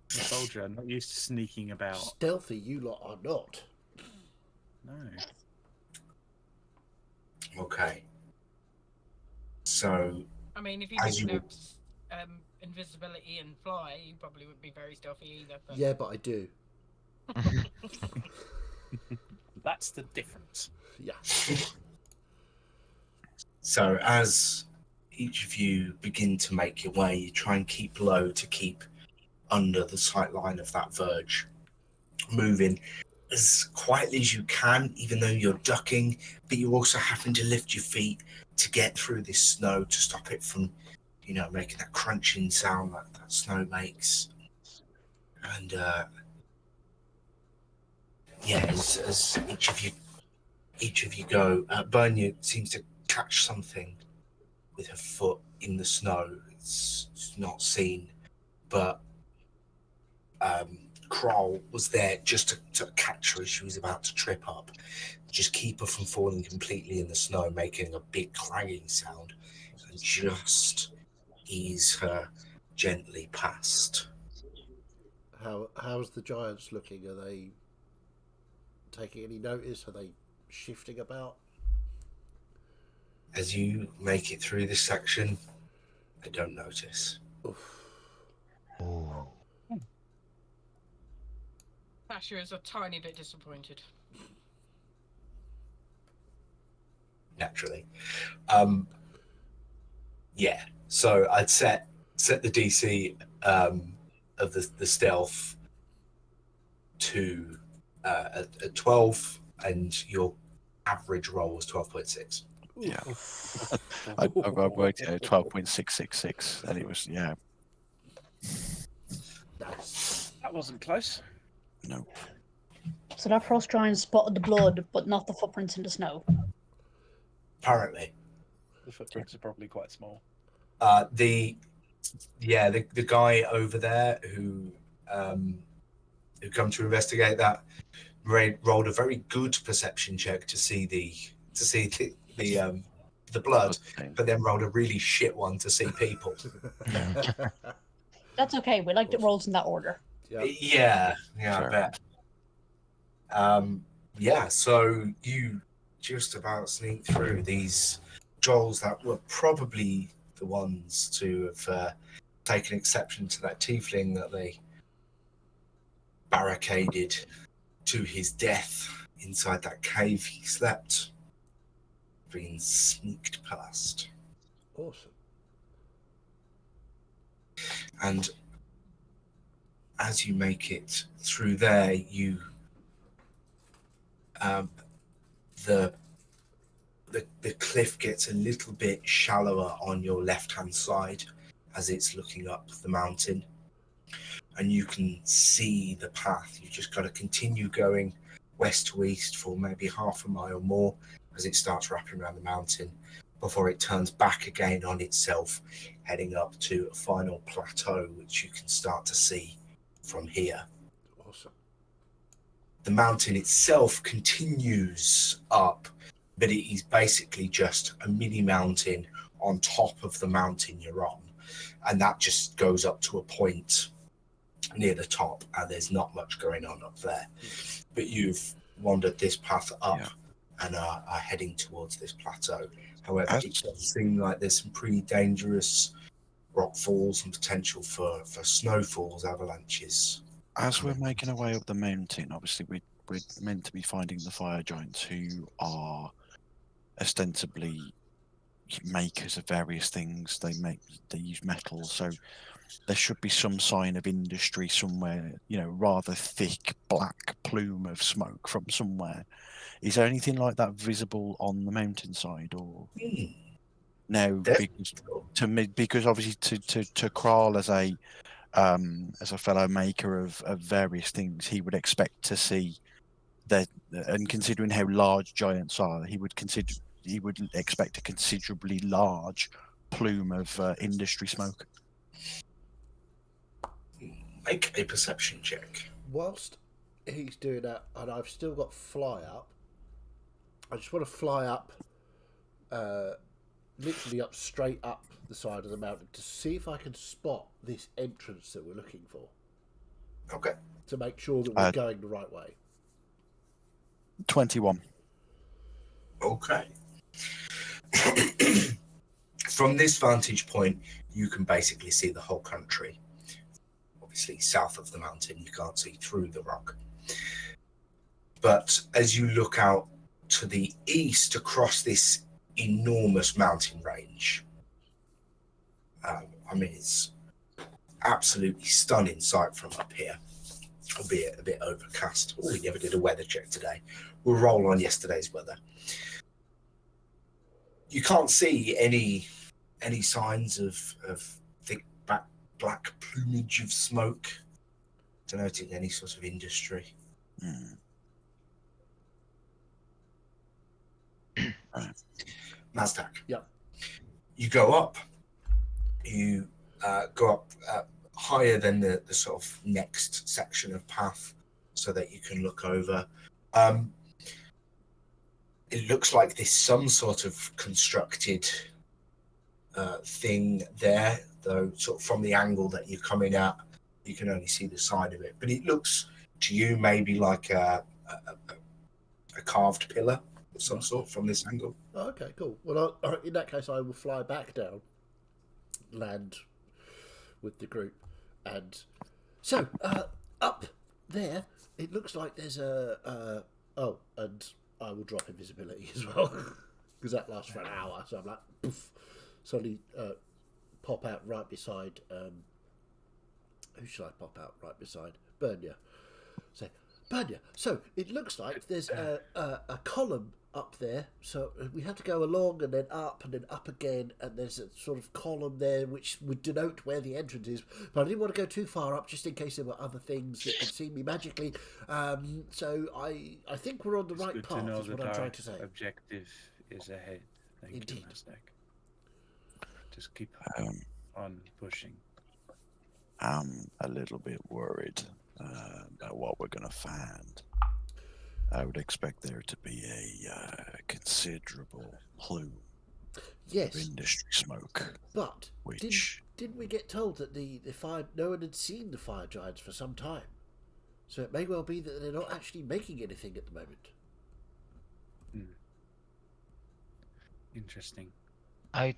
A soldier, not used to sneaking about. Stealthy, you lot are not. No. Okay. So, I mean, if you As didn't you have invisibility and fly, you probably wouldn't be very stealthy either. But... Yeah, but I do. That's the difference. Yeah. so as each of you begin to make your way, you try and keep low to keep under the sight line of that verge, moving as quietly as you can, even though you're ducking, but you're also having to lift your feet to get through this snow to stop it from, making that crunching sound that snow makes. And as each of you go, Bernia seems to catch something with her foot in the snow. It's not seen, but Kroll was there just to catch her as she was about to trip up, just keep her from falling completely in the snow, making a big clanging sound, and just ease her gently past. How's the giants looking? Are they taking any notice? Are they shifting about? As you make it through this section, they don't notice. Oof. Ooh. Sasha is a tiny bit disappointed. Naturally. Yeah. So I'd set the DC of the stealth to a 12, and your average roll was 12.6. Yeah. I worked it out 12.666, and it was, yeah. Nice. That wasn't close. No. So that frost giant spotted the blood, but not the footprints in the snow. Apparently. The footprints are probably quite small. The guy over there who come to investigate that rolled a very good perception check to see the blood, but then rolled a really shit one to see people. That's okay. We like the rolls in that order. Yeah, Sure. I bet. So you just about sneak through these trolls that were probably the ones to have taken exception to that tiefling that they barricaded to his death inside that cave he slept, being sneaked past. Awesome. And as you make it through there, you the cliff gets a little bit shallower on your left-hand side as it's looking up the mountain, and you can see the path. You've just got to continue going west to east for maybe half a mile more as it starts wrapping around the mountain before it turns back again on itself, heading up to a final plateau, which you can start to see from here. Awesome. The mountain itself continues up, but it is basically just a mini mountain on top of the mountain you're on. And that just goes up to a point near the top, and there's not much going on up there. But you've wandered this path up and are heading towards this plateau. However, it does seem like there's some pretty dangerous rock falls and potential for snowfalls, avalanches. As we're making our way up the mountain, obviously we're meant to be finding the fire giants who are ostensibly makers of various things. They use metal, so there should be some sign of industry somewhere, rather thick black plume of smoke from somewhere. Is there anything like that visible on the mountainside, or no? Because obviously to Kral as a fellow maker of various things, he would expect to see that, and considering how large giants are, he would expect a considerably large plume of industry smoke. Make a perception check. Whilst he's doing that, and I've still got fly up, I just want to fly up, literally up straight up the side of the mountain to see if I can spot this entrance that we're looking for. Okay. To make sure that we're going the right way. 21. Okay. From this vantage point, you can basically see the whole country. Obviously, south of the mountain, you can't see through the rock. But as you look out to the east across this enormous mountain range, it's absolutely stunning sight from up here, albeit a bit overcast. Oh, we never did a weather check today. We'll roll on yesterday's weather. You can't see any signs of thick black plumage of smoke denoting any sort of industry. Mazdak. Yep. You go up. You go up higher than the sort of next section of path so that you can look over. It looks like there's some sort of constructed thing there, though sort of from the angle that you're coming at, you can only see the side of it. But it looks to you maybe like a carved pillar of some sort from this angle. Oh, okay, cool. Well, in that case, I will fly back down, land with the group, and so up there, it looks like there's and I will drop invisibility as well because that lasts for an hour. So I'm like, poof, suddenly pop out right beside. Who should I pop out right beside? Bernia. Say, Bernia. So it looks like there's a column up there. So we have to go along and then up again, and there's a sort of column there which would denote where the entrance is. But I didn't want to go too far up just in case there were other things that could see me magically. So I think we're on the right path. Is what I'm trying to say. Objective is ahead. Thank Indeed. you, Mazdak. Just keep on pushing. I'm a little bit worried about what we're going to find. I would expect there to be a considerable plume Yes, of industry smoke. but Which didn't we get told that the fire? No one had seen the fire giants for some time, so it may well be that they're not actually making anything at the moment. Interesting. I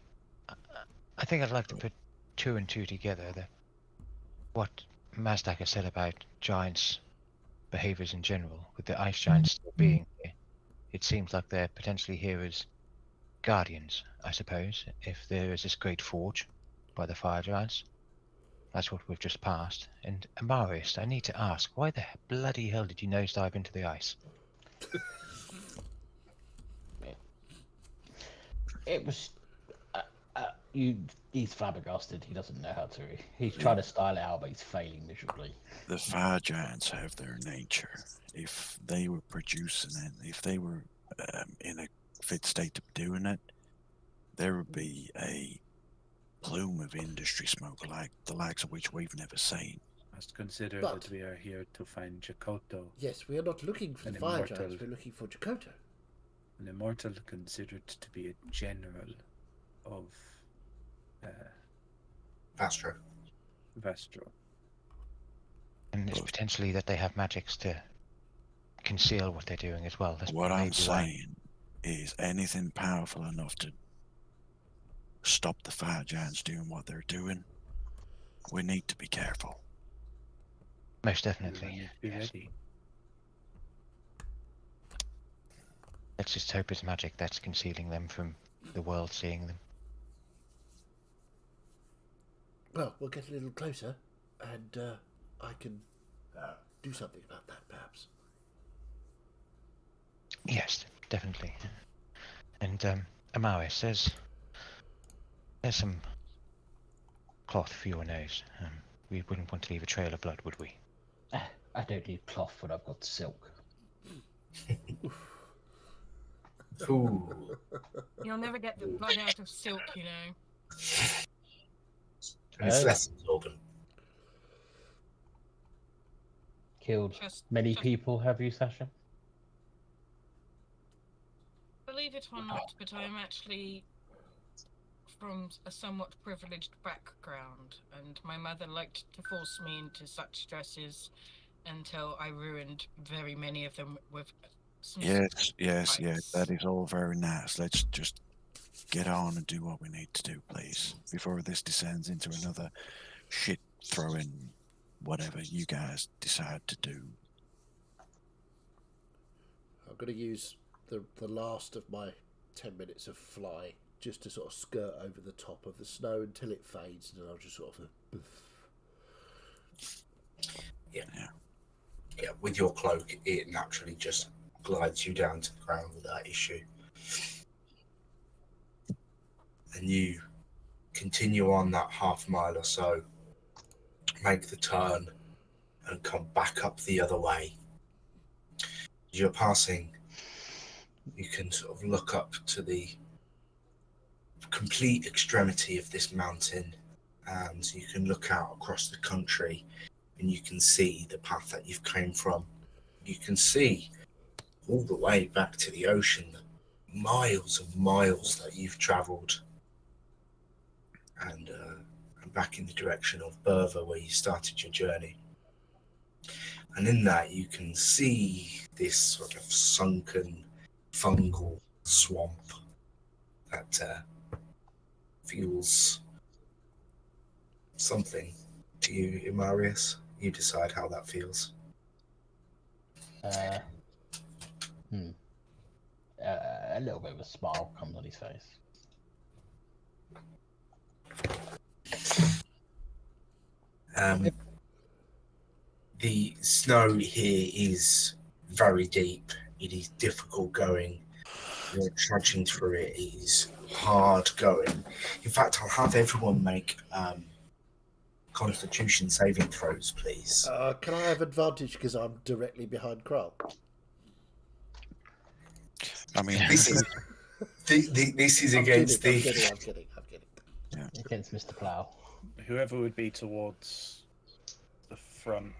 think I'd like to put two and two together. What Mazdak has said about giants' behaviours in general, with the ice giants still being here, it seems like they're potentially here as guardians, I suppose, if there is this great forge by the fire giants. That's what we've just passed. And Amarius, I need to ask, why the bloody hell did you nosedive into the ice? It was. He's flabbergasted. He doesn't know how to. He's trying to style it out, but he's failing miserably. the fire giants have their nature. If they were producing it, if they were in a fit state of doing it, there would be a plume of industry smoke like the likes of which we've never seen. Must consider But- that we are here to find Jakoto, Yes, we are not looking for An the fire immortal. giants. We're looking for Jakoto. an immortal considered to be a general of Astro. Vestro. And it's potentially that they have magics to conceal what they're doing as well. That's What I'm maybe why. saying is anything powerful enough to stop the fire giants doing what they're doing, we need to be careful. Most We definitely. need to be Yes. ready. Let's just hope it's magic that's concealing them from the world seeing them. Well, we'll get a little closer, and I can do something about that, perhaps. Yes, definitely. And Amaris, there's some cloth for your nose. We wouldn't want to leave a trail of blood, would we? I don't need cloth when I've got silk. Ooh. You'll never get the blood out of silk, you know. And it's less absorbent. Killed Just many people, have you, Sasha? believe it or not, but I am actually from a somewhat privileged background, and my mother liked to force me into such dresses until I ruined very many of them with some Yes, fights. that is all very nice. Let's just get on and do what we need to do, please, before this descends into another shit throwing whatever you guys decide to do. I'm going to use the last of my 10 minutes of fly just to sort of skirt over the top of the snow until it fades, and then I'll just sort of Yeah, with your cloak, it naturally just glides you down to the ground without issue. And you continue on that half mile or so, make the turn, and come back up the other way. As you're passing, you can sort of look up to the complete extremity of this mountain, and you can look out across the country, and you can see the path that you've came from. You can see all the way back to the ocean, miles and miles that you've travelled, and back in the direction of Berva, where you started your journey. And in that, you can see this sort of sunken fungal swamp that feels something to you, Imarius. You decide how that feels. A little bit of a smile comes on his face. The snow here is very deep. It is difficult going. You're trudging through it. It is hard going. In fact, I'll have everyone make Constitution saving throws, please. can I have advantage because I'm directly behind Kral? I mean, This is this is I'm against kidding, the. I'm kidding. Against Mr. Plough. Whoever would be towards the front,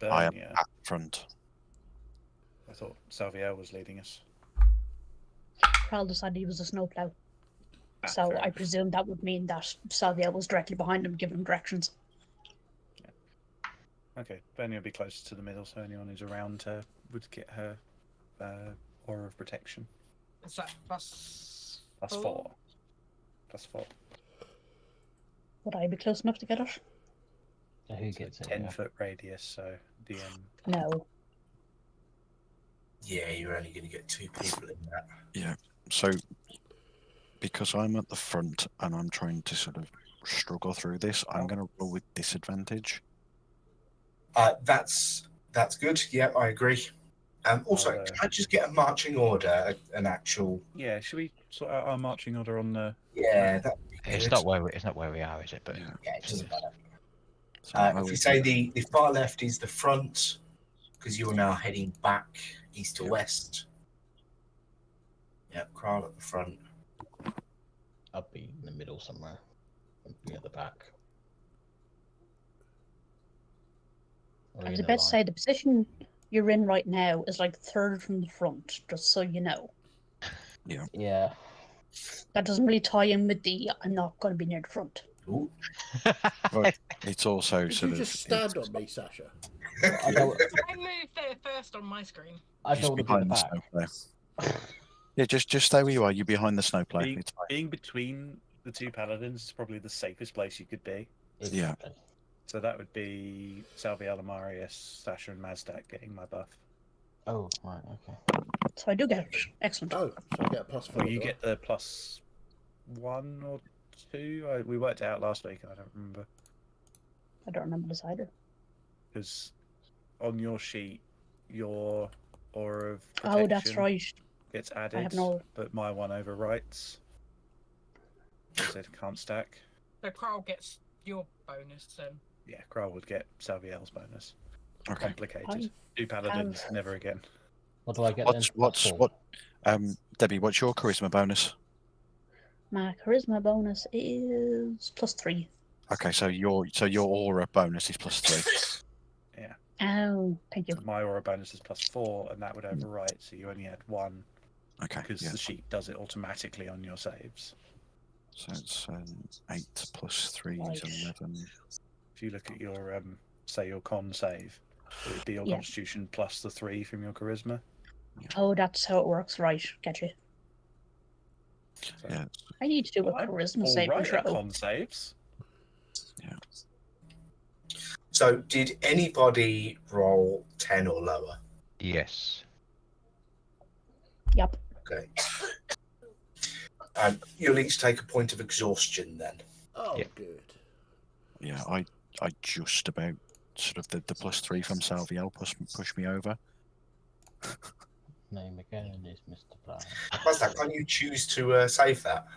I am Bernia. at front. I thought Salviel was leading us. Kral decided he was a snowplow. Ah, So fair I enough. presume that would mean that Salviel was directly behind him, giving him directions. Okay, Bernia would be closer to the middle, so anyone who's around her would get her aura of protection. Is that plus Plus four? 4. Plus 4. Would I be close enough to get it? So who So gets it? 10-foot radius, so DM. No. Yeah, you're only going to get 2 people in that. So, because I'm at the front and I'm trying to sort of struggle through this, I'm going to roll with disadvantage. That's good. Yeah, I agree. Also, I'll, can I just get a marching order, an actual? Yeah, should we sort out our marching order on the... Yeah, that. It's not where we are, is it? But Yeah. Yeah, it doesn't matter. So I If will we say do- the far left is the front, because you're now heading back east to Yeah. west. Yeah, Kral at the front. I'll be in the middle somewhere. I'll be at the back. Or I was in a about to line. say the position you're in right now is like third from the front, just so you know. Yeah. That doesn't really tie in with the I'm not going to be near the front. Ooh. It's also Did sort you of. just stand it's- on me, Sasha? I don't, I moved there first on my screen. I Just don't want to be in the behind the back. snowplow. Yeah, just stay where you are. You're behind the snowplow. Being, It's fine. being between the two paladins is probably the safest place you could be. Yeah. Exactly. So that would be Salviel, Amarius, Sasha, and Mazdak getting my buff. Oh, right, okay. So I do get it. Excellent. Oh, so I get a +4. Well, you do I? get the +1 or 2. We worked it out last week. I don't remember I don't remember this either. because on your sheet, your aura of Oh, that's protection right. gets added, have no- but my one overwrites. I said can't stack. So Carl gets your bonus then. Yeah, Kral would get Salviel's bonus. Okay. Complicated. Two paladins, never again. What do I get What's then? Debbie? What's your charisma bonus? My charisma bonus is +3. Okay, so your aura bonus is +3. Oh, thank you. So my aura bonus is +4, and that would overwrite. So you only had 1 Okay, because yeah. the sheet does it automatically on your saves. So it's 8 + 3 is Right. 11. If you look at your say your con save, it would be your Yeah. constitution plus the 3 from your charisma. Oh, that's how it works. Right, get you. So, Yeah. I need to do a I'm charisma all save right at control. con saves. So, did anybody roll 10 or lower? Yes. Yep. Okay. You'll each take a point of exhaustion then. Oh, Yeah. good. Yeah, I just about sort of the +3 from Salviel push me over. Name again is Mr. Brown. What's that? Can you choose to save that?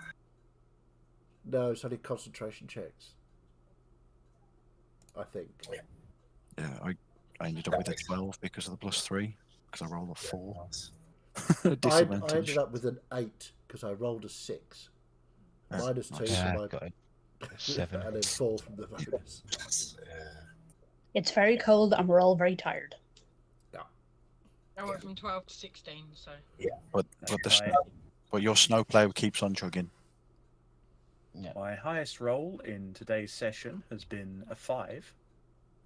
No, it's only concentration checks. I think. Yeah, I ended up with a 12 because of the +3 because I rolled a 4. I Disadvantage. ended up with an 8 because I rolled a 6. Yeah, -2 nice. Yeah, for I've got my, a 7. and then 4 from the bonus. It's very cold and we're all very tired. I went from 12 to 16, so. But your snowplow keeps on chugging. Yeah. My highest roll in today's session has been a 5,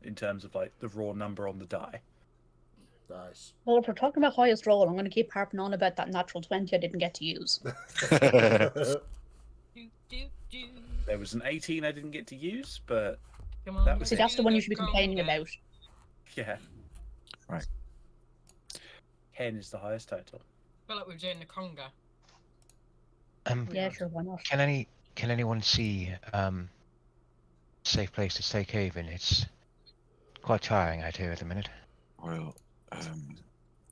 in terms of like the raw number on the die. Nice. Well, if we're talking about highest roll, I'm going to keep harping on about that natural 20 I didn't get to use. Do, do, do. There was an 18 I didn't get to use, but Come on, That was See, it. that's the one you should be Go complaining get- about. yeah. Right. 10 is the highest total. I feel like we're doing the conga. Yeah, sure, why not? Can anyone see safe place to stay cave in? It's quite tiring out here at the minute. Well,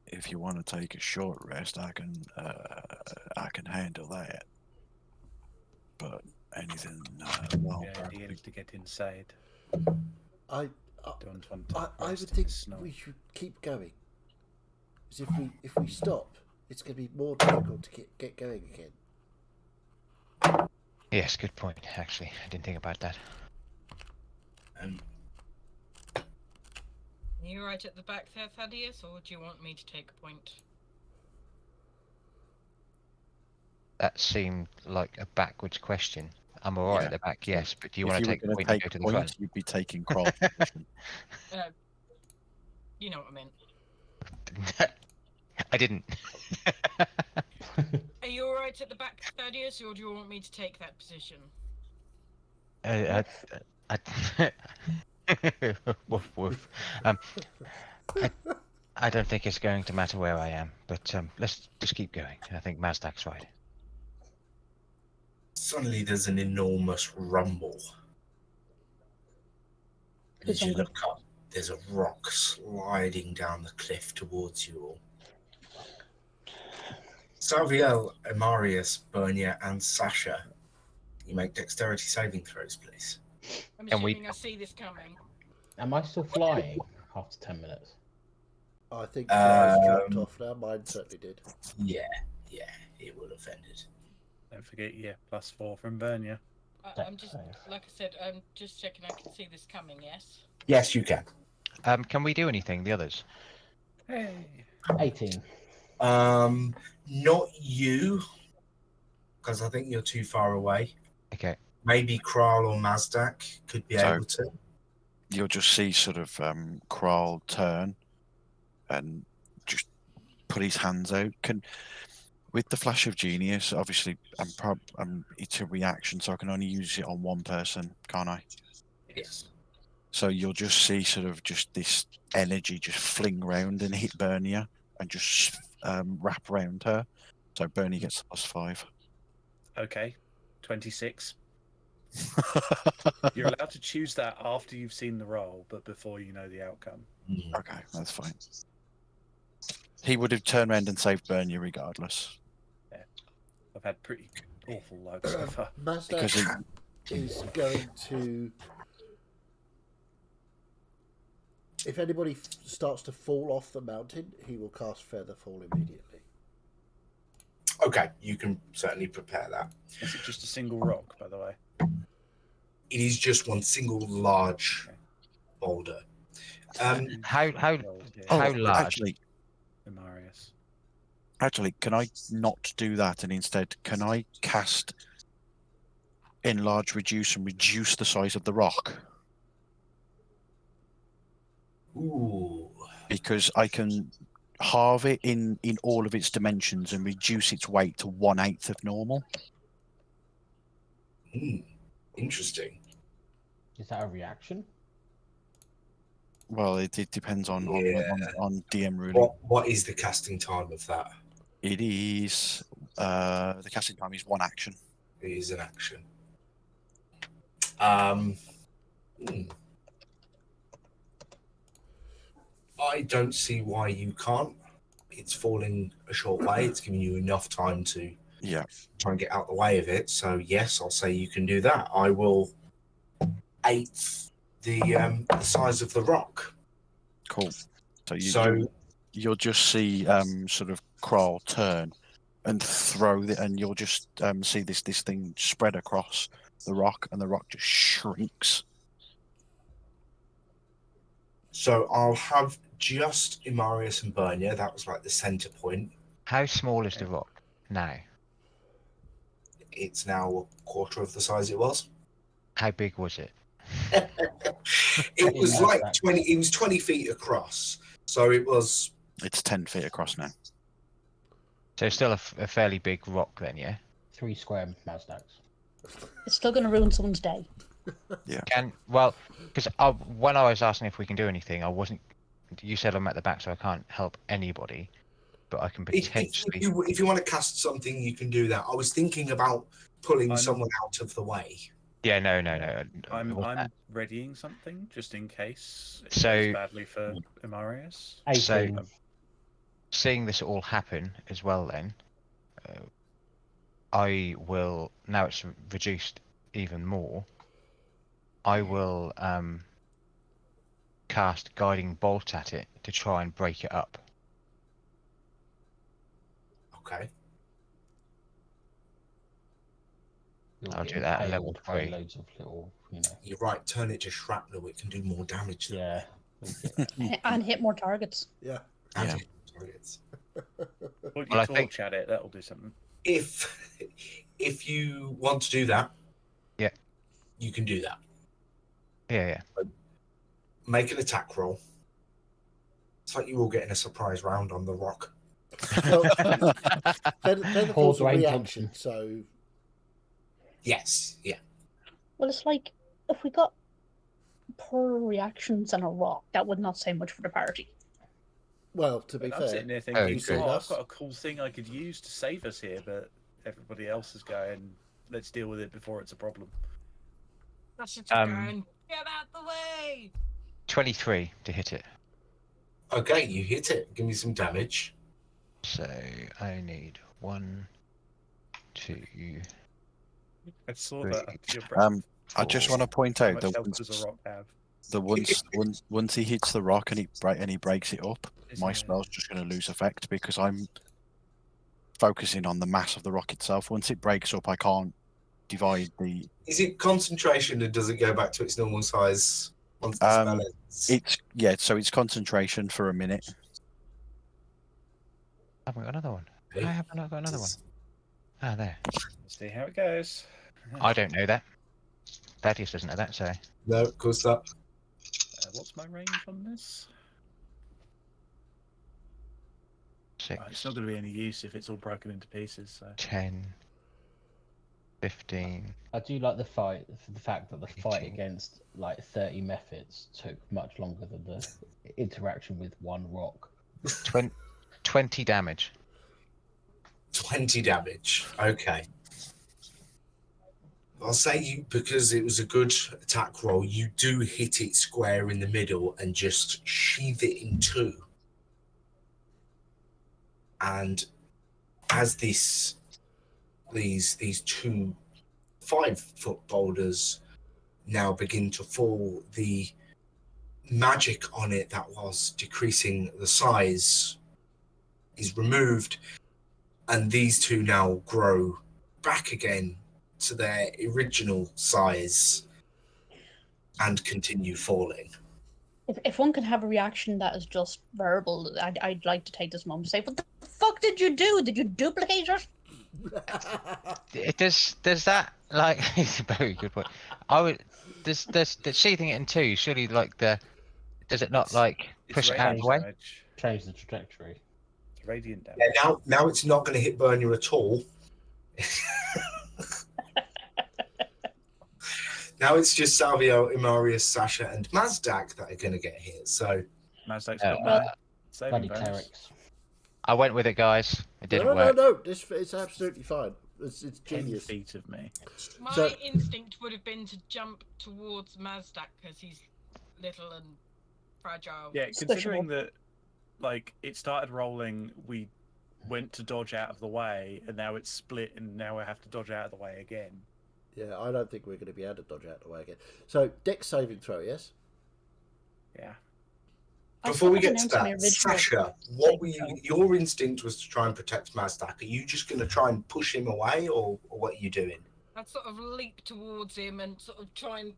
if you want to take a short rest, I can handle that. But anything long, Yeah, the aim is to get inside. I Don't want to I would rest in think the snow. we should keep going. Because if we stop, it's going to be more difficult to get going again. Yes, good point. Actually, I didn't think about that. Are you right at the back there, Thaddeus, or do you want me to take a point? That seemed like a backwards question. I'm alright Yeah. at the back, yes, but do you if want you to were take the going point to and take go to a the point, front? you'd be taking Krog's position. You know what I meant. I didn't. Are you alright at the back, Thaddeus, or do you want me to take that position? Woof woof. I don't think it's going to matter where I am, but let's just keep going. I think Mazdak's right. Suddenly there's an enormous rumble. And as you Who's look up, there's a rock sliding down the cliff towards you all. Salviel, Amarius, Bernia, and Sasha, you make dexterity saving throws, please. I'm And we- assuming I see this coming. Am I still flying after 10 minutes? I think Fly's dropped Um, off now. Mine certainly did. Yeah, it will have ended. Don't forget, yeah, +4 from Bernia. I'm just, like I said, I'm just checking I can see this coming, yes? Yes, you can. Can we do anything, the others? Hey. 18. Not you, because I think you're too far away. Okay. Maybe Kral or Mazdak could be So- able to. You'll just see sort of Kral turn and just put his hands out. With the flash of genius, obviously, it's a reaction, so I can only use it on one person, can't I? Yes. So you'll just see sort of just this energy just fling round and hit Bernia and just wrap around her. So Bernie gets the +5. Okay, 26. You're allowed to choose that after you've seen the roll, but before you know the outcome. Okay, that's fine. He would have turned around and saved Bernia regardless. I've had pretty awful luck so far. Because Mazdak is going to. If anybody starts to fall off the mountain, he will cast Feather Fall immediately. Okay, you can certainly prepare that. Is it just a single rock, by the way? It is just one single large boulder. How Oh, large? Marius. Actually, can I not do that and instead can I cast Enlarge, Reduce and reduce the size of the rock? Ooh. Because I can halve it in all of its dimensions and reduce its weight to 1/8 of normal. Interesting. Is that a reaction? Well, it depends on DM ruling. What is the casting time of that? It is the casting time is 1 action. It is an action. I don't see why you can't. It's falling a short way. It's giving you enough time to try and get out the way of it. So yes, I'll say you can do that. I will 8th the size of the rock. Cool. So you'll just see sort of Kral turn and throw it, and you'll just see this thing spread across the rock, and the rock just shrinks. So I'll have just Imarius and Bernia. That was like the center point. How small is the rock now? It's now a quarter of the size it was. How big was it? It was like 20. It was 20 feet across. So it was. It's 10 feet across now. So it's still a fairly big rock then, yeah. 3 square Mazdaks. It's still going to ruin someone's day. Yeah. Because when I was asking if we can do anything, I wasn't. You said I'm at the back, so I can't help anybody, but I can potentially. If you want to cast something, you can do that. I was thinking about pulling someone out of the way. Yeah, no. I'm readying something just in case it So- goes badly for Imarius. 18. So, seeing this all happen as well, then I will. Now it's reduced even more. I will cast Guiding Bolt at it to try and break it up. Okay. I'll do that at level Impaled by 3. Loads of little, You're right. Turn it to shrapnel. It can do more damage. Yeah. And hit more targets. Yeah. Yeah. Targets. Put Well, your I think- torch at it, that'll do something. If you want to do that, Yeah. you can do that. Yeah. Make an attack roll. It's like you all getting a surprise round on the rock. Well, Feather Fall's a range reaction, so Yes. Yeah. Well, it's like if we got poor reactions and a rock, that would not say much for the party. well, to be But I'm fair, sitting there Oh, thinking, true. oh, I've got a cool thing I could use to save us here, but everybody else is going, let's deal with it before it's a problem. That's just going, get out the way! 23 to hit it. Okay, you hit it. Give me some damage. So I need 1, 2. I saw Great. that. Under your breath. I just want to point How out much that health does a rock have? once he hits the rock and he breaks it up, Isn't my it? spell's just going to lose effect because I'm focusing on the mass of the rock itself. Once it breaks up, I can't divide the. Is it concentration, and does it go back to its normal size once the spell ends? So it's concentration for a minute. I haven't got another one. Okay. I have not got another one. Ah, there. Let's see how it goes. I don't know that. Thaddeus doesn't know that, so. No, of course not. What's my range on this? 6, It's not going to be any use if it's all broken into pieces. So 10, 15. I do like the fight for the fact that the fight 18. against like 30 methods took much longer than the interaction with one rock. 20 damage. 20 damage. Okay. I'll say you, because it was a good attack roll, you do hit it square in the middle and just sheathe it in two. And as these 2 5-foot boulders now begin to fall, the magic on it that was decreasing the size is removed, and these 2 now grow back again to their original size and continue falling. If one could have a reaction that is just verbal, I'd like to take this moment to say, "What the fuck did you do? Did you duplicate it?" Does that like? It's a very good point. I would. Does sheathing it in 2? Surely like does it not like push it out of the way? damage. Change the trajectory. It's radiant damage. Yeah, now it's not going to hit Bernia at all. Now it's just Salvio, Imarius, Sasha, and Mazdak that are going to get hit. So Mazdak's Oh. got my saving Bloody bonus. clerics. I went with it, guys. It didn't no, work. no. It's absolutely fine. It's 10 genius. feet of me. My So- instinct would have been to jump towards Mazdak because he's little and fragile. Yeah, considering that, like, it started rolling, we went to dodge out of the way, and now it's split, and now we have to dodge out of the way again. Yeah, I don't think we're going to be able to dodge out the way again. So, dex saving throw, yes? Yeah. before we thought I get to announced my that, original Sasha, what were thing, your instinct was to try and protect Mazdak. Are you just going to try and push him away, or what are you doing? I'd sort of leap towards him and sort of try and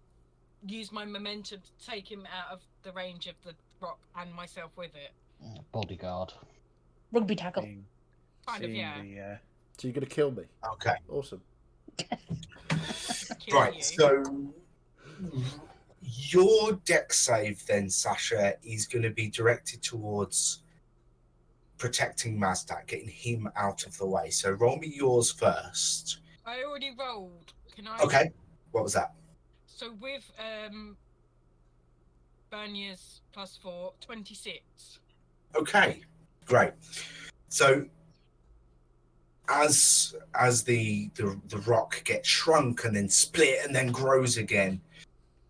use my momentum to take him out of the range of the rock and myself with it. Bodyguard. Rugby tackle. Seeing, Kind of, seeing yeah. the, So, you're going to kill me. Okay. Awesome. Kill Right, you. so your dex save then, Sasha, is going to be directed towards protecting Mazdak, getting him out of the way. So roll me yours first. I already rolled. Can I? Okay. What was that? So with Bernia's +4, 26. Okay, great. So as the rock gets shrunk and then split and then grows again,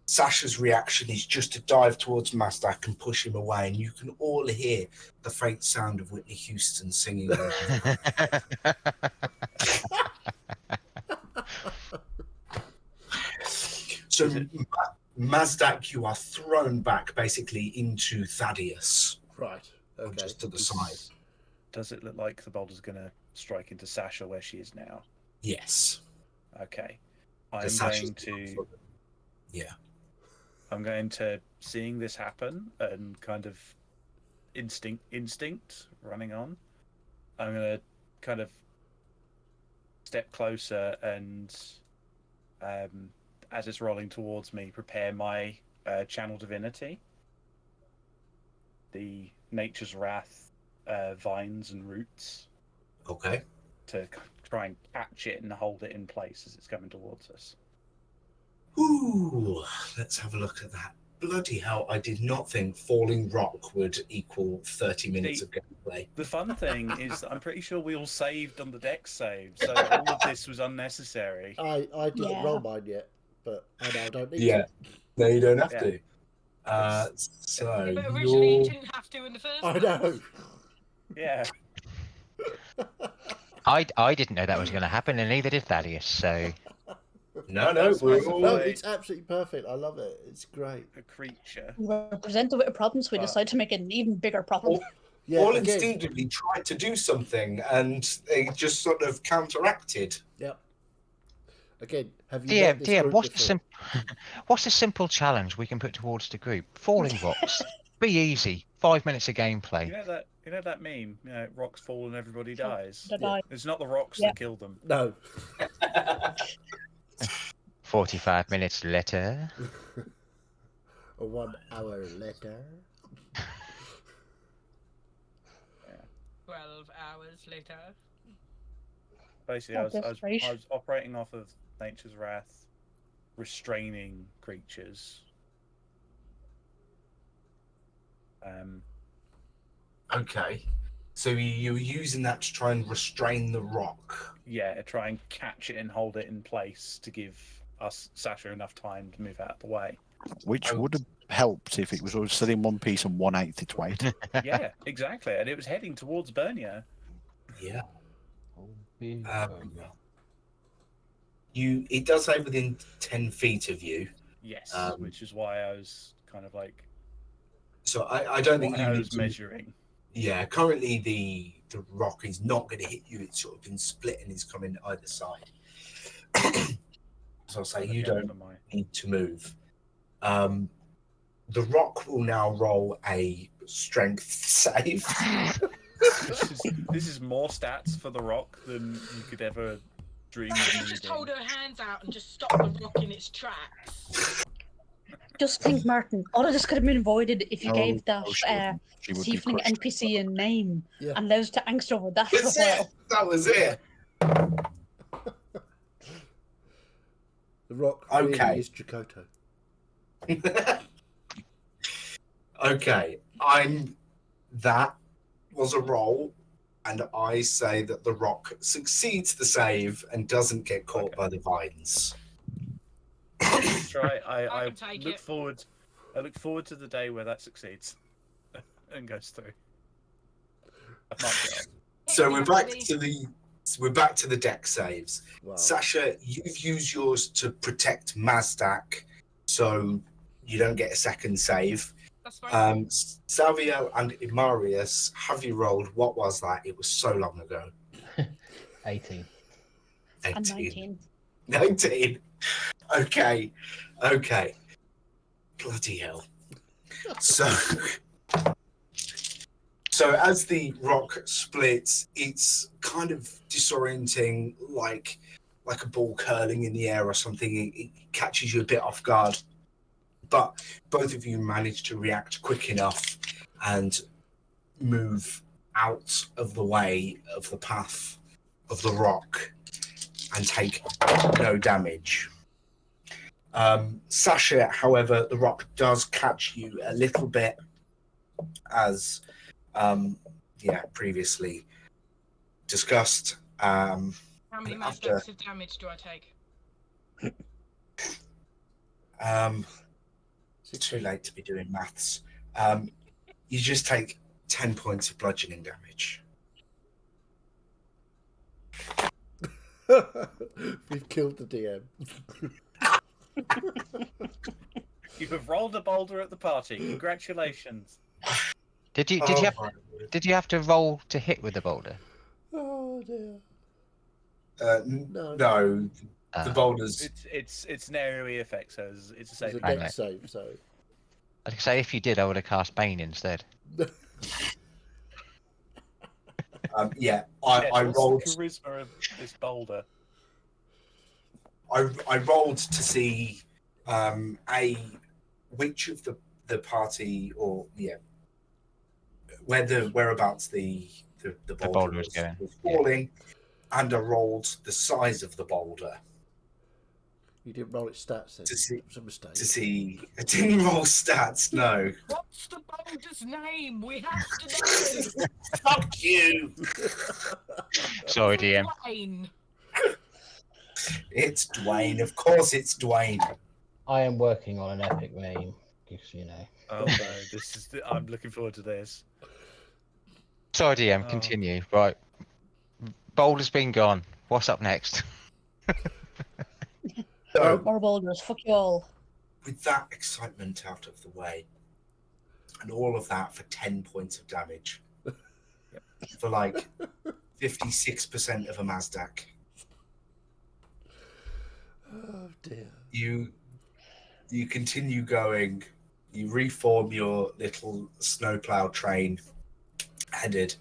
Sasha's reaction is just to dive towards Mazdak and push him away, and you can all hear the faint sound of Whitney Houston singing. So Mazdak, you are thrown back basically into Thaddeus, Right. Okay. just to the side. does it look like the boulder's going to strike into Sasha where she is now? Yes. Okay. The I'm Sasha's going to... Yeah. I'm going to, seeing this happen and kind of instinct running on, I'm going to kind of step closer and, as it's rolling towards me, prepare my channel divinity, the Nature's Wrath vines and roots, Okay. to try and catch it and hold it in place as it's coming towards us. Ooh, let's have a look at that. Bloody hell, I did not think falling rock would equal 30 minutes of gameplay. The fun thing is that I'm pretty sure we all saved on the deck save, so all of this was unnecessary. I didn't Yeah. roll mine yet, but I now don't need Yeah. to. No, you don't have Yeah. to. So But originally you you're... didn't have to in the first I place. know. Yeah. I didn't know that was going to happen, and neither did Thaddeus. So No, we're all... No, it's absolutely perfect. I love it. It's great. A creature. We were presented with a problem, so we decided to make it an even bigger problem. Yeah, all again, instinctively tried to do something, and they just sort of counteracted. Yep. Again, have you DM, met this DM, group what's before? what's a simple challenge we can put towards the group? Falling rocks. Be easy. 5 minutes of gameplay. You know that meme? You know, rocks fall and everybody Sure. dies. Did Yeah. I? It's not the rocks Yeah. that kill them. No. 45 minutes later. 1 hour later. Well, 12 hours later. Basically, Not I was great. operating off of nature's wrath, restraining creatures. Okay. So you're using that to try and restrain the rock. Yeah, try and catch it and hold it in place to give us Sasha enough time to move out of the way. Which Oh. would have helped if it was all still in one piece and 1/8 its weight. Yeah, exactly. And it was heading towards Bernia. Yeah. Be- It does say within 10 feet of you. Yes, Um, which is why I was kind of like, So I don't think what you I need was to. measuring. Yeah, currently the rock is not going to hit you. It's sort of been split and is coming either side. So I'll say you Okay, don't never mind. need to move. The rock will now roll a strength save. This is more stats for the rock than you could ever dream of Just needing. hold her hands out and just stop the rock in its tracks. Just think, Martin, all of this could have been avoided if you No, gave that no, she would be tiefling crushed. NPC a name Yeah. and allows to angst over that for a That's while. it. That was it. The rock Okay. really is Jakoto. Okay, that was a roll, and I say that the rock succeeds the save and doesn't get caught Okay. by the vines. Try. I I can take look it. forward. I look forward to the day where that succeeds and goes through. I've marked it up. So we're back Technically, to the deck saves. Wow. Sasha, you've used yours to protect Mazdak, so you don't get a second save. That's fine. Savio and Imarius, have you rolled? What was that? It was so long ago. 18. And 18. 19. 19. Okay. Bloody hell. So as the rock splits, it's kind of disorienting, like a ball curling in the air or something. It catches you a bit off guard. But both of you manage to react quick enough and move out of the way of the path of the rock and take no damage. Sasha, however, the rock does catch you a little bit, as previously discussed. How many after- mass of damage do I take? It's too late to be doing maths. You just take 10 points of bludgeoning damage. We've killed the DM. You have rolled a boulder at the party. Congratulations. Did you Oh have my word. did you have to roll to hit with the boulder? Oh dear. No, No. the boulders. It's an area effect, so it's a It's saving. a Right, deck mate. save, so. I could say if you did, I would have cast Bane instead. I Yes, what's rolled. the charisma of this boulder. I rolled to see which of the party whereabouts the boulder was going. was falling, and I rolled the size of the boulder You didn't roll its stats then. To see- It was a mistake. to see. I didn't roll stats. No, What's the boulder's name? We have to know. fuck you. Sorry, DM. Dwayne. It's Dwayne. Of course, it's Dwayne. I am working on an epic name, just you know. Oh no, this is. I'm looking forward to this. Sorry, DM. Oh. Continue. Right. Boulder's been gone. What's up next? So, More boulders, fuck you all. with that excitement out of the way, and all of that for 10 points of damage, for like 56% of a Mazdak, Oh dear. you continue going. You reform your little snowplow train headed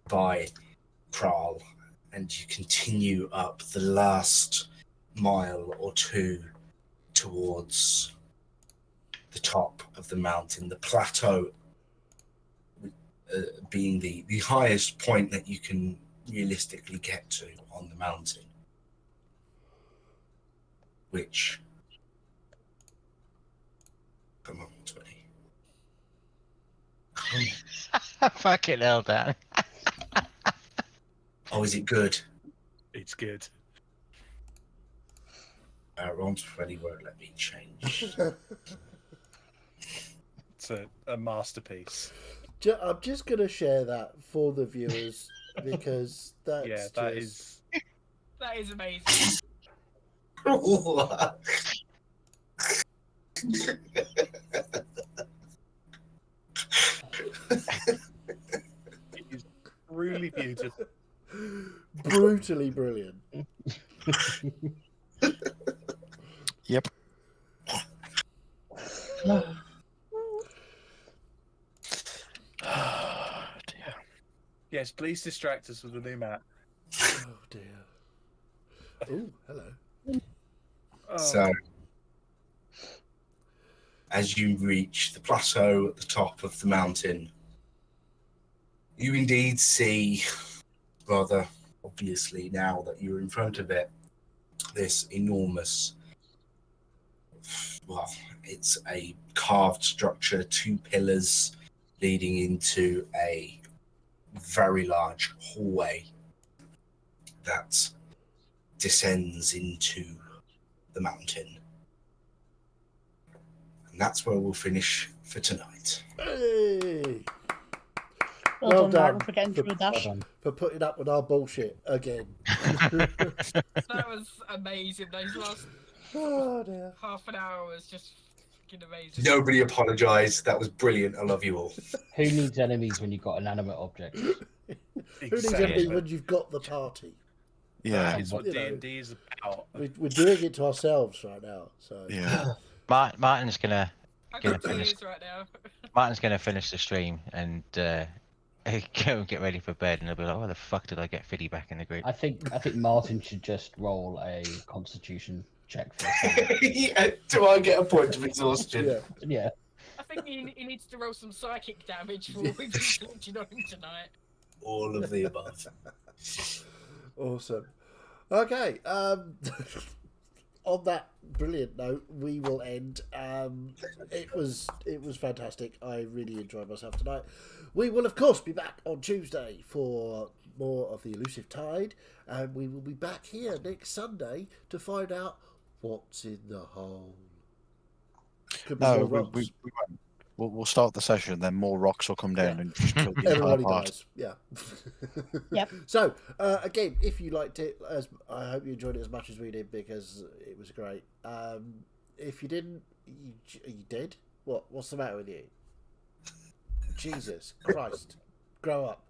by Kral, and you continue up the last mile or two towards the top of the mountain, the plateau being the highest point that you can realistically get to on the mountain, which, come on, 20. Come on. Fucking hell, Dan. Oh, is it good? It's good. Ron 20 won't let me change. It's a masterpiece. I'm just going to share that for the viewers because that's Yeah, that is. That is amazing. It is really beautiful. brutally brilliant. Yep. Dear. Yes, please distract us with the new map. Oh dear. Oh, hello. Oh, So, as you reach the plateau at the top of the mountain, you indeed see, rather obviously now that you're in front of it, this enormous, well, it's a carved structure, 2 pillars leading into a very large hallway that descends into the mountain. And that's where we'll finish for tonight. Hey! Well, Well done, Martin, done. for getting through Well that. done. For putting up with our bullshit again. That was amazing. Those last Oh dear. half an hour was just fucking amazing. Nobody apologise. That was brilliant. I love you all. Who needs enemies when you've got inanimate objects? Who needs exactly. anything when you've got the party? Yeah. That is what You know. D&D is about. We're doing it to ourselves right now. So Yeah. Martin's gonna I Gonna got finish. tears right now. Martin's gonna finish the stream and go and get ready for bed, and he'll be like, "Why the fuck did I get Fiddy back in the group?" I think Martin should just roll a Constitution check for. Yeah, do I get a point of exhaustion? yeah. Yeah. I think he needs to roll some psychic damage for what we've been tortured on him tonight. All of the above. Awesome. Okay. On that brilliant note, we will end. It was fantastic. I really enjoyed myself tonight. We will, of course, be back on Tuesday for more of the Elusive Tide, and we will be back here next Sunday to find out what's in the hole. Could be No, more we rocks. won't. We'll start the session, then more rocks will come down Yeah. and just kill the entire Everybody party. dies. Yeah. Yep. So again, if you liked it, I hope you enjoyed it as much as we did because it was great. If you didn't, are you dead? What's the matter with you? Jesus Christ! Grow up.